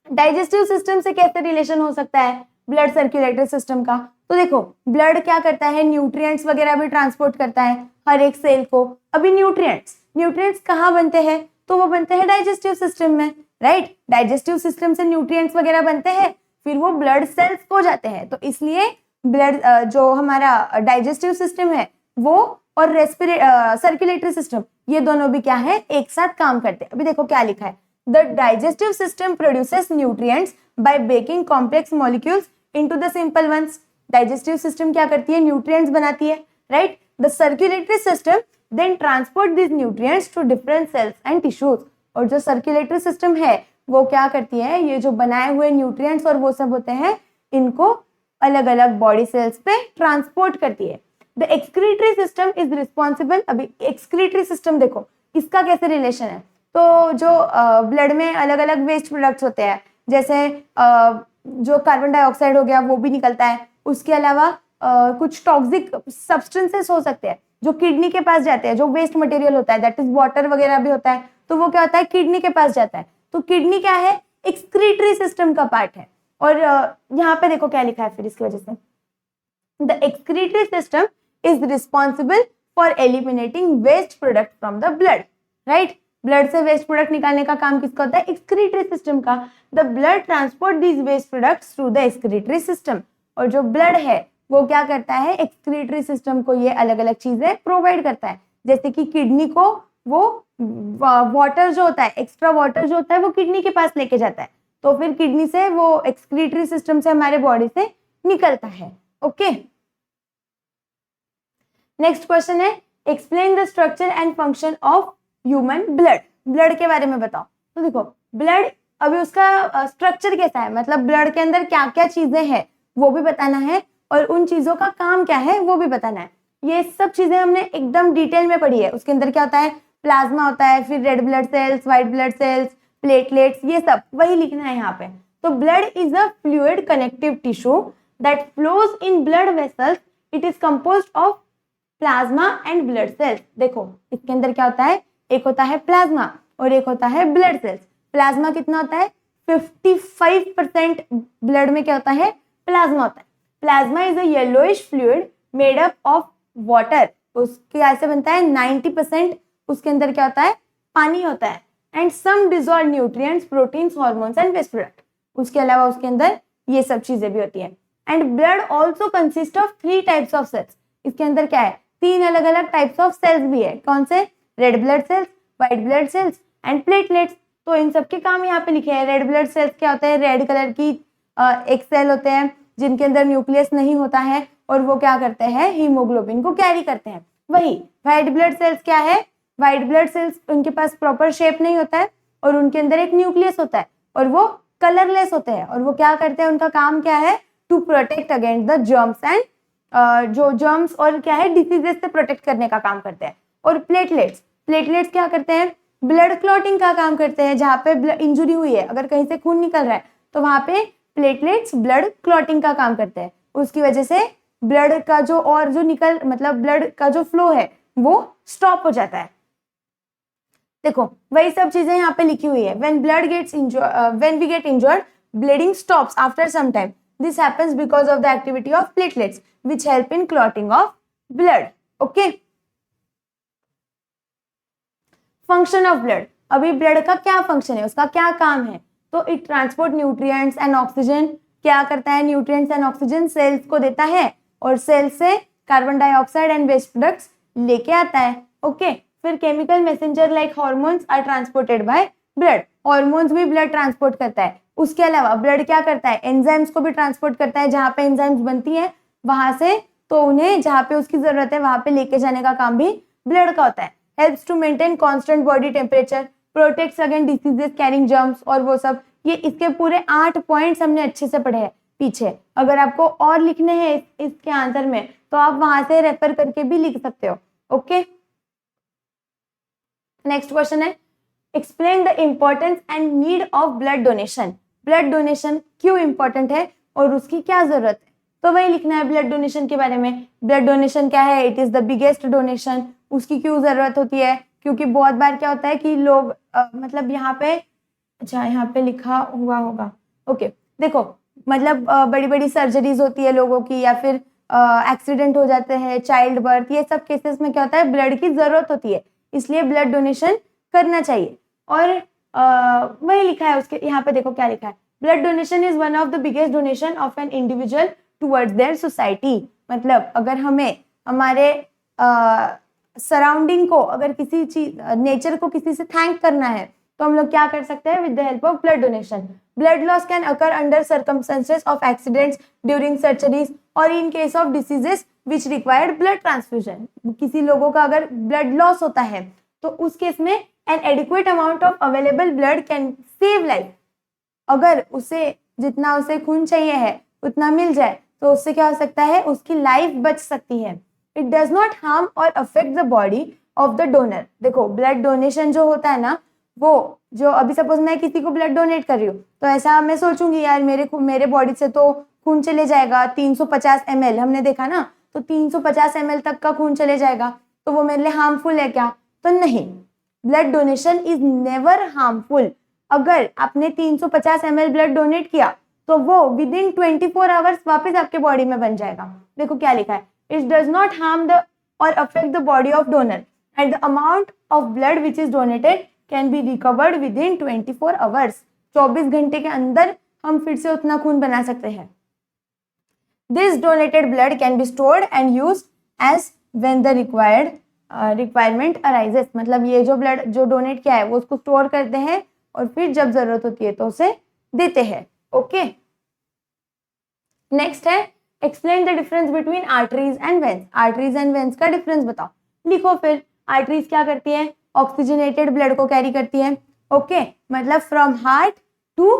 डाइजेस्टिव सिस्टम से कैसे रिलेशन हो सकता है ब्लड सर्कुलेटरी सिस्टम का? तो देखो, ब्लड क्या करता है, न्यूट्रिएंट्स वगैरह भी ट्रांसपोर्ट करता है हर एक सेल को। अभी न्यूट्रिएंट्स कहाँ बनते हैं, तो वो बनते हैं डाइजेस्टिव सिस्टम में, राइट? डाइजेस्टिव सिस्टम से न्यूट्रिएंट्स वगैरह बनते हैं, फिर वो ब्लड सेल्स को जाते हैं। तो इसलिए ब्लड जो हमारा डाइजेस्टिव सिस्टम है वो और सर्कुलेटरी सिस्टम, ये दोनों भी क्या है, एक साथ काम करते हैं। अभी देखो क्या लिखा है, the digestive system produces nutrients by breaking complex molecules into the simple ones. Digestive system क्या करती है, न्यूट्रिएंट्स बनाती है, right? The circulatory system then transport this nutrients to different cells and tissues. और जो सर्कुलेटरी सिस्टम है वो क्या करती है, ये जो बनाए हुए न्यूट्रिएंट्स और वो सब होते हैं, इनको अलग अलग बॉडी सेल्स पे ट्रांसपोर्ट करती है। The excretory system is responsible. अभी एक्सक्रीटरी सिस्टम देखो, इसका कैसे रिलेशन है, तो जो ब्लड में अलग अलग वेस्ट प्रोडक्ट्स होते हैं, जैसे जो कार्बन डाइऑक्साइड हो गया वो भी निकलता है, उसके अलावा कुछ टॉक्सिक सब्सटेंसेस हो सकते हैं जो किडनी के पास जाते हैं, जो वेस्ट मटेरियल होता है, दैट इज वाटर वगैरह भी होता है, तो वो क्या होता है, किडनी के पास जाता है। तो किडनी क्या है, एक्सक्रीटरी सिस्टम का पार्ट है। और यहाँ पे देखो क्या लिखा है फिर इसकी वजह से, the excretory system is responsible for eliminating waste product from the blood, right? Blood से वेस्ट प्रोडक्ट निकालने का काम किसका होता है, एक्सक्रीटरी सिस्टम का। The blood transport these waste products through the excretory system. और जो ब्लड है वो क्या करता है, एक्सक्रीटरी सिस्टम को ये अलग अलग चीजें प्रोवाइड करता है। जैसे कि किडनी को वो वाटर जो होता है, एक्स्ट्रा वाटर जो होता है, वो किडनी के पास लेके जाता है, तो फिर किडनी से वो एक्सक्रीटरी सिस्टम से हमारे बॉडी से निकलता है। ओके, नेक्स्ट क्वेश्चन है, explain the structure and function of human blood. Blood के बारे में बताओ। तो देखो, ब्लड अभी उसका स्ट्रक्चर कैसा है, मतलब ब्लड के अंदर क्या क्या चीजें हैं वो भी बताना है, और उन चीजों का काम क्या है वो भी बताना है। ये सब चीजें हमने एकदम डिटेल में पढ़ी है। उसके अंदर क्या होता है, प्लाज्मा होता है, फिर red blood sales, white blood sales, platelets, ये सब वही लिखना है यहाँ पे। तो blood is a fluid connective tissue that flows in blood vessels. It is composed of plasma and blood cells. देखो इसके अंदर क्या होता है, एक होता है प्लाज्मा और एक होता है ब्लड सेल्स। प्लाज्मा कितना होता है, 55% ब्लड में क्या होता है, प्लाज्मा होता है। Plasma is a yellowish fluid made up of water. उसके ऐसे बनता है 90% उसके अंदर क्या होता है, पानी होता है, and some dissolved nutrients, proteins, hormones and waste product. उसके अलावा उसके अंदर ये सब चीजें भी होती हैं। And blood also consist of 3 types of cells. इसके अंदर क्या है, 3 अलग अलग टाइप्स ऑफ सेल्स भी है। कौन से, red blood sales, white blood sales and platelets. तो इन सब के काम यहाँ पे लिखे हैं। रेड ब्लड सेल्स क्या होते हैं, रेड कलर की एक सेल होते हैं जिनके अंदर न्यूक्लियस नहीं होता है, और वो क्या करते हैं, हीमोग्लोबिन को कैरी करते हैं। वही व्हाइट ब्लड सेल्स क्या है, व्हाइट ब्लड सेल्स उनके पास प्रॉपर शेप नहीं होता है और उनके अंदर एक न्यूक्लियस होता है और वो कलरलेस होते हैं, और वो क्या करते हैं, उनका काम क्या है, to protect against the germs and जो जर्म्स और क्या है, डिसीजेस से प्रोटेक्ट करने का काम करते हैं। और प्लेटलेट्स क्या करते हैं, ब्लड क्लॉटिंग का काम करते हैं। जहाँ पे इंजुरी हुई है, अगर कहीं से खून निकल रहा है तो वहां पे प्लेटलेट्स ब्लड क्लॉटिंग का काम करते हैं, उसकी वजह से ब्लड का जो और जो निकल मतलब ब्लड का जो फ्लो है वो स्टॉप हो जाता है। देखो वही सब चीजें यहाँ पे लिखी हुई है। when we get injured, bleeding stops after some time. This happens because of the activity of platelets which help in clotting of blood. Okay. Function of blood, अभी ब्लड का क्या फंक्शन है, उसका क्या काम है, तो it transport nutrients and oxygen. क्या करता है, न्यूट्रिएंट्स एंड ऑक्सीजन सेल्स को देता है और सेल से carbon dioxide and waste products लेके आता है। ओके फिर chemical messenger like hormones are transported by blood, hormones भी ब्लड ट्रांसपोर्ट करता है। उसके अलावा ब्लड क्या करता है, एंजाइम्स को भी ट्रांसपोर्ट करता है, जहां पे एंजाइम्स बनती है वहां से तो उन्हें जहां पे उसकी जरूरत है वहां पे लेके जाने का काम भी ब्लड का होता है। Helps to maintain constant body temperature, protects against diseases carrying germs और वो सब। ये इसके पूरे 8 पॉइंट्स हमने अच्छे से पढ़े हैं पीछे। अगर आपको और लिखने हैं इसके आंसर में तो आप वहां से रेफर करके भी लिख सकते हो। ओके नेक्स्ट क्वेश्चन है, explain the importance and need of blood donation. Blood donation क्यों इंपॉर्टेंट है और उसकी क्या जरूरत है, तो वही लिखना है ब्लड डोनेशन के बारे में। ब्लड डोनेशन क्या है, it is the biggest donation. उसकी क्यों जरूरत होती है, क्योंकि बहुत बार क्या होता है कि लोग मतलब यहाँ पे, अच्छा यहाँ पे लिखा हुआ होगा। ओके देखो मतलब बड़ी बड़ी सर्जरीज होती है लोगों की, या फिर एक्सीडेंट हो जाते हैं, चाइल्ड बर्थ, ये सब केसेस में क्या होता है ब्लड की जरूरत होती है, इसलिए ब्लड डोनेशन करना चाहिए। और वही लिखा है उसके यहाँ पे, देखो क्या लिखा है, blood donation is one of the biggest donation of an individual towards their society. मतलब अगर हमें हमारे सराउंडिंग को, अगर किसी चीज नेचर को किसी से थैंक करना है तो हम लोग क्या कर सकते हैं, with the help of blood donation. Blood loss can occur under circumstances of accidents, during surgeries और in case of diseases which required blood transfusion. किसी लोगों का अगर ब्लड लॉस होता है तो उस केस में N adequate amount of available blood can save life. अगर उसे जितना उसे खून चाहिए है उतना मिल जाए तो उससे क्या हो सकता है, उसकी लाइफ बच सकती है। इट डज नॉट हार्म और affect the body of the donor. देखो ब्लड डोनेशन जो होता है ना, वो जो अभी सपोज मैं किसी को ब्लड डोनेट कर रही हूँ तो ऐसा मैं सोचूंगी यार मेरे बॉडी से तो खून चले जाएगा 350 ml, हमने देखा ना, तो 350 ml तक का खून चले जाएगा तो वो मेरे लिए हार्मफुल है क्या, तो नहीं। Blood donation is never harmful. अगर आपने 350 ml ब्लड डोनेट किया तो वो विद इन 24 आवर्स वापस आपके बॉडी में बन जाएगा। देखो क्या लिखा है, it does not harm the और affect the body of donor and the amount of blood which is donated can be recovered within 24 hours. 24 घंटे के अंदर हम फिर से उतना खून बना सकते हैं। This donated blood can be stored and used as when the requirement arises. मतलब ये जो ब्लड जो डोनेट किया है वो उसको स्टोर करते हैं और फिर जब जरूरत होती है तो उसे देते हैं। ओके नेक्स्ट है, explain the difference between arteries and veins. Arteries and veins का डिफरेंस बताओ। लिखो फिर। आर्टरीज क्या करती है, ऑक्सीजनेटेड ब्लड को कैरी करती है। ओके मतलब from heart to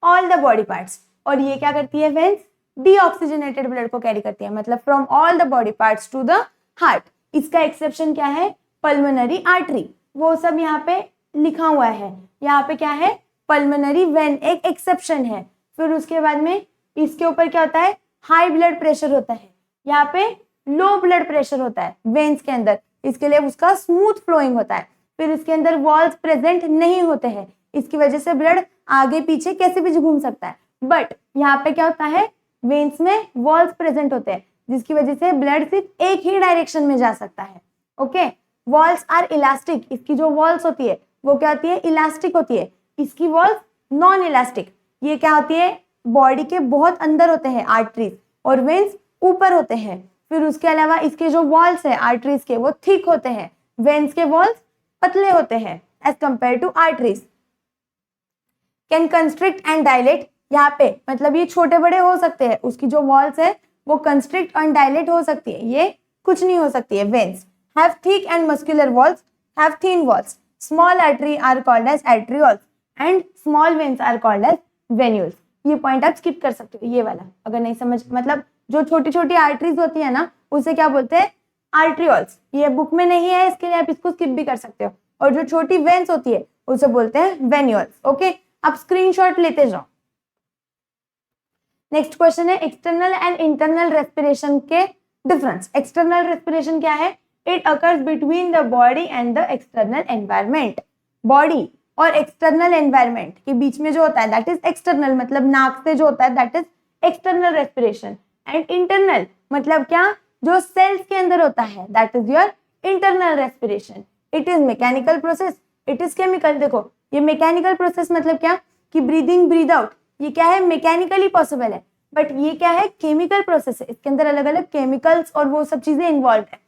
all the body parts. और ये क्या करती है, वेन्स डीऑक्सीजनेटेड ब्लड को कैरी करती है, मतलब from all the body parts to the heart. इसका एक्सेप्शन क्या है, पल्मोनरी आर्टरी। वो सब यहाँ पे लिखा हुआ है। यहाँ पे क्या है, पल्मोनरी वेन एक एक्सेप्शन है। फिर उसके बाद में इसके ऊपर क्या होता है, हाई ब्लड प्रेशर होता है। यहाँ पे लो ब्लड प्रेशर होता है वेन्स के अंदर, इसके लिए उसका स्मूथ फ्लोइंग होता है। फिर इसके अंदर वॉल्स प्रेजेंट नहीं होते हैं, इसकी वजह से ब्लड आगे पीछे कैसे भी घूम सकता है। बट यहाँ पे क्या होता है, वेन्स में वॉल्स प्रेजेंट होते हैं जिसकी वजह से ब्लड सिर्फ एक ही डायरेक्शन में जा सकता है। Okay walls are elastic. इसकी जो वॉल्स होती है वो क्या होती है, इलास्टिक होती है। इसकी वॉल्स नॉन इलास्टिक। ये क्या होती है, बॉडी के बहुत अंदर होते हैं आर्टरीज और वेन्स ऊपर होते हैं। फिर उसके अलावा इसके जो वॉल्स है आर्टरीज के वो थिक होते हैं, वेन्स के वॉल्स पतले होते हैं as compare to arteries. Can constrict and dilate. यहाँ पे मतलब ये छोटे बड़े हो सकते हैं, उसकी जो वॉल्स है वो कंस्ट्रिक्ट एंड डायलेट हो सकती है, ये कुछ नहीं हो सकती है। Veins have thick and muscular walls, have thin walls. Small artery are called as arterioles and small veins are called as venules. ये पॉइंट आप स्किप कर सकते हो, ये वाला अगर नहीं समझ, मतलब जो छोटी छोटी आर्टरीज होती है ना उसे क्या बोलते हैं, आर्टरियोल्स। ये बुक में नहीं है इसके लिए आप इसको स्किप भी कर सकते हो। और जो छोटी वेन्स होती है उसे बोलते हैं वेन्यूल्स। ओके आप स्क्रीनशॉट लेते जाओ। नेक्स्ट क्वेश्चन है एक्सटर्नल एंड इंटरनल रेस्पिरेशन के डिफरेंस। एक्सटर्नल रेस्पिरेशन क्या है? It occurs between the body and the external environment. Body और एक्सटर्नल एनवायरमेंट के बीच में जो होता है दैट इज एक्सटर्नल, मतलब नाक से जो होता है that is external respiration. And internal मतलब क्या? जो सेल्स के अंदर होता है that is your internal respiration. It is mechanical process, it is chemical. देखो ये मैकेनिकल प्रोसेस मतलब क्या कि ब्रीदिंग ब्रीद आउट, ये क्या है? मैकेनिकली पॉसिबल है। बट ये क्या है? केमिकल प्रोसेस है, इसके अंदर अलग अलग केमिकल्स और वो सब चीजें इन्वॉल्व है।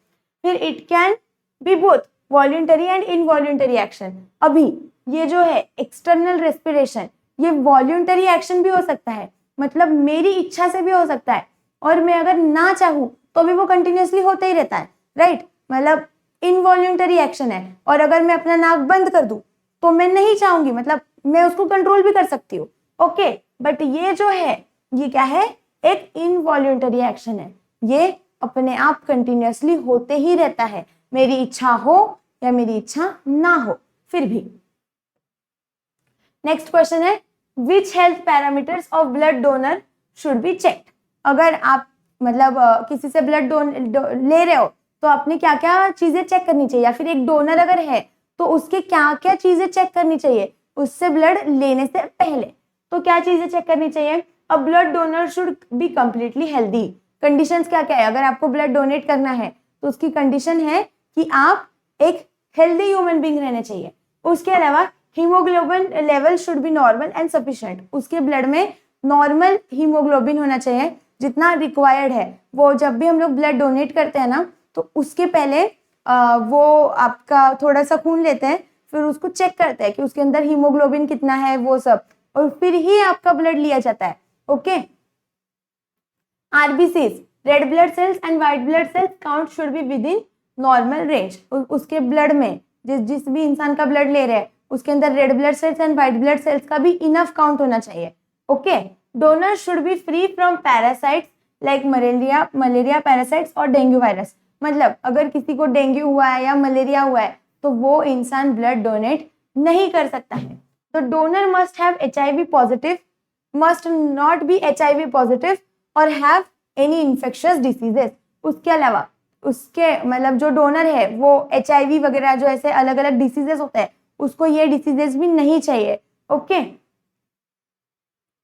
फिर it can B both voluntary and involuntary action. अभी ये जो है एक्सटर्नल रेस्पिरेशन, ये वॉल्यूंटरी एक्शन भी हो सकता है, मतलब मेरी इच्छा से भी हो सकता है, और मैं अगर ना चाहूं तो भी वो कंटिन्यूअसली होता ही रहता है, राइट? मतलब इनवॉल्यूंटरी एक्शन है। और अगर मैं अपना नाक बंद कर दूं तो मैं नहीं चाहूंगी, मतलब मैं उसको कंट्रोल भी कर सकती हूँ, ओके। बट ये जो है ये क्या है? एक इनवॉल्यूंटरी एक्शन है, ये अपने आप कंटिन्यूअसली होते ही रहता है, मेरी इच्छा हो या मेरी इच्छा ना हो फिर भी। नेक्स्ट क्वेश्चन है which health parameters of blood donor should be checked. अगर आप मतलब किसी से ब्लड ले रहे हो तो आपने क्या क्या चीजें चेक करनी चाहिए, या फिर एक डोनर अगर है तो उसके क्या क्या चीजें चेक करनी चाहिए उससे ब्लड लेने से पहले। तो क्या चीजें चेक करनी चाहिए? अ blood donor should be completely healthy. Conditions क्या क्या है? अगर आपको ब्लड डोनेट करना है तो उसकी कंडीशन है कि आप एक हेल्दी ह्यूमन बीइंग रहने चाहिए। उसके अलावा haemoglobin level should be normal and sufficient. उसके ब्लड में नॉर्मल हीमोग्लोबिन होना चाहिए जितना रिक्वायर्ड है। वो जब भी हम लोग ब्लड डोनेट करते हैं ना तो उसके पहले वो आपका थोड़ा सा खून लेते हैं, फिर उसको चेक करते हैं कि उसके अंदर हीमोग्लोबिन कितना है वो सब, और फिर ही आपका ब्लड लिया जाता है, okay. RBCs red blood sales and white blood sales count should be with in normal range. उसके ब्लड में जिस भी इंसान का ब्लड ले रहे हैं उसके अंदर red blood sales and white blood cells का भी इनफ काउंट होना चाहिए, okay. Donor should B free from parasites like malaria parasites और डेंगू वायरस। मतलब अगर किसी को डेंगू हुआ है या मलेरिया हुआ है तो वो इंसान ब्लड डोनेट नहीं कर सकता है। तो donor must have HIV positive, must not be HIV positive और हैव एनी इन्फेक्शियस डिसीजेस। उसके अलावा उसके मतलब जो डोनर है वो HIV वगैरह जो ऐसे अलग अलग डिसीजेस होते हैं उसको ये डिसीजेस भी नहीं चाहिए, okay.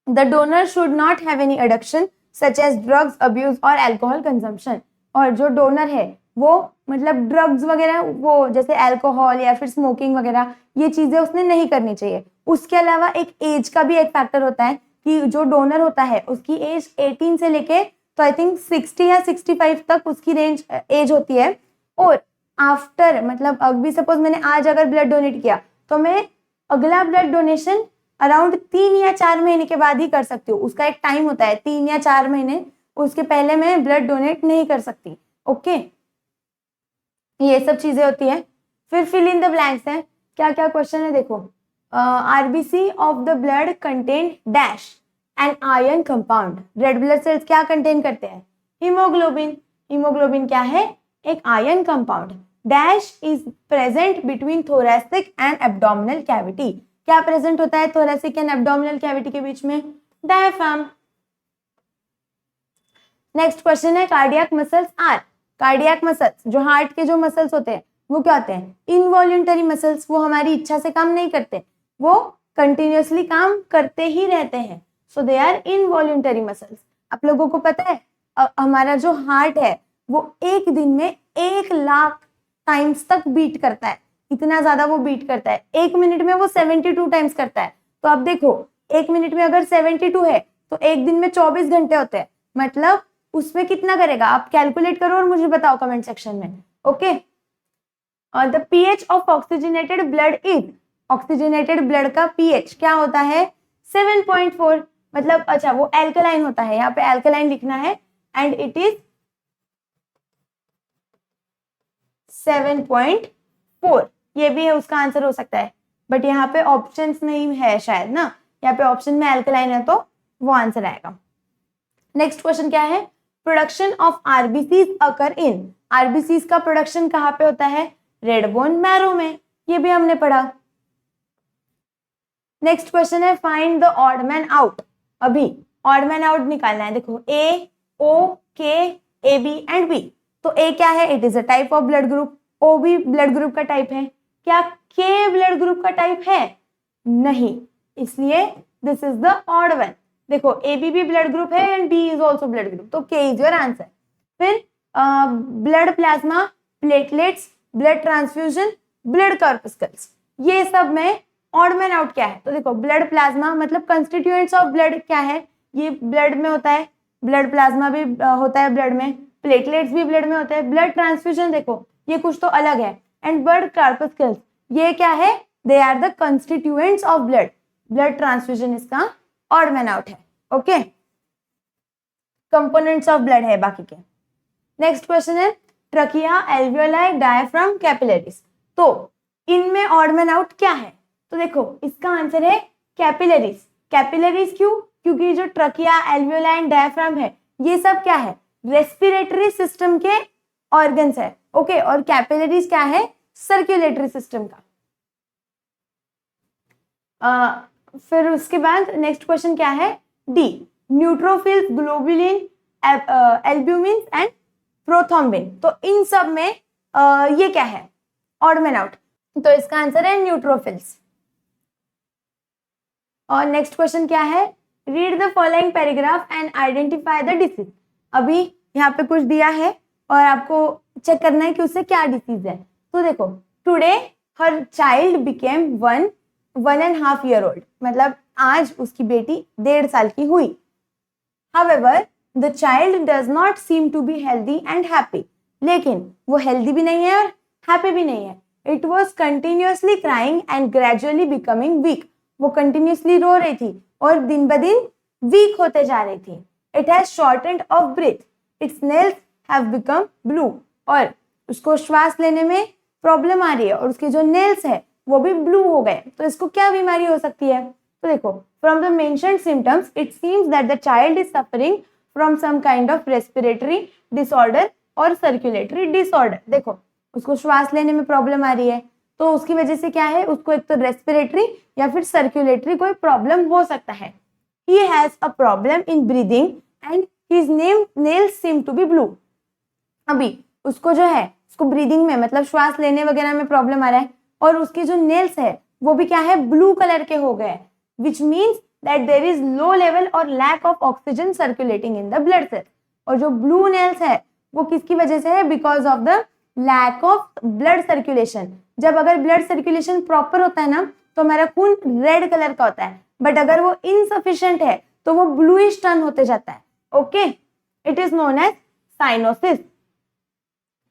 The donor should not have any addiction such as drugs abuse और एल्कोहल कंजम्पशन। और जो डोनर है वो मतलब ड्रग्स वगैरह वो जैसे अल्कोहल या फिर स्मोकिंग वगैरह ये चीजें उसने नहीं करनी चाहिए। उसके अलावा एक एज का भी एक फैक्टर होता है कि जो डोनर होता है उसकी एज 18 से लेके तो आई थिंक 60 या 65 तक उसकी रेंज एज होती है। और आफ्टर मतलब अभी सपोज मैंने आज अगर ब्लड डोनेट किया तो मैं अगला ब्लड डोनेशन अराउंड 3 या 4 महीने के बाद ही कर सकती हूँ। उसका एक टाइम होता है 3 या 4 महीने, उसके पहले मैं ब्लड डोनेट नहीं कर सकती, ओके। ये सब चीजें होती है। फिर फिल इन द ब्लैंक्स है, क्या क्या क्वेश्चन है देखो। RBC of the blood contain dash an iron compound. Red blood cells क्या कंटेन करते हैं? हीमोग्लोबिन। हीमोग्लोबिन क्या है? एक iron compound. Dash is present between thoracic and abdominal cavity. क्या प्रेजेंट होता है थोरैसिक एंड एब्डोमिनल कैविटी के बीच में? डायफ्राम। नेक्स्ट क्वेश्चन है cardiac muscles are. Cardiac muscles जो हार्ट के जो मसल्स होते हैं वो क्या होते हैं? Involuntary muscles. वो हमारी इच्छा से काम नहीं करते, वो कंटिन्यूअसली काम करते ही रहते हैं, सो दे आर इनवॉल्यूंटरी मसल्स। आप लोगों को पता है हमारा जो हार्ट है वो एक दिन में 1,00,000 टाइम्स तक बीट करता है, इतना ज्यादा वो बीट करता है। एक मिनट में वो 72 टाइम्स करता है। तो अब देखो एक मिनट में अगर 72 है तो एक दिन में 24 घंटे होते हैं, मतलब उसमें कितना करेगा? आप कैलकुलेट करो और मुझे बताओ कमेंट सेक्शन में, ओके। और the pH of oxygenated blood is, oxygenated blood का पीएच क्या होता है? 7.4। मतलब अच्छा वो एल्कलाइन होता है, यहाँ पे एल्कलाइन लिखना है एंड इट इज 7.4। ये भी है उसका आंसर हो सकता है, बट यहाँ पे ऑप्शंस नहीं है शायद ना, यहाँ पे ऑप्शन में एल्कलाइन है तो वो आंसर आएगा। नेक्स्ट क्वेश्चन क्या है? Production of RBCs occur in. RBCs का प्रोडक्शन कहाँ पे होता है? रेड बोन मैरो में, ये भी हमने पढ़ा। नेक्स्ट क्वेश्चन है find the odd man out. अभी ऑड मैन आउट निकालना है। देखो ए, ओ, के, ए बी एंड बी। तो ए क्या है? It is a type of blood group. O भी ब्लड ग्रुप का टाइप है। क्या के ब्लड ग्रुप का टाइप है? नहीं, इसलिए this is the odd one. देखो ए बी भी ब्लड ग्रुप है and B is also blood group, तो के इज योर आंसर। फिर blood plasma, platelets, blood transfusion, blood corpuscles, ये सब में ऑड मैन आउट क्या है? तो देखो ब्लड प्लाज्मा मतलब कंस्टिट्यूएंट्स ऑफ ब्लड क्या है? ये ब्लड में होता है, ब्लड प्लाज्मा भी होता है ब्लड में, प्लेटलेट्स भी ब्लड में होते हैं। ब्लड ट्रांसफ्यूजन देखो ये कुछ तो अलग है। एंड ब्लड कॉर्पस्कल्स ये क्या है? They are the constituents of blood. Blood transfusion इसका ऑड मैन आउट है। ओके, कंपोनेंट्स ऑफ ब्लड है बाकी के। नेक्स्ट क्वेश्चन है ट्रकिया, एल्वियोलाई, डायफ्राम, कैपिलरीज। तो इनमें ऑड मैन आउट क्या है? तो देखो इसका आंसर है कैपिलरीज। कैपिलरीज क्यों? क्योंकि जो ट्रकिया, एल्वियोलाई एंड डायफ्राम है ये सब क्या है? रेस्पिरेटरी सिस्टम के ऑर्गन्स है। ओके, और कैपिलरीज क्या है? सर्कुलेटरी सिस्टम का। फिर उसके बाद नेक्स्ट क्वेश्चन क्या है? D, neutrophils, globulin, albumin and prothrombin. तो इन सब में ये क्या है? Odd man out. तो इसका आंसर है न्यूट्रोफिल्स। और नेक्स्ट क्वेश्चन क्या है? Read the following paragraph and identify the disease. अभी यहाँ पे कुछ दिया है और आपको चेक करना है कि उससे क्या डिसीज है। तो देखो, today her child became 1.5 year old, मतलब आज उसकी बेटी 1.5 साल की हुई। However, the child does not seem to be healthy and happy. लेकिन वो हेल्दी भी नहीं है और हैप्पी भी नहीं है। It was continuously crying and gradually becoming weak. वो कंटिन्यूसली रो रही थी और दिन ब दिन वीक होते जा रही थी। It has shortened of breath. Its nails have become blue. और उसको श्वास लेने में प्रॉब्लम आ रही है और उसके जो नेल्स है वो भी ब्लू हो गए। तो इसको क्या बीमारी हो सकती है? तो देखो, from the mentioned symptoms it seems that the child is suffering from some kind of respiratory disorder और सर्कुलेटरी डिसऑर्डर। देखो उसको श्वास लेने में प्रॉब्लम आ रही है, तो उसकी वजह से क्या है? उसको एक तो रेस्पिरेटरी या फिर सर्कुलेटरी कोई प्रॉब्लम हो सकता है। He has a problem in breathing and his nails seem to be blue. अभी उसको जो है उसको ब्रीदिंग में मतलब श्वास लेने वगैरह में प्रॉब्लम आ रहा है और उसके जो नेल्स है वो भी क्या है? ब्लू कलर के हो गए, which means that there is low level or lack of oxygen circulating in the blood cells. और जो blue nails है वो किसकी वजह से है? Because of the lack of blood circulation. जब अगर blood circulation proper होता है ना तो हमारा खून रेड कलर का होता है, बट अगर वो insufficient है तो वो bluish टर्न होते जाता है। Okay, it is known as cyanosis.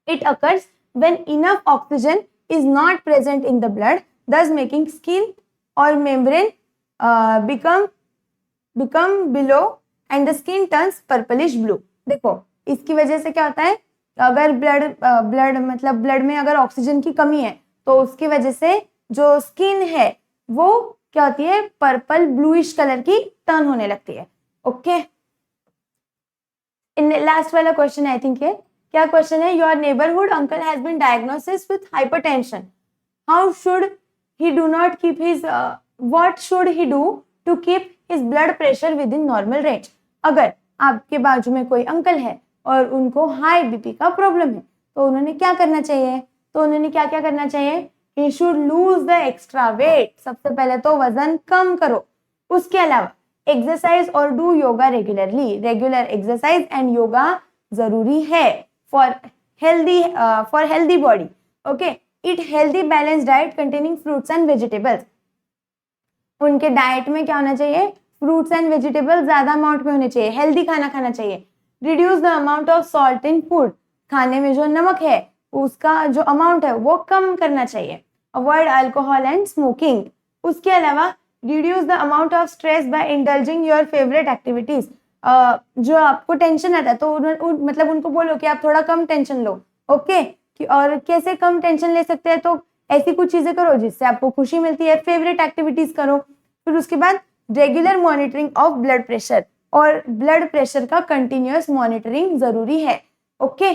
It occurs when enough oxygen is not present in the blood, thus making skin or membrane become below and the skin turns purplish blue. देखो इसकी वजह से क्या होता है? अगर ब्लड में अगर ऑक्सीजन की कमी है तो उसकी वजह से जो स्किन है वो क्या होती है? पर्पल ब्लूइश कलर की टर्न होने लगती है। ओके, इन लास्ट वाला क्वेश्चन आई थिंक है। क्या क्वेश्चन है? Your neighbourhood uncle has been diagnosis with hypertension, how should he do not keep his what should he do to keep his blood pressure within normal range. अगर आपके बाजू में कोई uncle है और उनको हाई बीपी का problem है तो उन्होंने क्या करना चाहिए? तो उन्होंने क्या क्या करना चाहिए? He should lose the extra weight. सबसे पहले तो वजन कम करो। उसके अलावा एक्सरसाइज और do yoga regularly. Regular exercise and yoga जरूरी है for healthy body. Okay, eat healthy balance diet containing fruits and vegetables. उनके डाइट में क्या होना चाहिए? फ्रूट्स एंड वेजिटेबल्स ज्यादा अमाउंट में होने चाहिए, हेल्दी खाना खाना चाहिए। Reduce the amount of salt in food. खाने में जो नमक है उसका जो अमाउंट है वो कम करना चाहिए। Avoid alcohol and smoking. उसके अलावा reduce the amount of stress by indulging your favourite activities. जो आपको टेंशन आता है तो मतलब उनको बोलो कि आप थोड़ा कम टेंशन लो। ओके, और कैसे कम टेंशन ले सकते हैं? तो ऐसी कुछ चीजें करो जिससे आपको खुशी मिलती है, फेवरेट एक्टिविटीज करो। फिर उसके बाद regular monitoring of blood pressure, और ब्लड प्रेशर का कंटिन्यूअस मॉनिटरिंग जरूरी है। ओके,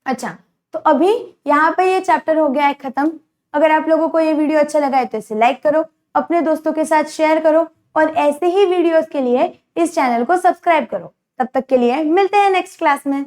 अच्छा तो अभी यहाँ पे ये चैप्टर हो गया है खत्म। अगर आप लोगों को ये वीडियो अच्छा लगा है तो इसे लाइक करो, अपने दोस्तों के साथ शेयर करो और ऐसे ही वीडियोस के लिए इस चैनल को सब्सक्राइब करो। तब तक के लिए मिलते हैं नेक्स्ट क्लास में।